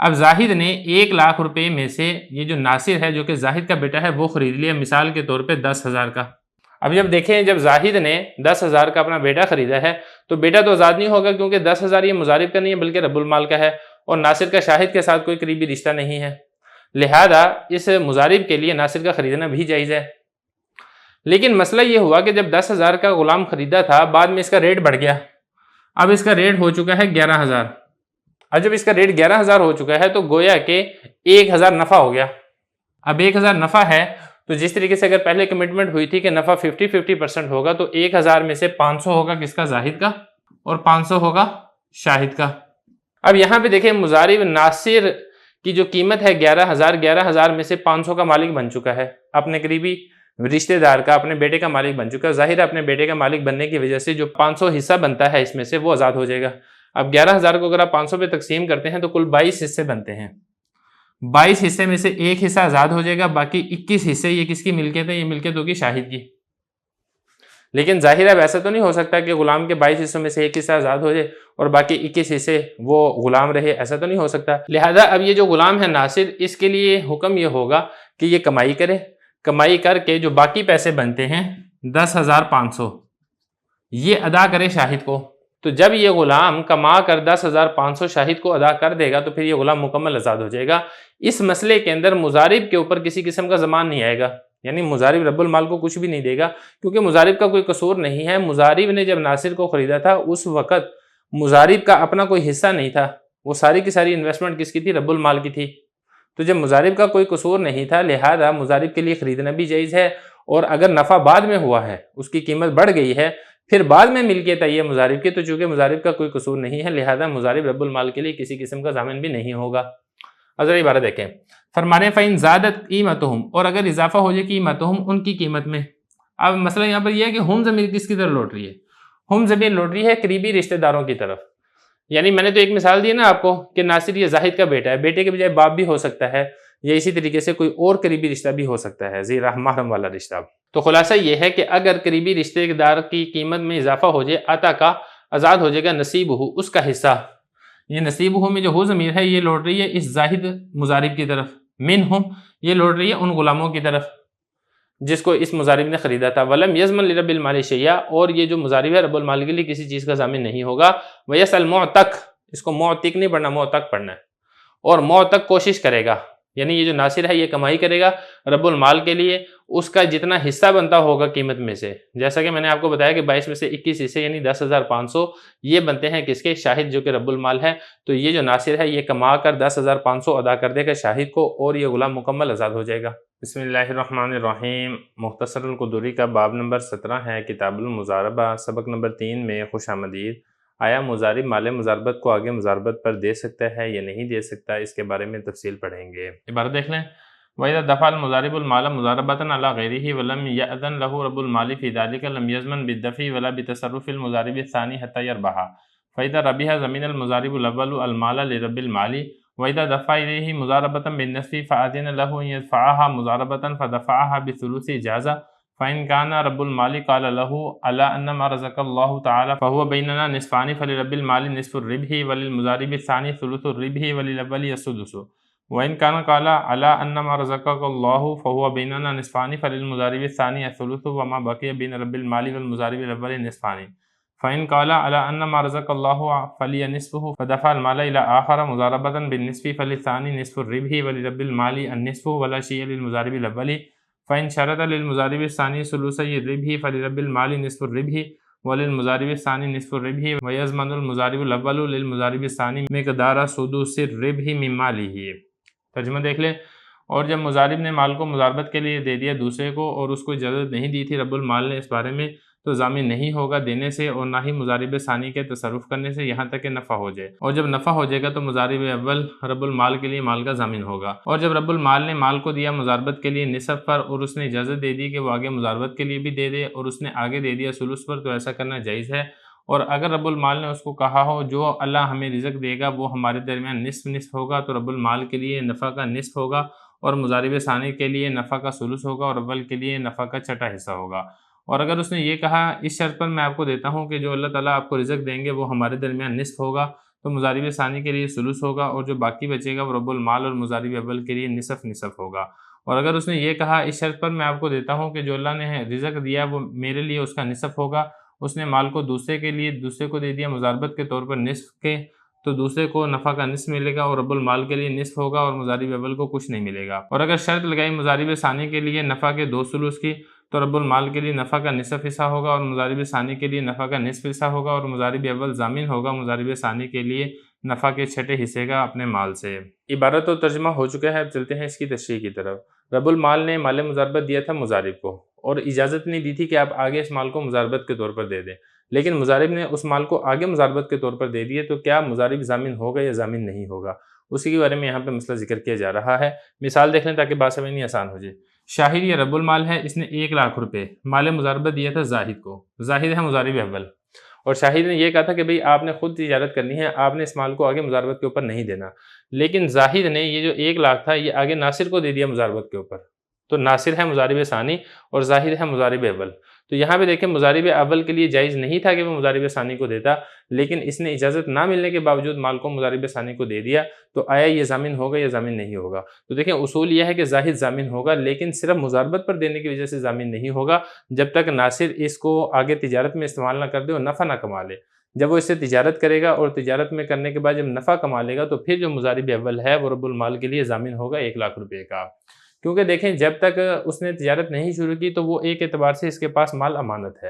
اب زاہد نے 1 لاکھ روپے میں سے یہ جو ناصر ہے جو کہ زاہد کا بیٹا ہے وہ خرید لیا مثال کے طور پہ 10,000 کا۔ اب جب دیکھیں جب زاہد نے 10,000 کا اپنا بیٹا خریدا ہے تو بیٹا تو آزاد نہیں ہوگا کیونکہ 10,000 یہ مضارب کا نہیں ہے بلکہ رب المال کا ہے، اور ناصر کا شاہد کے ساتھ کوئی قریبی رشتہ نہیں ہے، لہذا اس مضارب کے لیے ناصر کا خریدنا بھی جائز ہے۔ لیکن مسئلہ یہ ہوا کہ جب 10,000 کا غلام خریدا تھا بعد میں اس کا ریٹ بڑھ گیا، اب اس کا ریٹ ہو چکا ہے 11,000، اب جب اس کا ریٹ 11,000 ہو چکا ہے تو گویا کہ 1,000 نفع ہو گیا۔ اب 1,000 نفع ہے تو جس طریقے سے اگر پہلے کمٹمنٹ ہوئی تھی کہ نفع 50% ہوگا تو 1,000 میں سے 500 ہوگا کس کا؟ زاہد کا، اور 500 ہوگا شاہد کا۔ اب یہاں پہ دیکھیں مضارب ناصر کی جو قیمت ہے 11,000 میں سے 500 کا مالک بن چکا ہے، اپنے قریبی رشتہ دار کا، اپنے بیٹے کا مالک بن چکا ہے، ظاہر ہے اپنے بیٹے کا مالک بننے کی وجہ سے جو 500 حصہ بنتا ہے اس میں سے وہ آزاد ہو جائے گا۔ اب 11,000 کو اگر آپ 500 پہ تقسیم کرتے ہیں تو کل 22 حصے بنتے ہیں، 22 حصے میں سے ایک حصہ آزاد ہو جائے گا، باقی 21 حصے یہ کس کی ملکیت ہے؟ یہ ملکیت ہوگی شاہد کی۔ لیکن ظاہر ہے ایسا تو نہیں ہو سکتا کہ غلام کے 22 حصوں میں سے ایک حصہ آزاد ہو جائے اور باقی 21 حصے وہ غلام رہے، ایسا تو نہیں ہو سکتا، لہذا اب یہ جو غلام ہے ناصر اس کے لیے حکم یہ ہوگا کہ یہ کمائی کرے، کمائی کر کے جو باقی پیسے بنتے ہیں 10,500 یہ ادا کرے شاہد کو۔ تو جب یہ غلام کما کر 10,500 شاہد کو ادا کر دے گا تو پھر یہ غلام مکمل آزاد ہو جائے گا۔ اس مسئلے کے اندر مضارب کے اوپر کسی قسم کا ضمان نہیں آئے گا، یعنی مضارب رب المال کو کچھ بھی نہیں دے گا کیونکہ مضارب کا کوئی قصور نہیں ہے۔ مضارب نے جب ناصر کو خریدا تھا اس وقت مضارب کا اپنا کوئی حصہ نہیں تھا، وہ ساری کی ساری انویسٹمنٹ کس کی تھی؟ رب المال کی تھی۔ تو جب مضارب کا کوئی قصور نہیں تھا لہذا مضارب کے لیے خریدنا بھی جائز ہے، اور اگر نفع بعد میں ہوا ہے اس کی قیمت بڑھ گئی ہے پھر بعد میں ملکیت آئی ہے مضارب کی، تو چونکہ مضارب کا کوئی قصور نہیں ہے لہذا مضارب رب المال کے لیے کسی قسم کا ضامن بھی نہیں ہوگا۔ ذرا عبارت دیکھیں، فرمانے فَإِنْ زَادَتْ قِيمَتُهُمْ، اور اگر اضافہ ہو جائے قیمتہم ان کی قیمت میں۔ اب مسئلہ یہاں پر یہ ہے کہ ہم ضمیر کس کی طرف لوٹ رہی ہے؟ ہم ضمیر لوٹ رہی ہے قریبی رشتہ داروں کی طرف، یعنی میں نے تو ایک مثال دی نا آپ کو کہ ناصر یہ زاہد کا بیٹا ہے، بیٹے کے بجائے باپ بھی ہو سکتا ہے، یا اسی طریقے سے کوئی اور قریبی رشتہ بھی ہو سکتا ہے، ذی رحم محرم والا رشتہ۔ تو خلاصہ یہ ہے کہ اگر قریبی رشتہ دار کی قیمت میں اضافہ ہو جائے عطا کا آزاد ہو جائے گا نصیب ہو اس کا حصہ، یہ نصیب ہو میں جو ہو ضمیر ہے یہ لوٹ رہی ہے اس زاہد مضارب کی طرف، منہم یہ لوٹ رہی ہے ان غلاموں کی طرف جس کو اس مضارب نے خریدا تھا۔ ولم یضمن لرب المال شیئا، اور یہ جو مضارب ہے رب المال کے لیے کسی چیز کا ضامن نہیں ہوگا۔ ویسأل معتق، اس کو معتق نہیں پڑھنا معتق پڑھنا ہے، اور معتق کوشش کرے گا، یعنی یہ جو ناصر ہے یہ کمائی کرے گا رب المال کے لیے، اس کا جتنا حصہ بنتا ہوگا قیمت میں سے، جیسا کہ میں نے آپ کو بتایا کہ 22 میں سے 21 حصے یعنی 10,500 یہ بنتے ہیں کس کے؟ شاہد جو کہ رب المال ہے۔ تو یہ جو ناصر ہے یہ کما کر 10,500 ادا کر دے گا شاہد کو، اور یہ غلام مکمل آزاد ہو جائے گا۔ بسم اللہ الرحمن الرحیم۔ مختصر القدوری کا باب نمبر 17 ہے کتاب المضاربہ، سبق نمبر 3 میں خوش آمدید۔ آیا مضارب مال مضاربت کو آگے مضاربت پر دے سکتا ہے یا نہیں دے سکتا، اس کے بارے میں تفصیل پڑھیں گے۔ عبارت دیکھ لیں، وَإِذَا دَفَعَ الْمُضَارِبُ الْمَالَ مُضَارَبَةً عَلَى غَيْرِهِ وَلَمْ يَأْذَنْ لَهُ رَبُّ الْمَالِ فِي ذَلِكَ لَمْ يَضْمَنْ بِالدَّفْعِ وَلَا بِتَصَرُّفِ الْمُضَارِبِ الثَّانِي حَتَّى يَرْبَحَ فَإِذَا رَبِحَ ضَمِنَ الْمُضَارِبُ الْأَوَّلُ الْمَالَ لِرَبِّ الْمَالِ وَإِذَا دَفَعَ إِلَيْهِ مُضَارَبَةً بِالنِّصْفِ فَأَذِنَ لَهُ أَنْ يَدْفَعَهَا مُضَارَبَةً فَدَفَعَهَا بِالثُّلُثِ جَازَ فَإِنْ كَانَ رَبُّ الْمَالِ قَالَ لَهُ عَلَى أَنَّ مَا رَزَقَ اللَّهُ تَعَالَى فَهُوَ بَيْنَنَا نِصْفَانِ فَلِرَبِّ الْمَالِ نِصْفُ الرِّبْحِ وَلِلْمُضَارِبِ الثَّانِي ثُلُثُ الرِّبْحِ وَلِلْأَوَّلِ السُّدُسُ وَإِنْ كَانَ قَالَ عَلَى أَنَّ مَا رَزَقَكَ اللَّهُ فَهُوَ بَيْنَنَا نِصْفَانِ فَلِلْمُضَارِبِ الثَّانِي الثُّلُثُ وَمَا بَقِيَ بَيْنَ رَبِّ الْمَالِ وَالْمُضَارِبِ الْأَوَّلِ نِصْفَانِ فَإِنْ قَالَ عَلَى أَنَّ مَا رَزَقَ اللَّهُ فَلِيَ نِصْفُهُ فَدَفَعَ الْمَالَ إِلَى آخَرَ مُضَارَبَةً بِالنِّصْفِ فَلِلثَّانِي نِصْفُ الرِّبْحِ وَلِرَبِّ الْمَالِ النِّصْفُ وَلَا شَيْءَ لِلْمُضَارِبِ الْأَوَّلِ فَإِنْ شَرَطَ لِلْمُضَارِبِ الثَّانِي ثُلُثَيِ الرِّبْحِ فَلِرَبِّ الْمَالِ نِصْفُ الرِّبْحِ وَلِلْمُضَارِبِ الثَّانِي نِصْفُ الرِّبْحِ وَيَضْمَنُ الْمُضَارِبُ الْأَوَّلُ لِلْمُضَارِبِ الثَّانِي مِقْدَارَ سُدُسِ الرِّبْحِ مِن مَالِهِ۔ ترجمہ دیکھ لیں، اور جب مضارب نے مال کو مضاربت کے لیے دے دیا دوسرے کو اور اس کو اجازت نہیں دی تھی رب المال نے اس بارے میں، تو ضامن نہیں ہوگا دینے سے اور نہ ہی مضارب ثانی کے تصرف کرنے سے یہاں تک کہ نفع ہو جائے، اور جب نفع ہو جائے گا تو مضارب اول رب المال کے لیے مال کا ضامن ہوگا۔ اور جب رب المال نے مال کو دیا مضاربت کے لیے نصف پر اور اس نے اجازت دے دی کہ وہ آگے مضاربت کے لیے بھی دے دے اور اس نے آگے دے دیا ثلث پر، تو ایسا کرنا جائز ہے۔ اور اگر رب المال نے اس کو کہا ہو جو اللہ ہمیں رزق دے گا وہ ہمارے درمیان نصف نصف ہوگا، تو رب المال کے لیے نفع کا نصف ہوگا اور مضارب ثانی کے لیے نفع کا ثلث ہوگا اور اول کے لیے نفع کا چھٹا حصہ ہوگا۔ اور اگر اس نے یہ کہا اس شرط پر میں آپ کو دیتا ہوں کہ جو اللہ تعالیٰ آپ کو رزق دیں گے وہ ہمارے درمیان نصف ہوگا، تو مضارب ثانی کے لیے ثلث ہوگا اور جو باقی بچے گا وہ رب المال اور مضارب اول کے لیے نصف نصف ہوگا۔ اور اگر اس نے یہ کہا اس شرط پر میں آپ کو دیتا ہوں کہ جو اللہ نے رزق دیا وہ میرے لیے اس کا نصف ہوگا، اس نے مال کو دوسرے کو دے دیا مضاربت کے طور پر نصف کے، تو دوسرے کو نفع کا نصف ملے گا اور رب المال کے لیے نصف ہوگا اور مضارب اول کو کچھ نہیں ملے گا۔ اور اگر شرط لگائی مضارب ثانی کے لیے نفع کے 2 ثلث کی، تو رب المال کے لیے نفع کا نصف حصہ ہوگا اور مضارب ثانی کے لیے نفع کا نصف حصہ ہوگا، اور مضارب اول ضامن ہوگا مضارب ثانی کے لیے نفع کے چھٹے حصے کا اپنے مال سے۔ عبارت و ترجمہ ہو چکا ہے، اب چلتے ہیں اس کی تشریح کی طرف۔ رب المال نے مال مضاربت دیا تھا مضارب کو اور اجازت نہیں دی تھی کہ آپ آگے اس مال کو مضاربت کے طور پر دے دیں، لیکن مضارب نے اس مال کو آگے مضاربت کے طور پر دے دیے، تو کیا مضارب ضامن ہوگا یا ضامن نہیں ہوگا، اسی کے بارے میں یہاں پہ مسئلہ ذکر کیا جا رہا ہے۔ مثال دیکھ لیں تاکہ بات سمجھنی آسان ہو جائے۔ شاہد یہ رب المال ہے، اس نے 1,00,000 روپے مال مضاربت دیا تھا زاہد کو، زاہد ہے مضارب اول، اور شاہد نے یہ کہا تھا کہ بھئی آپ نے خود تجارت کرنی ہے، آپ نے اس مال کو آگے مضاربت کے اوپر نہیں دینا، لیکن زاہد نے یہ جو 1,00,000 تھا یہ آگے ناصر کو دے دیا مضاربت کے اوپر، تو ناصر ہے مضارب ثانی اور زاہد ہے مضارب اول۔ تو یہاں پہ دیکھیں مضارب اول کے لیے جائز نہیں تھا کہ وہ مضارب ثانی کو دیتا، لیکن اس نے اجازت نہ ملنے کے باوجود مال کو مضارب ثانی کو دے دیا، تو آیا یہ ضامن ہوگا یا ضامن نہیں ہوگا؟ تو دیکھیں اصول یہ ہے کہ زاہد ضامن ہوگا، لیکن صرف مضاربت پر دینے کی وجہ سے ضامن نہیں ہوگا جب تک ناصر اس کو آگے تجارت میں استعمال نہ کر دے اور نفع نہ کما لے۔ جب وہ اس سے تجارت کرے گا اور تجارت میں کرنے کے بعد جب نفع کما لے گا تو پھر جو مضارب اول ہے وہ رب المال کے لیے ضامن ہوگا 1,00,000 روپے کا، کیونکہ دیکھیں جب تک اس نے تجارت نہیں شروع کی تو وہ ایک اعتبار سے اس کے پاس مال امانت ہے،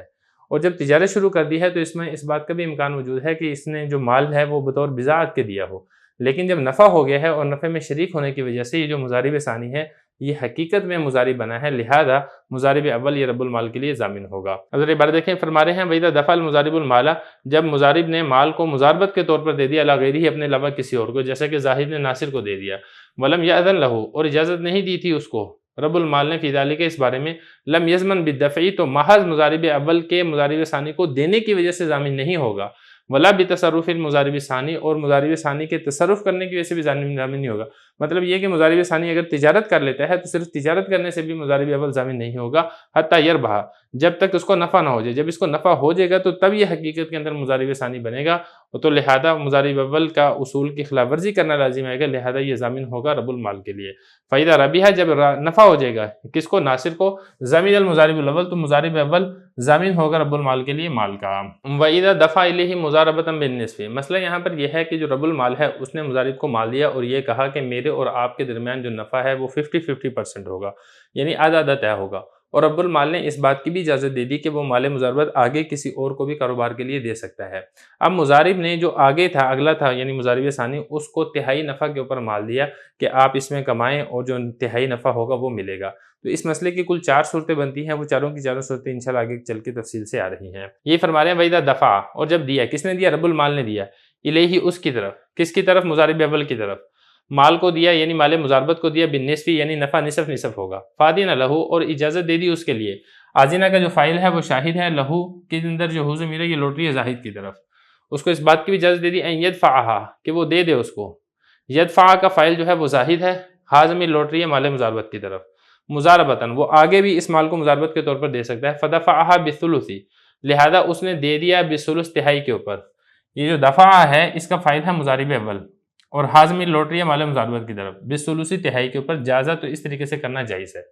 اور جب تجارت شروع کر دی ہے تو اس میں اس بات کا بھی امکان موجود ہے کہ اس نے جو مال ہے وہ بطور بضاعت کے دیا ہو، لیکن جب نفع ہو گیا ہے اور نفع میں شریک ہونے کی وجہ سے یہ جو مضارب ثانی ہے یہ حقیقت میں مضارب بنا ہے، لہذا مضارب اول یہ رب المال کے لیے ضامن ہوگا۔ اگر عبارت دیکھیں فرما رہے ہیں وَإِذَا دَفَعَ الْمُضَارِبُ الْمَالَ، جب مضارب نے مال کو مضاربت کے طور پر دے دیا عَلَى غَيْرِهِ اپنے علاوہ کسی اور کو، جیسا کہ زاہد نے ناصر کو دے دیا، وَلَمْ يَأْذَنْ لَهُ، اور اجازت نہیں دی تھی اس کو رب المال نے فی ذالک اس بارے میں، لم یضمن بالدفع، تو محض مضارب اول کے مضارب ثانی کو دینے کی وجہ سے ضامن نہیں ہوگا، ولا بتصرف المضارب ثانی، اور مضارب ثانی کے تصرف کرنے کی وجہ سے بھی ضامن نہیں ہوگا۔ مطلب یہ کہ مضارب ثانی اگر تجارت کر لیتا ہے تو صرف تجارت کرنے سے بھی مضارب اول ضامن نہیں ہوگا، حتی یربح، جب تک اس کو نفع نہ ہو جائے۔ جب اس کو نفع ہو جائے گا تو تب یہ حقیقت کے اندر مضارب ثانی بنے گا، تو لہذا مضارب اول کا اصول کی خلاف ورزی کرنا لازم آئے گا، لہذا یہ ضامن ہوگا رب المال کے لیے۔ فَإِذَا رَبِحَ، جب نفع ہو جائے گا کس کو؟ ناصر کو، ضامن المضارب الاول، تو مضارب اول ضامن ہوگا رب المال کے لیے مال کا۔ وَإِذَا دَفَعَ إِلَيْهِ مُضَارَبَةً بِالنِّصْفِ، مسئلہ یہاں پر یہ ہے کہ جو رب المال ہے اس نے مضارب کو مال دیا اور یہ کہا کہ میرے میرے اور آپ کے درمیان جو نفع ہے وہ 50-50% ہوگا، یعنی آدھا آدھا طے ہوگا۔ اور رب المال نے اس بات کی بھی اجازت دے دی کہ وہ مال مضاربت آگے کسی اور کو بھی کاروبار کے لیے دے سکتا ہے۔ اب مضارب نے جو آگے تھا، اگلا تھا، یعنی مضارب ثانی، اس کو تہائی نفع کے اوپر مال دیا کہ آپ اس میں کمائیں اور جو تہائی نفع ہوگا وہ ملے گا۔ تو اس مسئلے کی کل 4 صورتیں بنتی ہیں، وہ چاروں کی چاروں صورتیں انشاءاللہ آگے چل کے تفصیل سے آ رہی ہیں۔ یہ فرما رہے ہیں وَإِذَا دَفَعَ، اور جب دیا، کس نے دیا؟ رب المال نے دیا، الیہ، اس کی طرف، کس کی طرف؟ مضارب اول کی طرف، مال کو دیا یعنی مال مضاربت کو دیا، بالنصف یعنی نفع نصف نصف ہوگا، فادین لہو، اور اجازت دے دی اس کے لیے۔ آزینہ کا جو فاعل ہے وہ شاہد ہے، لہو کے اندر جو ہو ضمیر ہے یہ لوٹ رہی ہے زاہد کی طرف، اس کو اس بات کی بھی اجازت دے دی ان یدفعہا، کہ وہ دے دے اس کو۔ یدفع کا فاعل جو ہے وہ زاہد ہے، ہا ضمیر لوٹ رہی ہے مال مضاربت کی طرف، مضاربتاً، وہ آگے بھی اس مال کو مضاربت کے طور پر دے سکتا ہے، فدفعہا بالثلث، لہذا اس نے دے دیا بالثلث تہائی کے اوپر۔ یہ جو دفع ہے اس کا فاعل ہے مضارب اول، اور ہا ضمیر لوٹ رہی ہے مال مضاربت کی طرف، بالثلث تہائی کے اوپر، جازہ، تو اس طریقے سے کرنا جائز ہے۔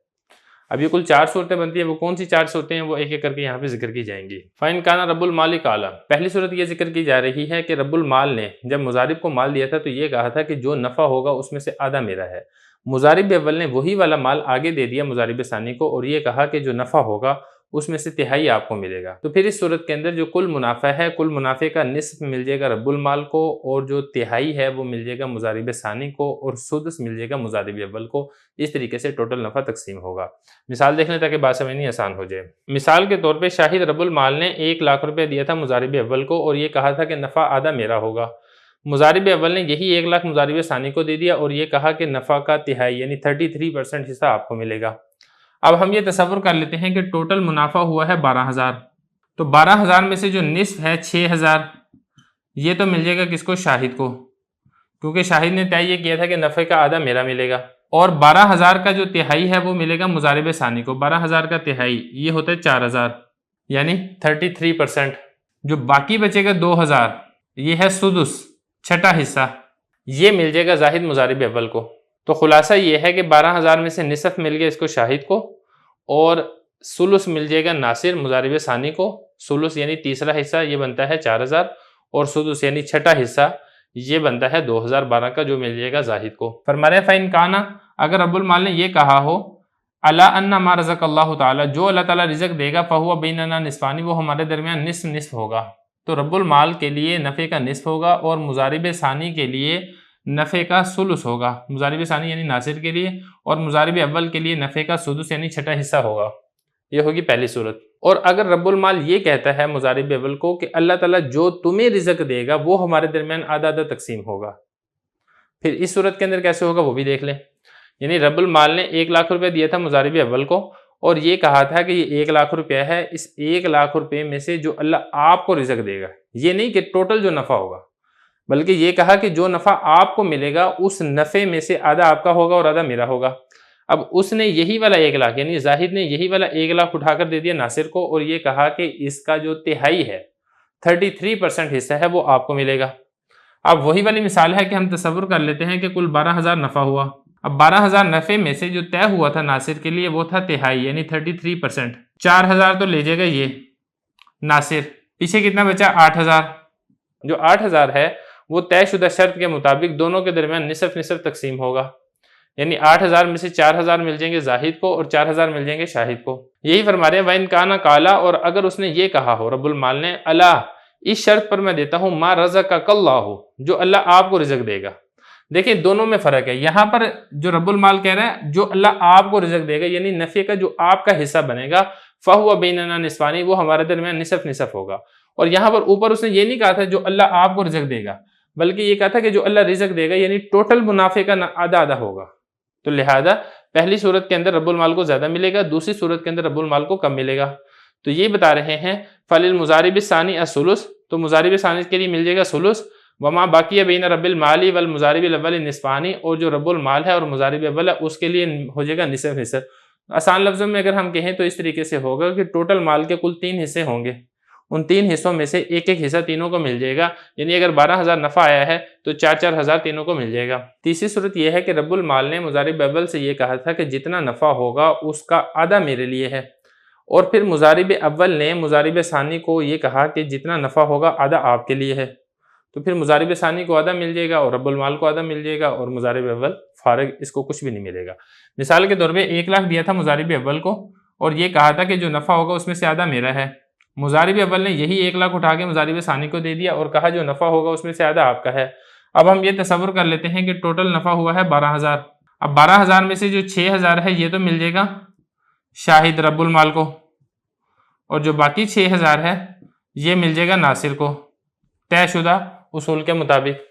اب یہ کل 4 صورتیں بنتی ہیں، وہ کون سی 4 صورتیں ہیں وہ ایک ایک کر کے یہاں پہ ذکر کی جائیں گی۔ فَإِنْ كَانَ رب المال قَالَ، پہلی صورت یہ ذکر کی جا رہی ہے کہ رب المال نے جب مضارب کو مال دیا تھا تو یہ کہا تھا کہ جو نفع ہوگا اس میں سے آدھا میرا ہے۔ مضارب اول نے وہی والا مال آگے دے دیا مضارب ثانی کو، اور یہ کہا کہ جو نفع ہوگا اس میں سے تہائی آپ کو ملے گا۔ تو پھر اس صورت کے اندر جو کل منافع ہے، کل منافع کا نصف مل جائے گا رب المال کو، اور جو تہائی ہے وہ مل جائے گا مضارب ثانی کو، اور سدس مل جائے گا مضارب اول کو۔ اس طریقے سے ٹوٹل نفع تقسیم ہوگا۔ مثال دیکھ لیں تاکہ بات سمجھنی آسان ہو جائے۔ مثال کے طور پہ شاہد رب المال نے 1 لاکھ روپے دیا تھا مضارب اول کو، اور یہ کہا تھا کہ نفع آدھا میرا ہوگا۔ مضارب اول نے یہی 1 لاکھ مضارب ثانی کو دے دیا، اور یہ کہا کہ نفع کا تہائی یعنی 33% حصہ آپ کو ملے گا۔ اب ہم یہ تصور کر لیتے ہیں کہ ٹوٹل منافع ہوا ہے 12,000، تو 12,000 میں سے جو نصف ہے 6,000، یہ تو مل جائے گا کس کو؟ شاہد کو، کیونکہ شاہد نے طے یہ کیا تھا کہ نفع کا آدھا میرا ملے گا۔ اور 12,000 کا جو تہائی ہے وہ ملے گا مضارب ثانی کو۔ 12,000 کا تہائی یہ ہوتا ہے 4,000، یعنی 33%۔ جو باقی بچے گا 2,000، یہ ہے سدس، چھٹا حصہ، یہ مل جائے گا زاہد مضارب اول کو۔ تو خلاصہ یہ ہے کہ 12,000 میں سے نصف مل گیا اس کو شاہد کو، اور ثلث مل جائے گا ناصر مضارب ثانی کو۔ ثلث یعنی تیسرا حصہ، یہ بنتا ہے 4,000، اور سدس یعنی چھٹا حصہ، یہ بنتا ہے 2,012 کا، جو مل جائے گا زاہد کو۔ فرما رہے فَإِنْ كَانَ، اگر رب المال نے یہ کہا ہو عَلَىٰ أَنَّ مَا رَزَقَ اللَّهُ تعالیٰ، جو اللہ تعالیٰ رزق دے گا، فَهُوَ بَيْنَنَا نِصْفَانِ، وہ ہمارے درمیان نصف نصف ہوگا، تو رب المال کے لیے نفع کا نصف ہوگا، اور مضارب ثانی کے لیے نفع کا ثلث ہوگا۔ مضارب ثانی یعنی ناصر کے لیے، اور مضارب اول کے لیے نفع کا سدس یعنی چھٹا حصہ ہوگا۔ یہ ہوگی پہلی صورت۔ اور اگر رب المال یہ کہتا ہے مضارب اول کو کہ اللہ تعالیٰ جو تمہیں رزق دے گا وہ ہمارے درمیان آدھا آدھا تقسیم ہوگا، پھر اس صورت کے اندر کیسے ہوگا وہ بھی دیکھ لیں۔ یعنی رب المال نے 1 لاکھ روپے دیا تھا مضارب اول کو، اور یہ کہا تھا کہ یہ 1 لاکھ روپیہ ہے، اس 1 لاکھ روپے میں سے جو اللہ آپ کو رزق دے گا، یہ نہیں کہ ٹوٹل جو نفع ہوگا، بلکہ یہ کہا کہ جو نفع آپ کو ملے گا اس نفع میں سے آدھا آپ کا ہوگا اور آدھا میرا ہوگا۔ اب اس نے یہی والا 1 لاکھ، یعنی زاہد نے یہی والا 1 لاکھ اٹھا کر دے دیا ناصر کو، اور یہ کہا کہ اس کا جو تہائی ہے 33% حصہ ہے وہ آپ کو ملے گا۔ اب وہی والی مثال ہے کہ ہم تصور کر لیتے ہیں کہ کل 12,000 نفع ہوا۔ اب 12,000 نفع میں سے جو طے ہوا تھا ناصر کے لیے وہ تھا تہائی یعنی 33%۔ 4,000 تو لے جائے گا یہ ناصر، پیچھے کتنا بچا؟ 8,000۔ جو 8,000 ہے وہ طے شدہ شرط کے مطابق دونوں کے درمیان نصف نصف تقسیم ہوگا، یعنی 8,000 میں سے 4,000 مل جائیں گے زاہد کو، اور 4,000 مل جائیں گے شاہد کو۔ یہی فرما رہے ہیں وَإِنْ كَانَ قَالَ، اور اگر اس نے یہ کہا ہو رب المال نے اللہ، اس شرط پر میں دیتا ہوں ما رزقک اللہ، جو اللہ آپ کو رزق دے گا۔ دیکھیں دونوں میں فرق ہے، یہاں پر جو رب المال کہہ رہا ہے جو اللہ آپ کو رزق دے گا، یعنی نفع کا جو آپ کا حصہ بنے گا، فَهُوَ بَيْنَنَا نِصْفَانِ، وہ ہمارے درمیان نصف نصف ہوگا۔ اور یہاں پر اوپر اس نے یہ نہیں کہا تھا جو اللہ آپ کو رزق دے گا، بلکہ یہ کہا تھا کہ جو اللہ رزق دے گا یعنی ٹوٹل منافع کا آدھا آدھا ہوگا۔ تو لہذا پہلی صورت کے اندر رب المال کو زیادہ ملے گا، دوسری صورت کے اندر رب المال کو کم ملے گا۔ تو یہ بتا رہے ہیں فَلِلْمُضَارِبِ الثَّانِي الثُّلُث، تو مضارب ثانی کے لیے مل جائے گا ثلث، وما باقی بین رب المال والمضارب الاول نصفانی، اور جو رب المال ہے اور مضارب اول ہے اس کے لیے ہو جائے گا نصف نصف۔ آسان لفظوں میں اگر ہم کہیں تو اس طریقے سے ہوگا کہ ٹوٹل مال کے کل 3 حصے ہوں گے، ان 3 حصوں میں سے ایک ایک حصہ تینوں کو مل جائے گا، یعنی اگر 12,000 نفع آیا ہے تو 4,000 تینوں کو مل جائے گا۔ تیسری صورت یہ ہے کہ رب المال نے مضارب اول سے یہ کہا تھا کہ جتنا نفع ہوگا اس کا آدھا میرے لیے ہے، اور پھر مضارب اول نے مضارب ثانی کو یہ کہا کہ جتنا نفع ہوگا آدھا آپ کے لیے ہے، تو پھر مضارب ثانی کو آدھا مل جائے گا اور رب المال کو آدھا مل جائے گا، اور مضارب اول فارغ اس کو کچھ بھی نہیں ملے گا۔ مثال کے طور پہ 1 لاکھ دیا تھا مضارب اول کو اور یہ کہا تھا کہ جو نفع ہوگا اس میں سے آدھا میرا ہے۔ مضارب اول نے یہی 1 لاکھ اٹھا کے مضارب ثانی کو دے دیا اور کہا جو نفع ہوگا اس میں سے آدھا آپ کا ہے۔ اب ہم یہ تصور کر لیتے ہیں کہ ٹوٹل نفع ہوا ہے 12,000۔ اب 12,000 میں سے جو 6,000 ہے یہ تو مل جائے گا شاہد رب المال کو، اور جو باقی 6,000 ہے یہ مل جائے گا ناصر کو طے شدہ اصول کے مطابق،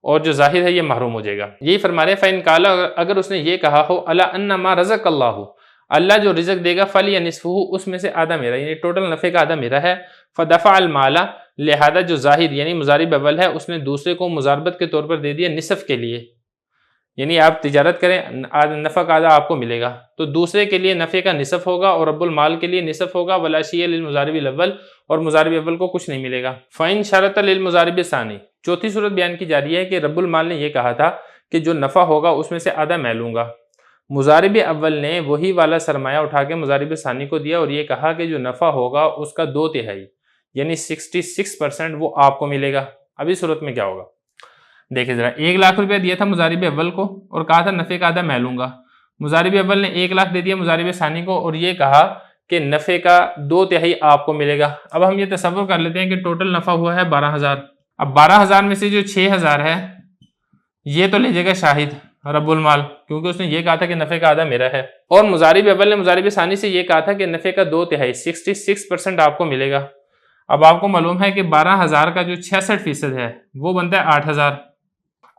اور جو ظاہر ہے یہ محروم ہو جائے گا۔ یہی فرما رہے فَإِنْ قَالَ، اگر اس نے یہ کہا ہو أَلَا أَنَّ مَا رَزَقَ اللَّهُ، اللہ جو رزق دے گا فَلْيَنِصْفُهُ، اس میں سے آدھا میرا، یعنی ٹوٹل نفع کا آدھا میرا ہے۔ فَدَفَعَ الْمَالَ، لہذا جو ظاہر یعنی مضارب اول ہے اس نے دوسرے کو مضاربت کے طور پر دے دیا نصف کے لیے، یعنی آپ تجارت کریں نفع کا آدھا آپ کو ملے گا، تو دوسرے کے لیے نفع کا نصف ہوگا اور رب المال کے لیے نصف ہوگا، وَلَا شِيءَ لِلْمُضَارِبِ الْأَوَّلِ، اور مضارب اول کو کچھ نہیں ملے گا۔ فَإِنْ شَرَطَ لِلْمُضَارِبِ الثَّانِي، چوتھی صورت بیان کی جا رہی ہے کہ رب المال نے یہ کہا تھا کہ جو نفع ہوگا اس میں سے آدھا میں لوں گا۔ مضارب اول نے وہی والا سرمایہ اٹھا کے مضارب ثانی کو دیا اور یہ کہا کہ جو نفع ہوگا اس کا 2/3 یعنی 66% وہ آپ کو ملے گا۔ اب اس صورت میں کیا ہوگا دیکھیں ذرا، 1 لاکھ روپیہ دیا تھا مضارب اول کو اور کہا تھا نفع کا آدھا میں لوں گا۔ مضارب اول نے 1 لاکھ دے دیا مضارب ثانی کو اور یہ کہا کہ نفع کا 2/3 آپ کو ملے گا۔ اب ہم یہ تصور کر لیتے ہیں کہ ٹوٹل نفع ہوا ہے 12,000۔ اب 12,000 میں سے جو 6,000 ہے یہ تو لے جائے گا شاہد رب المال، کیونکہ اس نے یہ کہا تھا کہ نفع کا آدھا میرا ہے، اور مضارب اول نے مضارب ثانی سے یہ کہا تھا کہ نفع کا 2/3 66% آپ کو ملے گا۔ اب آپ کو معلوم ہے کہ 12,000 کا جو 66% ہے وہ بنتا ہے 8,000۔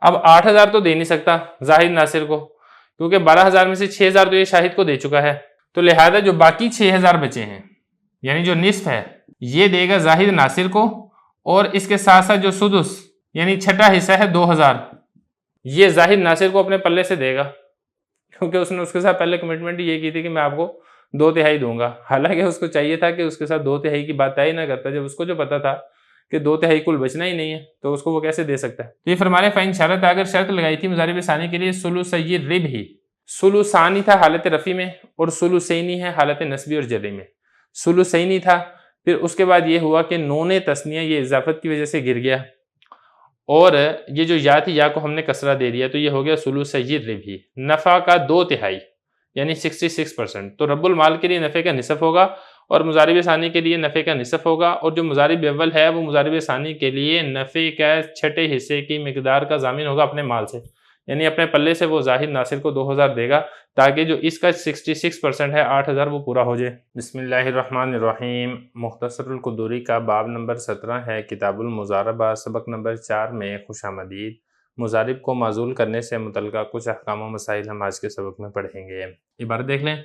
اب 8,000 تو دے نہیں سکتا زاہد ناصر کو، کیونکہ 12,000 میں سے 6,000 تو یہ شاہد کو دے چکا ہے، تو لہذا جو باقی 6,000 بچے ہیں یعنی جو نصف ہے یہ دے گا زاہد ناصر کو، اور اس کے ساتھ ساتھ جو سدس یعنی چھٹا حصہ ہے 2,000 یہ زاہد ناصر کو اپنے پلے سے دے گا، کیونکہ اس نے اس کے ساتھ پہلے کمٹمنٹ یہ کی تھی کہ میں آپ کو 2/3 دوں گا، حالانکہ اس کو چاہیے تھا کہ اس کے ساتھ 2/3 کی بات طے نہ کرتا، جب اس کو جو پتا تھا کہ 2/3 کل بچنا ہی نہیں ہے تو اس کو وہ کیسے دے سکتا ہے۔ تو یہ فرمانے فائن شرط، اگر شرط لگائی تھی مضارب ثانی کے لیے ثلثی الربح، ثلثانی تھا حالت رفع میں اور ثلثینی ہے حالت نصبی اور جری میں۔ ثلثینی تھا، پھر اس کے بعد یہ ہوا کہ نون تثنیہ یہ اضافت کی وجہ سے گر گیا، اور یہ جو یا تھی یا کو ہم نے کسرہ دے دیا، تو یہ ہو گیا ثلثی الربح، نفع کا 2/3 یعنی 66%۔ تو رب المال کے لیے نفع کا نصف ہوگا اور مضارب ثانی کے لیے نفع کا نصف ہوگا، اور جو مضارب اول ہے وہ مضارب ثانی کے لیے نفع کا چھٹے حصے کی مقدار کا ضامن ہوگا اپنے مال سے، یعنی اپنے پلے سے وہ زاہد ناصر کو 2,000 دے گا تاکہ جو اس کا 66% ہے 8,000 وہ پورا ہو جائے۔ بسم اللہ الرحمن الرحیم۔ مختصر القدوری کا باب نمبر 17 ہے کتاب المضاربہ، سبق نمبر 4 میں خوش آمدید۔ مضارب کو معزول کرنے سے متعلقہ کچھ احکام و مسائل ہم آج کے سبق میں پڑھیں گے۔ عبارت دیکھ لیں،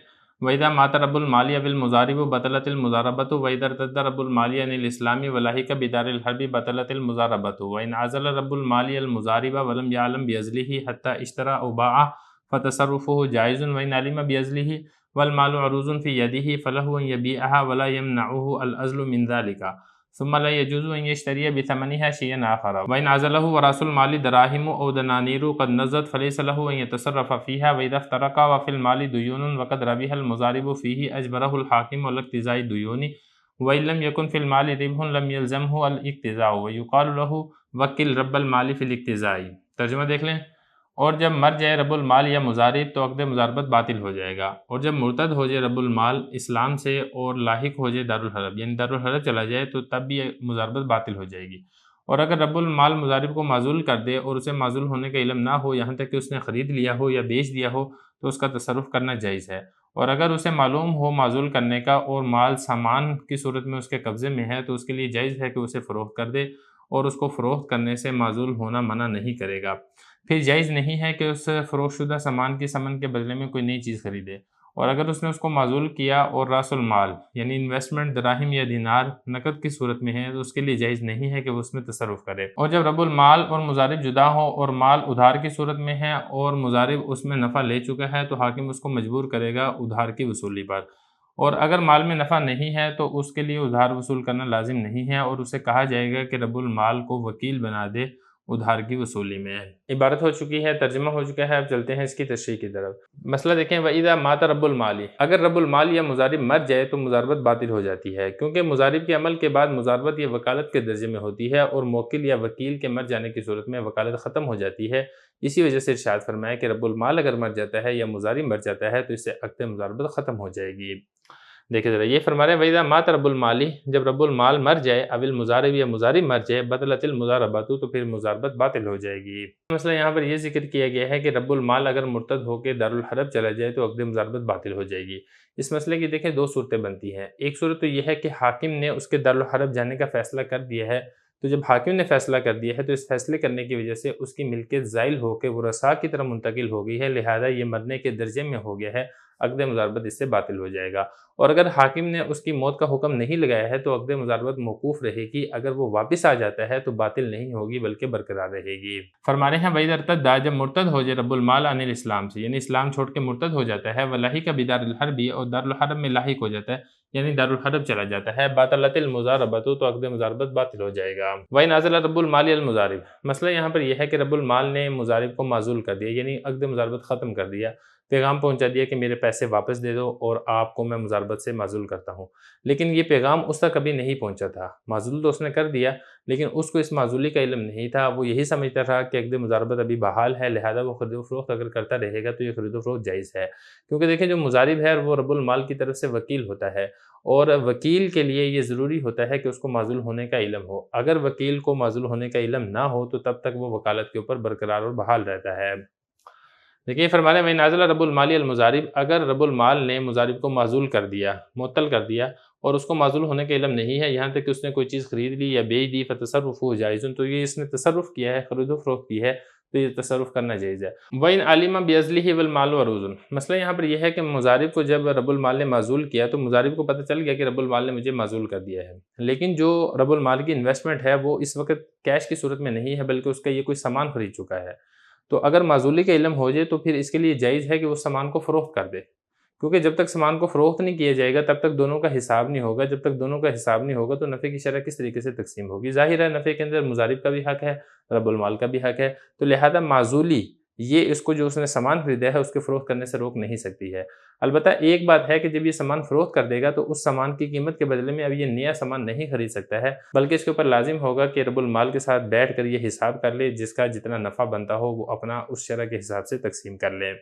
وَإِذَا مَاتَ رَبُّ الْمَالِ بِالْمُضَارِبِ بَطَلَتِ الْمُضَارَبَةُ وَإِذَا ارْتَدَّ رَبُّ الْمَالِ عَنِ الْإِسْلَامِ وَلَحِقَ بِدَارِ الْحَرْبِ بَطَلَتِ الْمُضَارَبَةُ وَإِنْ عَزَلَ رَبُّ الْمَالِ الْمُضَارِبَ وَلَمْ يَعْلَمْ بِعَزْلِهِ حَتَّى اشْتَرَى أَوْ بَاعَ فَتَصَرُّفُهُ جَائِزٌ وَإِنْ عَلِمَ بِعَزْلِهِ وَالْمَالُ عَرُوضٌ فِي يَدِهِ فَلَهُ أَنْ يَبِيعَهَا وَلَا يَمْنَعُهُ الْعَزْلُ مِنْ ذَلِكَ ثم لا يجوز أن يشتري بثمنها شيئا آخر وإن عزله وراث المال دراهم أو دنانير قد نزت فليس له أن يتصرف فيها وإذا افترقا وفي المال ديون وقد ربح المضارب فيه أجبره الحاكم على اقتضاء الديون وإن لم يكن في المال ربح لم يلزمه الاقتضاء ويقال له وكل رب المال في الاقتضاء۔ ترجمہ دیکھ لیں، اور جب مر جائے رب المال یا مضارب تو عقد مضاربت باطل ہو جائے گا، اور جب مرتد ہو جائے رب المال اسلام سے اور لاحق ہو جائے دارالحرب یعنی دارالحرب چلا جائے تو تب بھی مضاربت باطل ہو جائے گی، اور اگر رب المال مضارب کو معزول کر دے اور اسے معزول ہونے کا علم نہ ہو یہاں تک کہ اس نے خرید لیا ہو یا بیچ دیا ہو تو اس کا تصرف کرنا جائز ہے، اور اگر اسے معلوم ہو معزول کرنے کا اور مال سامان کی صورت میں اس کے قبضے میں ہے تو اس کے لیے جائز ہے کہ اسے فروخت کر دے، اور اس کو فروخت کرنے سے معزول ہونا منع نہیں کرے گا۔ پھر جائز نہیں ہے کہ اس فروخت شدہ سامان کی ثمن کے بدلے میں کوئی نئی چیز خریدے، اور اگر اس نے اس کو معزول کیا اور راس المال یعنی انویسٹمنٹ دراہم یا دینار نقد کی صورت میں ہے تو اس کے لیے جائز نہیں ہے کہ وہ اس میں تصرف کرے، اور جب رب المال اور مضارب جدا ہو اور مال ادھار کی صورت میں ہے اور مضارب اس میں نفع لے چکا ہے تو حاکم اس کو مجبور کرے گا ادھار کی وصولی پر، اور اگر مال میں نفع نہیں ہے تو اس کے لیے ادھار وصول کرنا لازم نہیں ہے، اور اسے کہا جائے گا کہ رب المال کو وکیل بنا دے ادھار کی وصولی میں۔ عبارت ہو چکی ہے، ترجمہ ہو چکا ہے، اب چلتے ہیں اس کی تشریح کی طرف۔ مسئلہ دیکھیں، وَإِذَا مَاتَ رَبُّ الْمَالِ، اگر رب المال یا مضارب مر جائے تو مضاربت باطل ہو جاتی ہے، کیونکہ مضارب کے عمل کے بعد مضاربت یا وکالت کے درجے میں ہوتی ہے، اور موکل یا وکیل کے مر جانے کی صورت میں وکالت ختم ہو جاتی ہے، اسی وجہ سے ارشاد فرمایا کہ رب المال اگر مر جاتا ہے یا مضارب مر جاتا ہے تو اس سے عقد مضاربت ختم ہو جائے گی۔ دیکھیں ذرا، یہ فرما رہے ہیں وَإِذَا مَاتَ رب المالی، جب رب المال مر جائے، اول المضارب یا مضارب مر جائے، بطلت المضاربۃ، تو پھر مضاربت باطل ہو جائے گی۔ مثلا یہاں پر یہ ذکر کیا گیا ہے کہ رب المال اگر مرتد ہو کے دارالحرب چلا جائے تو عقد مضاربت باطل ہو جائے گی۔ اس مسئلے کی دیکھیں دو صورتیں بنتی ہیں۔ ایک صورت تو یہ ہے کہ حاکم نے اس کے دارالحرب جانے کا فیصلہ کر دیا ہے، تو جب حاکم نے فیصلہ کر دیا ہے تو اس فیصلے کرنے کی وجہ سے اس کی ملکیت زائل ہو کے ورثاء کی طرف منتقل ہو گئی ہے، لہذا یہ مرنے کے درجے میں ہو گیا ہے، عقد مضاربت اس سے باطل ہو جائے گا۔ اور اگر حاکم نے اس کی موت کا حکم نہیں لگایا ہے تو عقد مضاربت موقوف رہے گی، اگر وہ واپس آ جاتا ہے تو باطل نہیں ہوگی بلکہ برقرار رہے گی۔ فرما رہے ہیں وَإِذَا ارْتَدَّ، جب مرتد ہو جائے رب المال عن الاسلام سے، یعنی اسلام چھوڑ کے مرتد ہو جاتا ہے، وَلَحِقَ بِدَارِ الْحَرْبِ، اور دارالحرب میں لاحق ہو جاتا ہے، یعنی دارالحرب چلا جاتا ہے، بَطَلَتِ الْمُضَارَبَةُ، تو عقد مضاربت باطل ہو جائے گا۔ وَإِنْ عَزَلَ رب المال المضارب، مسئلہ یہاں پر یہ ہے کہ رب المال نے مضارب کو معزول کر دیا، یعنی عقد مضاربت ختم کر دیا، پیغام پہنچا دیا کہ میرے پیسے واپس دے دو اور آپ کو میں مضاربت سے معزول کرتا ہوں، لیکن یہ پیغام اس تک کبھی نہیں پہنچا تھا۔ معزول تو اس نے کر دیا لیکن اس کو اس معزولی کا علم نہیں تھا، وہ یہی سمجھتا تھا کہ عقد مضاربت ابھی بحال ہے، لہذا وہ خرید و فروخت اگر کرتا رہے گا تو یہ خرید و فروخت جائز ہے، کیونکہ دیکھیں جو مضارب ہے وہ رب المال کی طرف سے وکیل ہوتا ہے، اور وکیل کے لیے یہ ضروری ہوتا ہے کہ اس کو معزول ہونے کا علم ہو۔ اگر وکیل کو معزول ہونے کا علم نہ ہو تو تب تک وہ وکالت کے اوپر برقرار اور بحال رہتا ہے۔ دیکھیے فرما رہے ہیں وَإِنْ عَزَلَ رب المال المضارب، اگر رب المال نے مضارب کو معزول کر دیا، معطل کر دیا، اور اس کو معزول ہونے کا علم نہیں ہے، یہاں تک کہ اس نے کوئی چیز خرید لی یا بیچ دی، فَتَصَرُّفُهُ جائز، تو یہ اس نے تصرف کیا ہے، خرید و فروخت کی ہے، تو یہ تصرف کرنا جائز ہے۔ وَإِنْ عَلِمَ بِعَزْلِهِ وَالْمَالُ عَرُوضٌ، مسئلہ یہاں پر یہ ہے کہ مضارب کو جب رب المال نے معزول کیا تو مضارب کو پتہ چل گیا کہ رب المال نے مجھے معزول کر دیا ہے، لیکن جو رب المال کی انویسٹمنٹ ہے وہ اس وقت کیش کی صورت میں نہیں ہے بلکہ اس کا یہ کوئی سامان خرید چکا ہے، تو اگر معزولی کا علم ہو جائے تو پھر اس کے لیے جائز ہے کہ وہ سامان کو فروخت کر دے، کیونکہ جب تک سامان کو فروخت نہیں کیا جائے گا تب تک دونوں کا حساب نہیں ہوگا، جب تک دونوں کا حساب نہیں ہوگا تو نفع کی شرح کس طریقے سے تقسیم ہوگی؟ ظاہر ہے نفع کے اندر مضارب کا بھی حق ہے، رب المال کا بھی حق ہے، تو لہذا معزولی یہ اس کو جو اس نے سامان خریدا ہے اس کے فروخت کرنے سے روک نہیں سکتی ہے۔ البتہ ایک بات ہے کہ جب یہ سامان فروخت کر دے گا تو اس سامان کی قیمت کے بدلے میں اب یہ نیا سامان نہیں خرید سکتا ہے، بلکہ اس کے اوپر لازم ہوگا کہ رب المال کے ساتھ بیٹھ کر یہ حساب کر لے، جس کا جتنا نفع بنتا ہو وہ اپنا اس شرح کے حساب سے تقسیم کر لے۔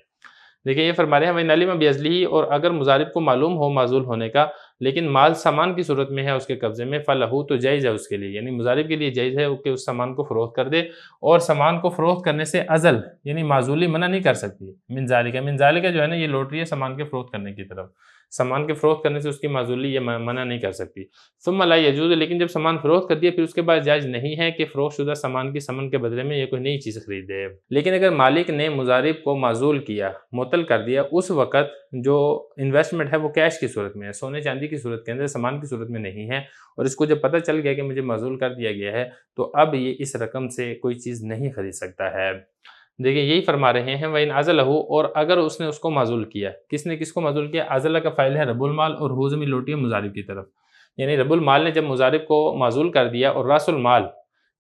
دیکھیں یہ فرما رہے ہیں وَإِنْ عَلِمَ بِعَزْلِهِ، اور اگر مضارب کو معلوم ہو معزول ہونے کا لیکن مال سامان کی صورت میں ہے اس کے قبضے میں، فَلَهُ، تو جائز ہے اس کے لیے، یعنی مضارب کے لیے جائز ہے کہ اس سامان کو فروخت کر دے، اور سامان کو فروخت کرنے سے عزل یعنی معزولی منع نہیں کر سکتی۔ من ذالک جو ہے نا یہ لوٹ رہی ہے سامان کے فروخت کرنے کی طرف، سامان کے فروخت کرنے سے اس کی معزولی یہ منع نہیں کر سکتی۔ ثم لا يجوز، لیکن جب سامان فروخت کر دیا پھر اس کے بعد جائز نہیں ہے کہ فروخت شدہ سامان کی ثمن کے بدلے میں یہ کوئی نئی چیز خرید دے۔ لیکن اگر مالک نے مضارب کو معزول کیا، معطل کر دیا، اس وقت جو انویسٹمنٹ ہے وہ کیش کی صورت میں ہے، سونے چاندی کی صورت کے اندر، سامان کی صورت میں نہیں ہے، اور اس کو جب پتہ چل گیا کہ مجھے معزول کر دیا گیا ہے تو اب یہ اس رقم سے کوئی چیز نہیں خرید سکتا ہے۔ دیکھیں یہی فرما رہے ہیں وَإِنْ عَزَلَهُ، اور اگر اس نے اس کو معزول کیا، کس نے کس کو معزول کیا؟ عزلہ کا فاعل ہے رب المال اور ہو ضمیر لوٹی ہے مضارب کی طرف، یعنی رب المال نے جب مضارب کو معزول کر دیا، اور راس المال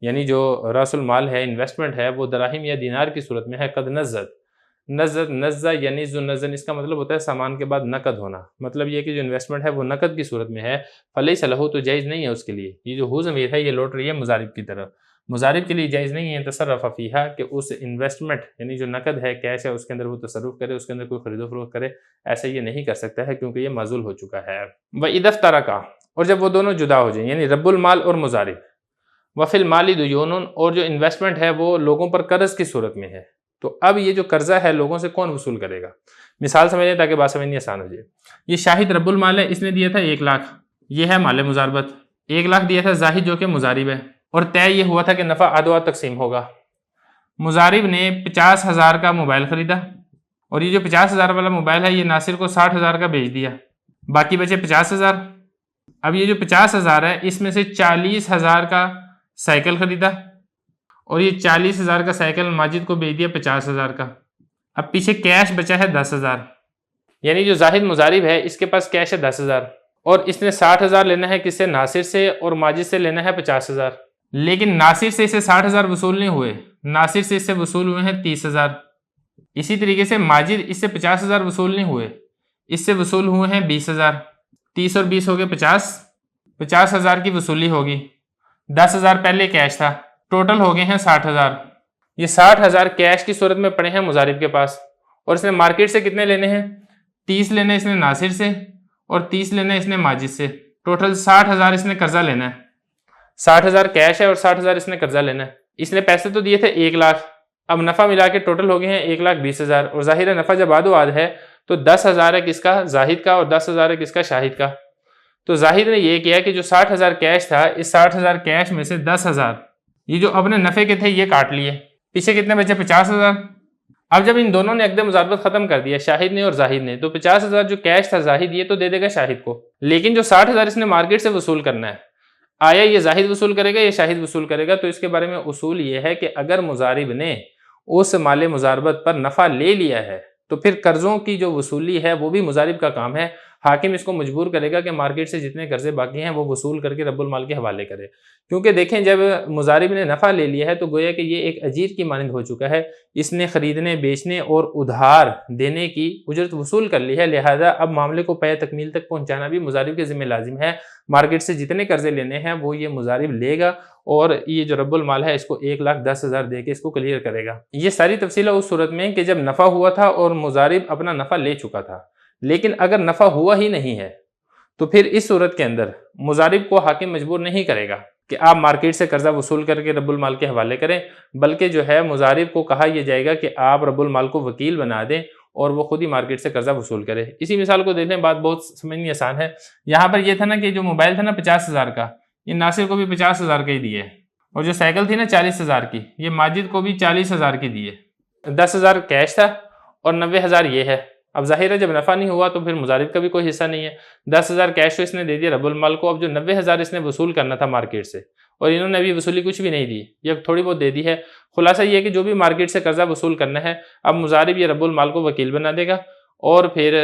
یعنی جو راس المال ہے انویسٹمنٹ ہے وہ دراہم یا دینار کی صورت میں ہے، قد نزہ یعنی نزن، اس کا مطلب ہوتا ہے سامان کے بعد نقد ہونا، مطلب یہ کہ جو انویسٹمنٹ ہے وہ نقد کی صورت میں ہے، فلیس لہ، تو جائز نہیں ہے اس کے لیے، یہ جو ہو ضمیر ہے یہ لوٹ رہی ہے مضارب کی طرف، مضارب کے لیے جائز نہیں ہے تصرف فیہا کہ اس انویسٹمنٹ یعنی جو نقد ہے کیش ہے اس کے اندر وہ تصرف کرے، اس کے اندر کوئی خرید و فروخت کرے، ایسا یہ نہیں کر سکتا ہے کیونکہ یہ معزول ہو چکا ہے۔ وَإِذَا افْتَرَقَا، اور جب وہ دونوں جدا ہو جائیں، یعنی رب المال اور مضارب، وَفِي الْمَالِ دُیُونٌ، اور جو انویسٹمنٹ ہے وہ لوگوں پر قرض کی صورت میں ہے، تو اب یہ جو قرضہ ہے لوگوں سے کون وصول کرے گا؟ مثال سمجھ لیں تاکہ بات سمجھنی آسان ہو جائے۔ یہ شاہد رب المال ہے، اس نے دیا تھا 1 لاکھ، یہ ہے مال مضاربت، 1 لاکھ دیا تھا زاہد جو کہ مضارب ہے، اور طے یہ ہوا تھا کہ نفع آدھا تقسیم ہوگا۔ مضارب نے 50,000 کا موبائل خریدا، اور یہ جو 50,000 والا موبائل ہے یہ ناصر کو 60,000 کا بیچ دیا، باقی بچے 50,000۔ اب یہ جو 50,000 ہے اس میں سے 40,000 کا سائیکل خریدا، اور یہ 40,000 کا سائیکل ماجد کو بیچ دیا 50,000 کا۔ اب پیچھے کیش بچا ہے 10,000، یعنی جو زاہد مضارب ہے اس کے پاس کیش ہے 10,000، اور اس نے 60,000 لینا ہے کس سے؟ ناصر سے، اور ماجد سے لینا ہے 50,000، لیکن ناصر سے اسے 60,000 وصول نہیں ہوئے، ناصر سے اس سے وصول ہوئے ہیں 30,000۔ اسی طریقے سے ماجد اس سے 50,000 وصول نہیں ہوئے، اس سے وصول ہوئے ہیں 20,000، 30 اور 20 ہو گئے 50,000 کی وصولی ہوگی، 10,000 پہلے کیش تھا، ٹوٹل ہو گئے ہیں 60,000۔ یہ 60,000 کیش کی صورت میں پڑے ہیں مضارب کے پاس، اور اس نے مارکیٹ سے کتنے لینے ہیں؟ 30 لینے اس نے ناصر سے اور 30 لینے اس نے ماجد سے، ٹوٹل 60,000 اس نے قرضہ لینا ہے۔ 60,000 کیش ہے اور 60,000 اس نے قرضہ لینا ہے۔ اس نے پیسے تو دیے تھے 1 لاکھ، اب نفع ملا کے ٹوٹل ہو گئے ہیں 1,20,000، اور ظاہر ہے نفع جب آدھو آدھ ہے تو 10,000 ہے کس کا؟ زاہد کا، اور 10,000 ہے کس کا؟ شاہد کا۔ تو زاہد نے یہ کیا کہ جو 60,000 کیش تھا، اس 60,000 کیش میں سے 10,000 یہ جو اپنے نفع کے تھے یہ کاٹ لیے، پیچھے کتنے بچے؟ 50,000۔ اب جب ان دونوں نے عقد مضاربت ختم کر دیا، شاہد نے اور زاہد نے، تو 50,000 جو کیش تھا زاہد یہ تو دے دے گا شاہد کو، لیکن جو 60,000 اس نے مارکیٹ سے وصول کرنا ہے، آیا یہ زاہد وصول کرے گا یا شاہد وصول کرے گا؟ تو اس کے بارے میں اصول یہ ہے کہ اگر مضارب نے اس مال مضاربت پر نفع لے لیا ہے تو پھر قرضوں کی جو وصولی ہے وہ بھی مضارب کا کام ہے۔ حاکم اس کو مجبور کرے گا کہ مارکیٹ سے جتنے قرضے باقی ہیں وہ وصول کر کے رب المال کے حوالے کرے، کیونکہ دیکھیں جب مضارب نے نفع لے لیا ہے تو گویا کہ یہ ایک اجیر کی مانند ہو چکا ہے، اس نے خریدنے بیچنے اور ادھار دینے کی اجرت وصول کر لی ہے، لہذا اب معاملے کو پے تکمیل تک پہنچانا بھی مضارب کے ذمہ لازم ہے۔ مارکیٹ سے جتنے قرضے لینے ہیں وہ یہ مضارب لے گا، اور یہ جو رب المال ہے اس کو 1,10,000 دے کے اس کو کلیئر کرے گا۔ یہ ساری تفصیلہ اس صورت میں کہ جب نفع ہوا تھا اور مضارب اپنا نفع لے چکا تھا، لیکن اگر نفع ہوا ہی نہیں ہے تو پھر اس صورت کے اندر مضارب کو حاکم مجبور نہیں کرے گا کہ آپ مارکیٹ سے قرضہ وصول کر کے رب المال کے حوالے کریں، بلکہ جو ہے مضارب کو کہا یہ جائے گا کہ آپ رب المال کو وکیل بنا دیں اور وہ خود ہی مارکیٹ سے قرضہ وصول کرے۔ اسی مثال کو دیکھیں، بات بہت سمجھنی آسان ہے۔ یہاں پر یہ تھا نا کہ جو موبائل تھا نا 50,000 کا، یہ ناصر کو بھی 50,000 کا ہی دیے، اور جو سائیکل تھی نا 40,000 کی، یہ ماجد کو بھی 40,000 کی دیے۔ 10,000 کیش تھا اور 90,000 یہ ہے۔ اب ظاہر ہے جب نفع نہیں ہوا تو پھر مضارب کا بھی کوئی حصہ نہیں ہے۔ 10,000 کیش تو اس نے دے دیا رب المال کو، اب جو 90,000 اس نے وصول کرنا تھا مارکیٹ سے، اور انہوں نے ابھی وصولی کچھ بھی نہیں دی، یہ تھوڑی بہت دے دی ہے۔ خلاصہ یہ ہے کہ جو بھی مارکیٹ سے قرضہ وصول کرنا ہے، اب مضارب یہ رب المال کو وکیل بنا دے گا، اور پھر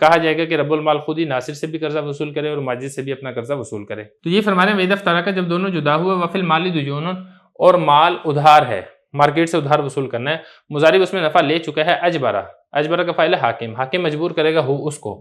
کہا جائے گا کہ رب المال خود ہی ناصر سے بھی قرضہ وصول کرے اور ماجد سے بھی اپنا قرضہ وصول کرے۔ تو یہ فرما رہے ہیں وَإِذَا افْتَرَقَا، جب دونوں جدا ہوئے، وَفِي الْمَالِ دُيُونٌ، اور مال ادھار ہے، مارکیٹ سے ادھار وصول کرنا ہے، مضارب اس میں نفع لے چکا ہے، اجبرا، اجبرا کا فاعل ہے حاکم، حاکم مجبور کرے گا اس کو،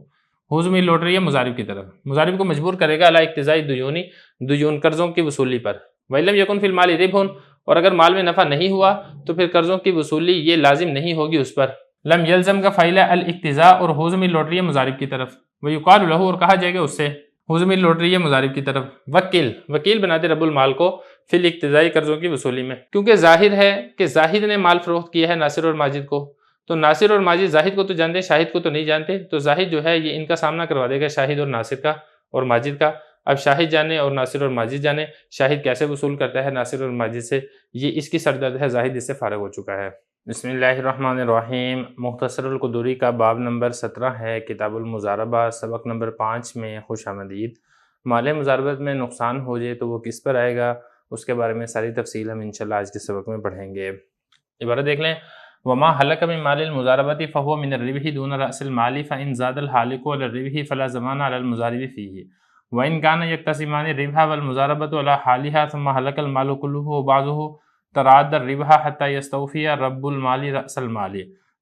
ہو ضمیر لوٹ رہی ہے مضارب کی طرف، مضارب کو مجبور کرے گا علی اقتضاء الدیون، دیون قرضوں کی وصولی پر، وَإِن لَمْ يَكُنْ فِي الْمَالِ رِبْحٌ، اور اگر مال میں نفع نہیں ہوا تو پھر قرضوں کی وصولی یہ لازم نہیں ہوگی اس پر۔ لم یلزم کا فاعل ہے الاقتضاء، اور ہو ضمیر لوٹ رہی ہے مضارب کی طرف، ویقال لہ، اور کہا جائے گا اس سے، ہو ضمیر لوٹ رہی ہے مضارب کی طرف، وکیل، وکیل بنا دے رب المال کو فی الاقتضائی قرضوں کی وصولی میں، کیونکہ ظاہر ہے کہ زاہد نے مال فروخت کیا ہے ناصر اور ماجد کو، تو ناصر اور ماجد زاہد کو تو جانتے ہیں، شاہد کو تو نہیں جانتے، تو زاہد جو ہے یہ ان کا سامنا کروا دے گا شاہد اور ناصر کا اور ماجد کا۔ اب شاہد جانے اور ناصر اور ماجد جانے شاہد کیسے وصول کرتا ہے ناصر اور ماجد سے، یہ اس کی سردرد ہے، زاہد اس سے فارغ ہو چکا ہے۔ بسم اللہ الرحمن الرحیم۔ مختصر القدوری کا باب نمبر 17 ہے، کتاب المضاربہ، سبق نمبر 5 میں خوش آمدید۔ مال مضاربت میں نقصان ہو جائے تو وہ کس پر آئے گا، اس کے بارے میں ساری تفصیل ہم انشاءاللہ آج کے سبق میں پڑھیں گے۔ عبارت دیکھ لیں، وما حلق من مال المضاربۃ فهو من الربح دون رأس المال فإن زاد الحالق على الربح فلا ضمان على المضارب فيه وإن كان يقتسمان الربح والمضاربة على حالها ثم حلق المال كله وبعضه تراد الربح حتى يستوفي رب المال رأس المال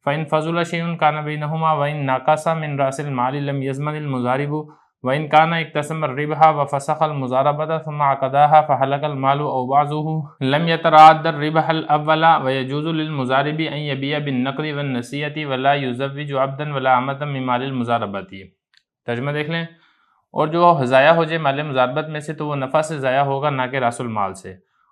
فإن فضل شيء كان بينهما وإن نقص من رأس المال لم يضمن المضارب وإن كان اقتسم الربح وفسخ المضاربة ثم عقدها فحلق المال أو بعضه لم يتراد الربح الأول ويجوز للمضارب أن يبيع بالنقد والنسيئة ولا يزوج عبدا ولا أمة من مال المضاربة۔ ترجمہ دیکھ لیں، اور جو ضائع ہو جائے مال مضاربت میں سے تو وہ نفع سے ضائع ہوگا نہ کہ راس المال سے،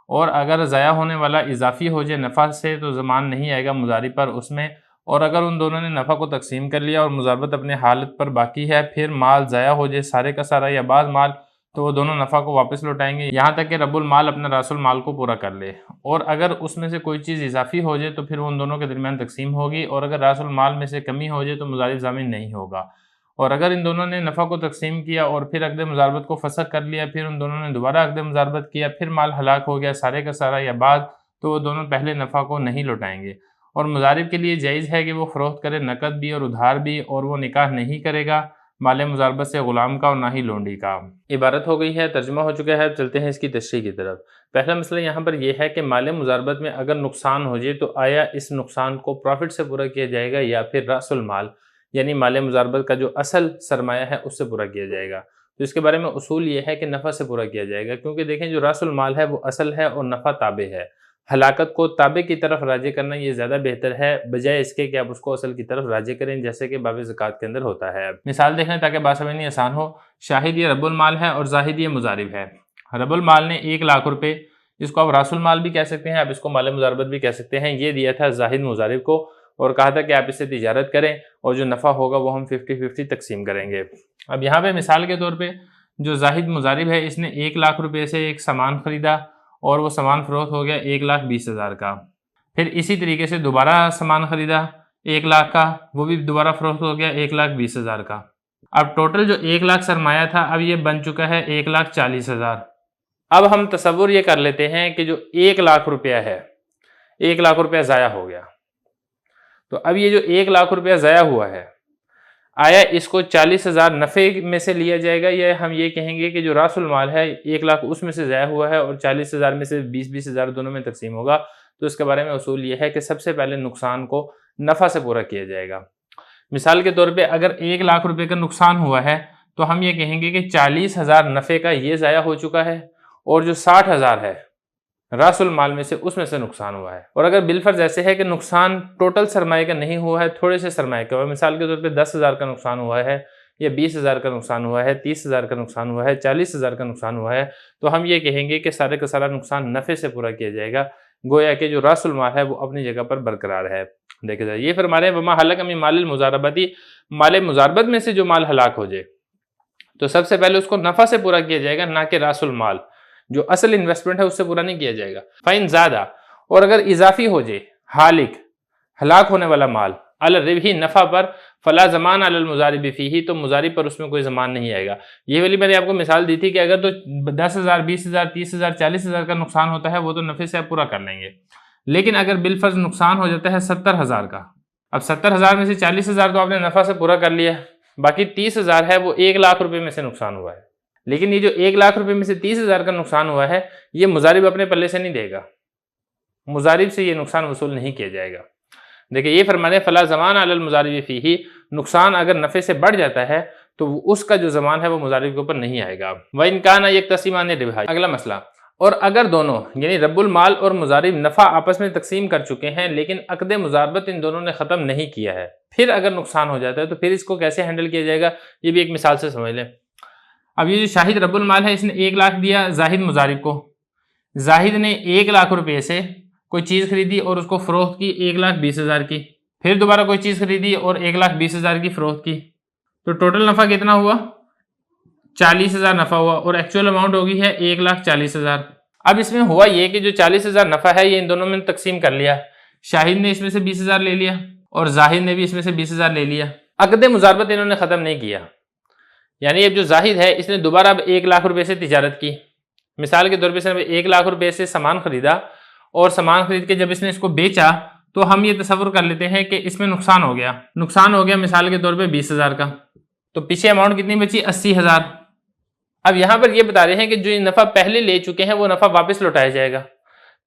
اور اگر ضائع ہونے والا اضافی ہو جائے نفع سے تو ضمان نہیں آئے گا مضارب پر اس میں، اور اگر ان دونوں نے نفع کو تقسیم کر لیا اور مضاربت اپنے حالت پر باقی ہے، پھر مال ضائع ہو جائے سارے کا سارا یا بعض مال، تو وہ دونوں نفع کو واپس لوٹائیں گے یہاں تک کہ رب المال اپنا راس المال کو پورا کر لے، اور اگر اس میں سے کوئی چیز اضافی ہو جائے تو پھر وہ ان دونوں کے درمیان تقسیم ہوگی، اور اگر راس المال میں سے کمی ہو جائے تو مضارب ضامن نہیں ہوگا، اور اگر ان دونوں نے نفع کو تقسیم کیا اور پھر عقد مضاربت کو فسخ کر لیا، پھر ان دونوں نے دوبارہ عقد مضاربت کیا، پھر مال ہلاک ہو گیا سارے کا سارا یا بعض، تو وہ دونوں پہلے نفع کو نہیں لوٹائیں گے، اور مضارب کے لیے جائز ہے کہ وہ فروخت کرے نقد بھی اور ادھار بھی، اور وہ نکاح نہیں کرے گا مال مضاربت سے غلام کا اور نہ ہی لونڈی کا۔ عبارت ہو گئی ہے، ترجمہ ہو چکا ہے، چلتے ہیں اس کی تشریح کی طرف۔ پہلا مسئلہ یہاں پر یہ ہے کہ مال مضاربت میں اگر نقصان ہو جائے تو آیا اس نقصان کو پروفٹ سے پورا کیا جائے گا یا پھر راس المال یعنی مال مضاربت کا جو اصل سرمایہ ہے اس سے پورا کیا جائے گا؟ تو اس کے بارے میں اصول یہ ہے کہ نفع سے پورا کیا جائے گا، کیونکہ دیکھیں جو راس المال ہے وہ اصل ہے اور نفع تابع ہے، ہلاکت کو تابع کی طرف راجع کرنا یہ زیادہ بہتر ہے بجائے اس کے کہ آپ اس کو اصل کی طرف راجع کریں، جیسے کہ باب زکوٰۃ کے اندر ہوتا ہے۔ مثال دیکھیں تاکہ بات سمجھنی آسان ہو۔ شاہد یہ رب المال ہے اور زاہد یہ مضارب ہے۔ رب المال نے 1,00,000 روپے، اس کو آپ راس المال بھی کہہ سکتے ہیں، آپ اس کو مال مضاربت بھی کہہ سکتے ہیں، یہ دیا تھا زاہد مضارب کو اور کہا تھا کہ آپ اس سے تجارت کریں اور جو نفع ہوگا وہ ہم 50-50 تقسیم کریں گے۔ اب یہاں پہ مثال کے طور پہ جو زاہد مضارب ہے اس نے 1,00,000 روپے سے ایک سامان خریدا اور وہ سامان فروخت ہو گیا 1,20,000 کا۔ پھر اسی طریقے سے دوبارہ سامان خریدا 1,00,000 کا، وہ بھی دوبارہ فروخت ہو گیا 1,20,000 کا۔ اب ٹوٹل جو 1,00,000 سرمایہ تھا اب یہ بن چکا ہے 1,40,000۔ اب ہم تصور یہ کر لیتے ہیں کہ جو 1,00,000 روپیہ ہے، 1,00,000 روپیہ ضائع ہو گیا، تو اب یہ جو 1,00,000 روپیہ ضائع ہوا ہے، آیا اس کو 40,000 نفع میں سے لیا جائے گا یا ہم یہ کہیں گے کہ جو راس المال ہے 1,00,000 اس میں سے ضائع ہوا ہے اور 40,000 میں سے 20,000 دونوں میں تقسیم ہوگا؟ تو اس کے بارے میں اصول یہ ہے کہ سب سے پہلے نقصان کو نفع سے پورا کیا جائے گا۔ مثال کے طور پہ اگر 1,00,000 روپے کا نقصان ہوا ہے تو ہم یہ کہیں گے کہ 40,000 نفع کا یہ ضائع ہو چکا ہے اور جو 60,000 ہے راس المال میں سے اس میں سے نقصان ہوا ہے۔ اور اگر بالفرض ایسے ہے کہ نقصان ٹوٹل سرمایہ کا نہیں ہوا ہے، تھوڑے سے سرمایہ کا ہوا ہے، مثال کے طور پہ 10,000 کا نقصان ہوا ہے یا 20,000 کا نقصان ہوا ہے، 30,000 کا نقصان ہوا ہے، 40,000 کا نقصان ہوا ہے، تو ہم یہ کہیں گے کہ سارے کا سارا نقصان نفع سے پورا کیا جائے گا، گویا کہ جو راس المال ہے وہ اپنی جگہ پر برقرار ہے۔ دیکھا جائے یہ فرما رہے ہیں وما ہلک من مال المضاربتی، مال مضاربت میں سے جو مال ہلاک ہو جائے تو سب سے پہلے اس کو نفع سے پورا کیا جائے گا، نہ کہ راس المال جو اصل انویسٹمنٹ ہے اس سے پورا نہیں کیا جائے گا۔ فَإِن زَادَ، اور اگر اضافی ہو جائے ہالک ہلاک ہونے والا مال علی الربح نفع پر، فلا زمان علی المضارب فیہ، تو مضارب پر اس میں کوئی زمان نہیں آئے گا۔ یہ والی میں نے آپ کو مثال دی تھی کہ اگر تو 10,000 20,000 30,000 40,000 کا نقصان ہوتا ہے وہ تو نفع سے آپ پورا کر لیں گے، لیکن اگر بالفرض نقصان ہو جاتا ہے 70,000 کا، اب 70,000 میں سے 40,000 تو آپ نے نفع سے پورا کر لیا، باقی 30,000 ہے وہ 1,00,000 روپے میں سے نقصان ہوا ہے، لیکن یہ جو 1,00,000 روپے میں سے 30,000 کا نقصان ہوا ہے یہ مضارب اپنے پلے سے نہیں دے گا، مضارب سے یہ نقصان وصول نہیں کیا جائے گا۔ دیکھیں یہ فرمانے فلا زمان علی المضارب فیہ، نقصان اگر نفع سے بڑھ جاتا ہے تو اس کا جو زمان ہے وہ مضارب کے اوپر نہیں آئے گا۔ وَإِن كَانَ يَقْتَسِمَانِ الرِّبْحَ، اگلا مسئلہ، اور اگر دونوں یعنی رب المال اور مضارب نفع آپس میں تقسیم کر چکے ہیں لیکن عقد مضاربت ان دونوں نے ختم نہیں کیا ہے، پھر اگر نقصان ہو جاتا ہے تو پھر اس کو کیسے ہینڈل کیا جائے گا، یہ بھی ایک مثال سے سمجھ لیں۔ اب یہ جو شاہد رب المال ہے اس نے 1,00,000 دیا زاہد مضارب کو، زاہد نے 1,00,000 روپے سے کوئی چیز خریدی اور اس کو فروخت کی 1,20,000 کی، پھر دوبارہ کوئی چیز خریدی اور 1,20,000 کی فروخت کی، تو ٹوٹل نفع کتنا ہوا؟ 40,000 نفع ہوا اور ایکچوئل اماؤنٹ ہوگی ہے 1,40,000۔ اب اس میں ہوا یہ کہ جو 40,000 نفع ہے یہ ان دونوں میں تقسیم کر لیا، شاہد نے اس میں سے 20,000 لے لیا اور زاہد نے بھی اس میں سے 20,000 لے لیا، عقد مضاربت انہوں نے ختم نہیں کیا، یعنی اب جو زاہد ہے اس نے دوبارہ اب 1,00,000 روپے سے تجارت کی، مثال کے طور پہ اس نے 1,00,000 روپے سے سامان خریدا اور سامان خرید کے جب اس نے اس کو بیچا تو ہم یہ تصور کر لیتے ہیں کہ اس میں نقصان ہو گیا مثال کے طور پہ 20,000 کا، تو پیچھے اماؤنٹ کتنی بچی؟ 80,000۔ اب یہاں پر یہ بتا رہے ہیں کہ جو یہ نفع پہلے لے چکے ہیں وہ نفع واپس لوٹایا جائے گا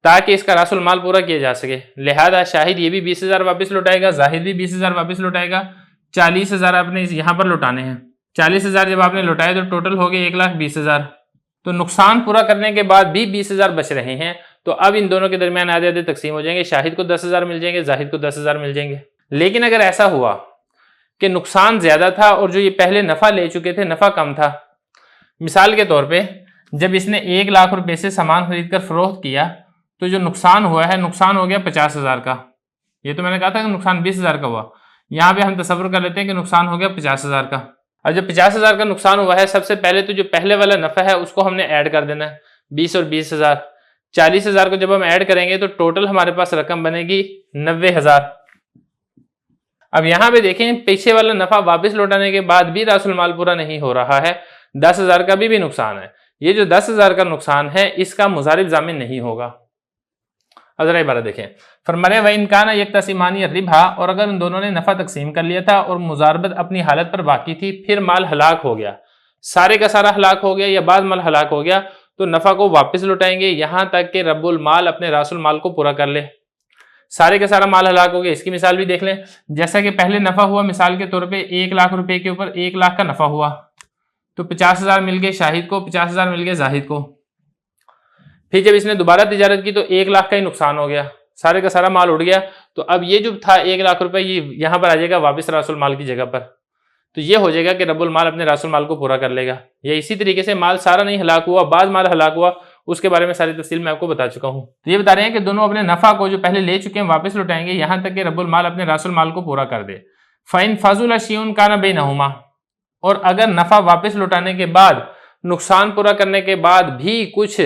تاکہ اس کا راس المال پورا کیا جا سکے، لہذا شاہد یہ بھی 20,000 واپس لوٹائے گا، زاہد بھی 20,000 واپس لوٹائے گا، 40,000 آپ نے یہاں پر لوٹانے ہیں، 40,000 جب آپ نے لوٹائے تو ٹوٹل ہو گئے 1,20,000، تو نقصان پورا کرنے کے بعد بھی 20,000 بچ رہے ہیں، تو اب ان دونوں کے درمیان آدھے آدھے تقسیم ہو جائیں گے، شاہد کو 10,000 مل جائیں گے، زاہد کو 10,000 مل جائیں گے۔ لیکن اگر ایسا ہوا کہ نقصان زیادہ تھا اور جو یہ پہلے نفع لے چکے تھے نفع کم تھا، مثال کے طور پہ جب اس نے 1,00,000 روپے سے سامان خرید کر فروخت کیا تو جو نقصان ہوا ہے نقصان ہو گیا 50,000 کا، یہ تو میں نے کہا تھا کہ نقصان 20,000 کا ہوا، یہاں پہ ہم تصور کر لیتے ہیں کہ نقصان ہو گیا 50,000 کا۔ اب جب 50,000 کا نقصان ہوا ہے سب سے پہلے تو جو پہلے والا نفع ہے اس کو ہم نے ایڈ کر دینا ہے، 20 اور 20,000، 40,000 کو جب ہم ایڈ کریں گے تو ٹوٹل ہمارے پاس رقم بنے گی 90,000۔ اب یہاں پہ دیکھیں پیچھے والا نفع واپس لوٹانے کے بعد بھی راس المال پورا نہیں ہو رہا ہے، 10,000 کا بھی نقصان ہے، یہ جو 10,000 کا نقصان ہے اس کا مضارب ضامن نہیں ہوگا۔ اب ذرا عبارت دیکھیں، فرمایا وَإِن كَانَ يَقْتَسِمَانِ الرِّبْحَ، اور اگر ان دونوں نے نفع تقسیم کر لیا تھا اور مضاربت اپنی حالت پر باقی تھی، پھر مال ہلاک ہو گیا، سارے کا سارا ہلاک ہو گیا یا بعض مال ہلاک ہو گیا، تو نفع کو واپس لوٹائیں گے یہاں تک کہ رب المال اپنے راس المال کو پورا کر لے۔ سارے کا سارا مال ہلاک ہو گیا، اس کی مثال بھی دیکھ لیں، جیسا کہ پہلے نفع ہوا مثال کے طور پہ 1,00,000 روپے کے اوپر 1,00,000 کا نفع ہوا، تو 50,000 مل گئے شاہد کو، 50,000 مل گئے زاہد کو۔ پھر جب اس نے دوبارہ تجارت کی تو 1 لاکھ کا ہی نقصان ہو گیا، سارے کا سارا مال اڑ گیا، تو اب یہ جو تھا 1 لاکھ روپے یہ یہاں پر آ جائے گا واپس راس المال کی جگہ پر، تو یہ ہو جائے گا کہ رب المال اپنے راس المال کو پورا کر لے گا۔ یا اسی طریقے سے مال سارا نہیں ہلاک ہوا، بعض مال ہلاک ہوا، اس کے بارے میں ساری تفصیل میں آپ کو بتا چکا ہوں۔ تو یہ بتا رہے ہیں کہ دونوں اپنے نفع کو جو پہلے لے چکے ہیں واپس لوٹائیں گے یہاں تک کہ رب المال اپنے راس المال کو پورا کر دے۔ فَإِنْ فَضُلَ شَيْءٌ كَانَ بَيْنَهُمَا، اور اگر نفع واپس لوٹانے کے بعد نقصان پورا کرنے کے بعد بھی کچھ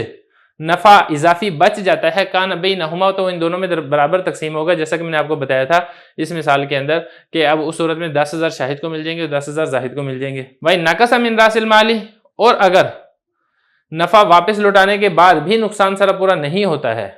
نفع اضافی بچ جاتا ہے، کان بینہما، تو ان دونوں میں برابر تقسیم ہوگا، جیسا کہ میں نے آپ کو بتایا تھا اس مثال کے اندر کہ اب اس صورت میں 10,000 شاہد کو مل جائیں گے اور 10,000 زاہد کو مل جائیں گے۔ وَإِن نَقَصَ مِن رَأْسِ الْمَالِ، اور اگر نفع واپس لوٹانے کے بعد بھی نقصان سارا پورا نہیں ہوتا ہے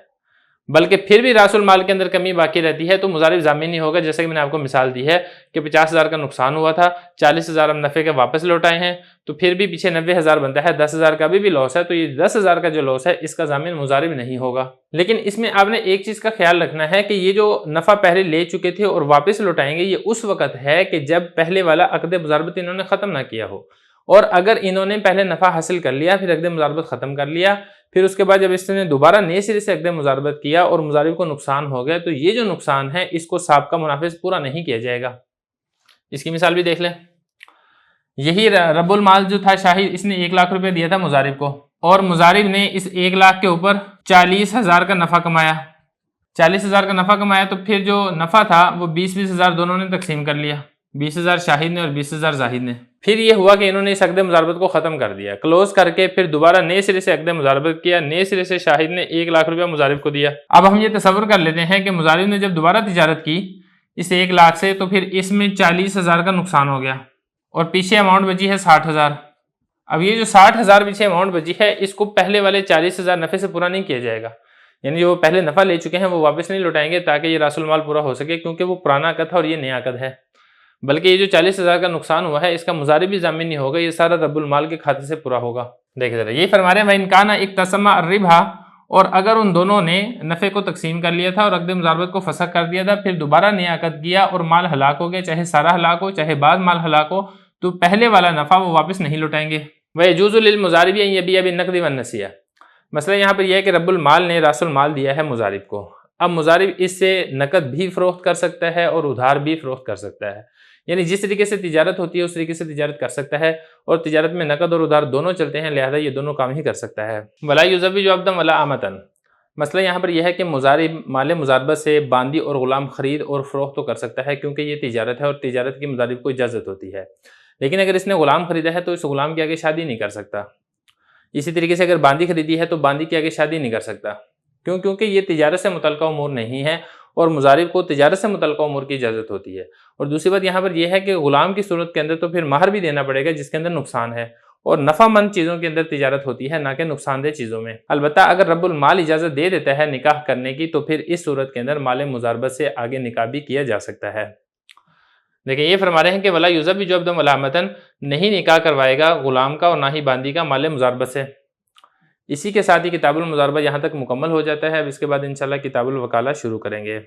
بلکہ پھر بھی راس المال کے اندر کمی باقی رہتی ہے تو مضارب ضامنی ہوگا، جیسا کہ میں نے آپ کو مثال دی ہے کہ 50,000 کا نقصان ہوا تھا، 40,000 ہم نفع کے واپس لوٹائے ہیں، تو پھر بھی پیچھے 90,000 بنتا ہے، 10,000 کا بھی لاس ہے، تو یہ 10,000 کا جو لاس ہے اس کا ضامن مضارب نہیں ہوگا۔ لیکن اس میں آپ نے ایک چیز کا خیال رکھنا ہے کہ یہ جو نفع پہلے لے چکے تھے اور واپس لوٹائیں گے یہ اس وقت ہے کہ جب پہلے والا عقد مضاربت انہوں نے ختم نہ کیا ہو، اور اگر انہوں نے پہلے نفع حاصل کر لیا پھر عقد مضاربت ختم کر لیا، پھر اس کے بعد جب اس نے دوبارہ نئے سرے سے عقد مضاربت کیا اور مضارب کو نقصان ہو گیا، تو یہ جو نقصان ہے اس کو سابقہ منافع سے پورا نہیں کیا جائے گا۔ اس کی مثال بھی دیکھ لیں، یہی رب المال جو تھا شاہد، اس نے 1 لاکھ روپے دیا تھا مضارب کو، اور مضارب نے اس 1 لاکھ کے اوپر 40,000 کا نفع کمایا، 40,000 کا نفع کمایا، تو پھر جو نفع تھا وہ 20,000 دونوں نے تقسیم کر لیا، 20,000 شاہد نے اور 20,000 زاہد نے۔ پھر یہ ہوا کہ انہوں نے اس عقد مضاربت کو ختم کر دیا، کلوز کر کے پھر دوبارہ نئے سرے سے عقد مضاربت کیا، نئے سرے سے شاہد نے 1 لاکھ روپیہ مضارب کو دیا۔ اب ہم یہ تصور کر لیتے ہیں کہ مضارب نے جب دوبارہ تجارت کی اس 1 لاکھ سے تو پھر اس میں 40,000 کا نقصان ہو گیا اور پیچھے اماؤنٹ بچی ہے 60,000۔ اب یہ جو 60,000 پیچھے اماؤنٹ بچی ہے اس کو پہلے والے 40,000 نفع سے پورا نہیں کیا جائے گا، یعنی جو پہلے نفع لے چکے ہیں وہ واپس نہیں لوٹائیں گے تاکہ یہ راس المال پورا ہو سکے، کیونکہ وہ پرانا عقد تھا اور یہ نیا عقد ہے، بلکہ یہ جو 40,000 کا نقصان ہوا ہے اس کا مضارب بھی ضامن نہیں ہوگا، یہ سارا رب المال کے کھاتے سے پورا ہوگا۔ دیکھیں ذرا یہ فرما رہے ہیں وَإِنْ كَانَ اقْتَسَمَا الرِّبْحَ، اور اگر ان دونوں نے نفع کو تقسیم کر لیا تھا اور عقد مضاربت کو فسخ کر دیا تھا، پھر دوبارہ نیا عقد کیا اور مال ہلاک ہو گیا، چاہے سارا ہلاک ہو چاہے بعض مال ہلاک ہو، تو پہلے والا نفع وہ واپس نہیں لوٹائیں گے۔ وَيَجُوزُ لِلْمُضَارِبِ أَنْ يَبِيعَ بِالنَّقْدِ وَالنَّسِيَّةِ، مسئلہ یہاں پر یہ ہے کہ رب المال نے راس المال دیا ہے مضارب کو، اب مضارب اس سے نقد بھی فروخت کر سکتا ہے اور ادھار بھی فروخت کر سکتا ہے، یعنی جس طریقے سے تجارت ہوتی ہے اس طریقے سے تجارت کر سکتا ہے، اور تجارت میں نقد اور ادھار دونوں چلتے ہیں، لہذا یہ دونوں کام ہی کر سکتا ہے۔ وَلَا يُزَوِّجُ عَبْدًا وَلَا أَمَةً، مسئلہ یہاں پر یہ ہے کہ مضارب مال مضاربت سے باندی اور غلام خرید اور فروخت تو کر سکتا ہے کیونکہ یہ تجارت ہے اور تجارت کی مضارب کو اجازت ہوتی ہے، لیکن اگر اس نے غلام خریدا ہے تو اس غلام کے آگے شادی نہیں کر سکتا، اسی طریقے سے اگر باندی خریدی ہے تو باندی کے آگے شادی نہیں کر سکتا، کیونکہ یہ تجارت سے متعلقہ امور نہیں ہے اور مضارب کو تجارت سے متعلقہ امور کی اجازت ہوتی ہے۔ اور دوسری بات یہاں پر یہ ہے کہ غلام کی صورت کے اندر تو پھر مہر بھی دینا پڑے گا جس کے اندر نقصان ہے، اور نفع مند چیزوں کے اندر تجارت ہوتی ہے نہ کہ نقصان دہ چیزوں میں۔ البتہ اگر رب المال اجازت دے دیتا ہے نکاح کرنے کی تو پھر اس صورت کے اندر مال مضاربت سے آگے نکاح بھی کیا جا سکتا ہے۔ لیکن یہ فرما رہے ہیں کہ وَلَا يُزَوِّجُ عَبْدًا وَلَا أَمَةً، نہیں نکاح کروائے گا غلام کا اور نہ ہی باندی کا مال مضاربت سے۔ اسی کے ساتھ ہی کتاب المضاربہ یہاں تک مکمل ہو جاتا ہے، اب اس کے بعد انشاءاللہ کتاب الوکالہ شروع کریں گے۔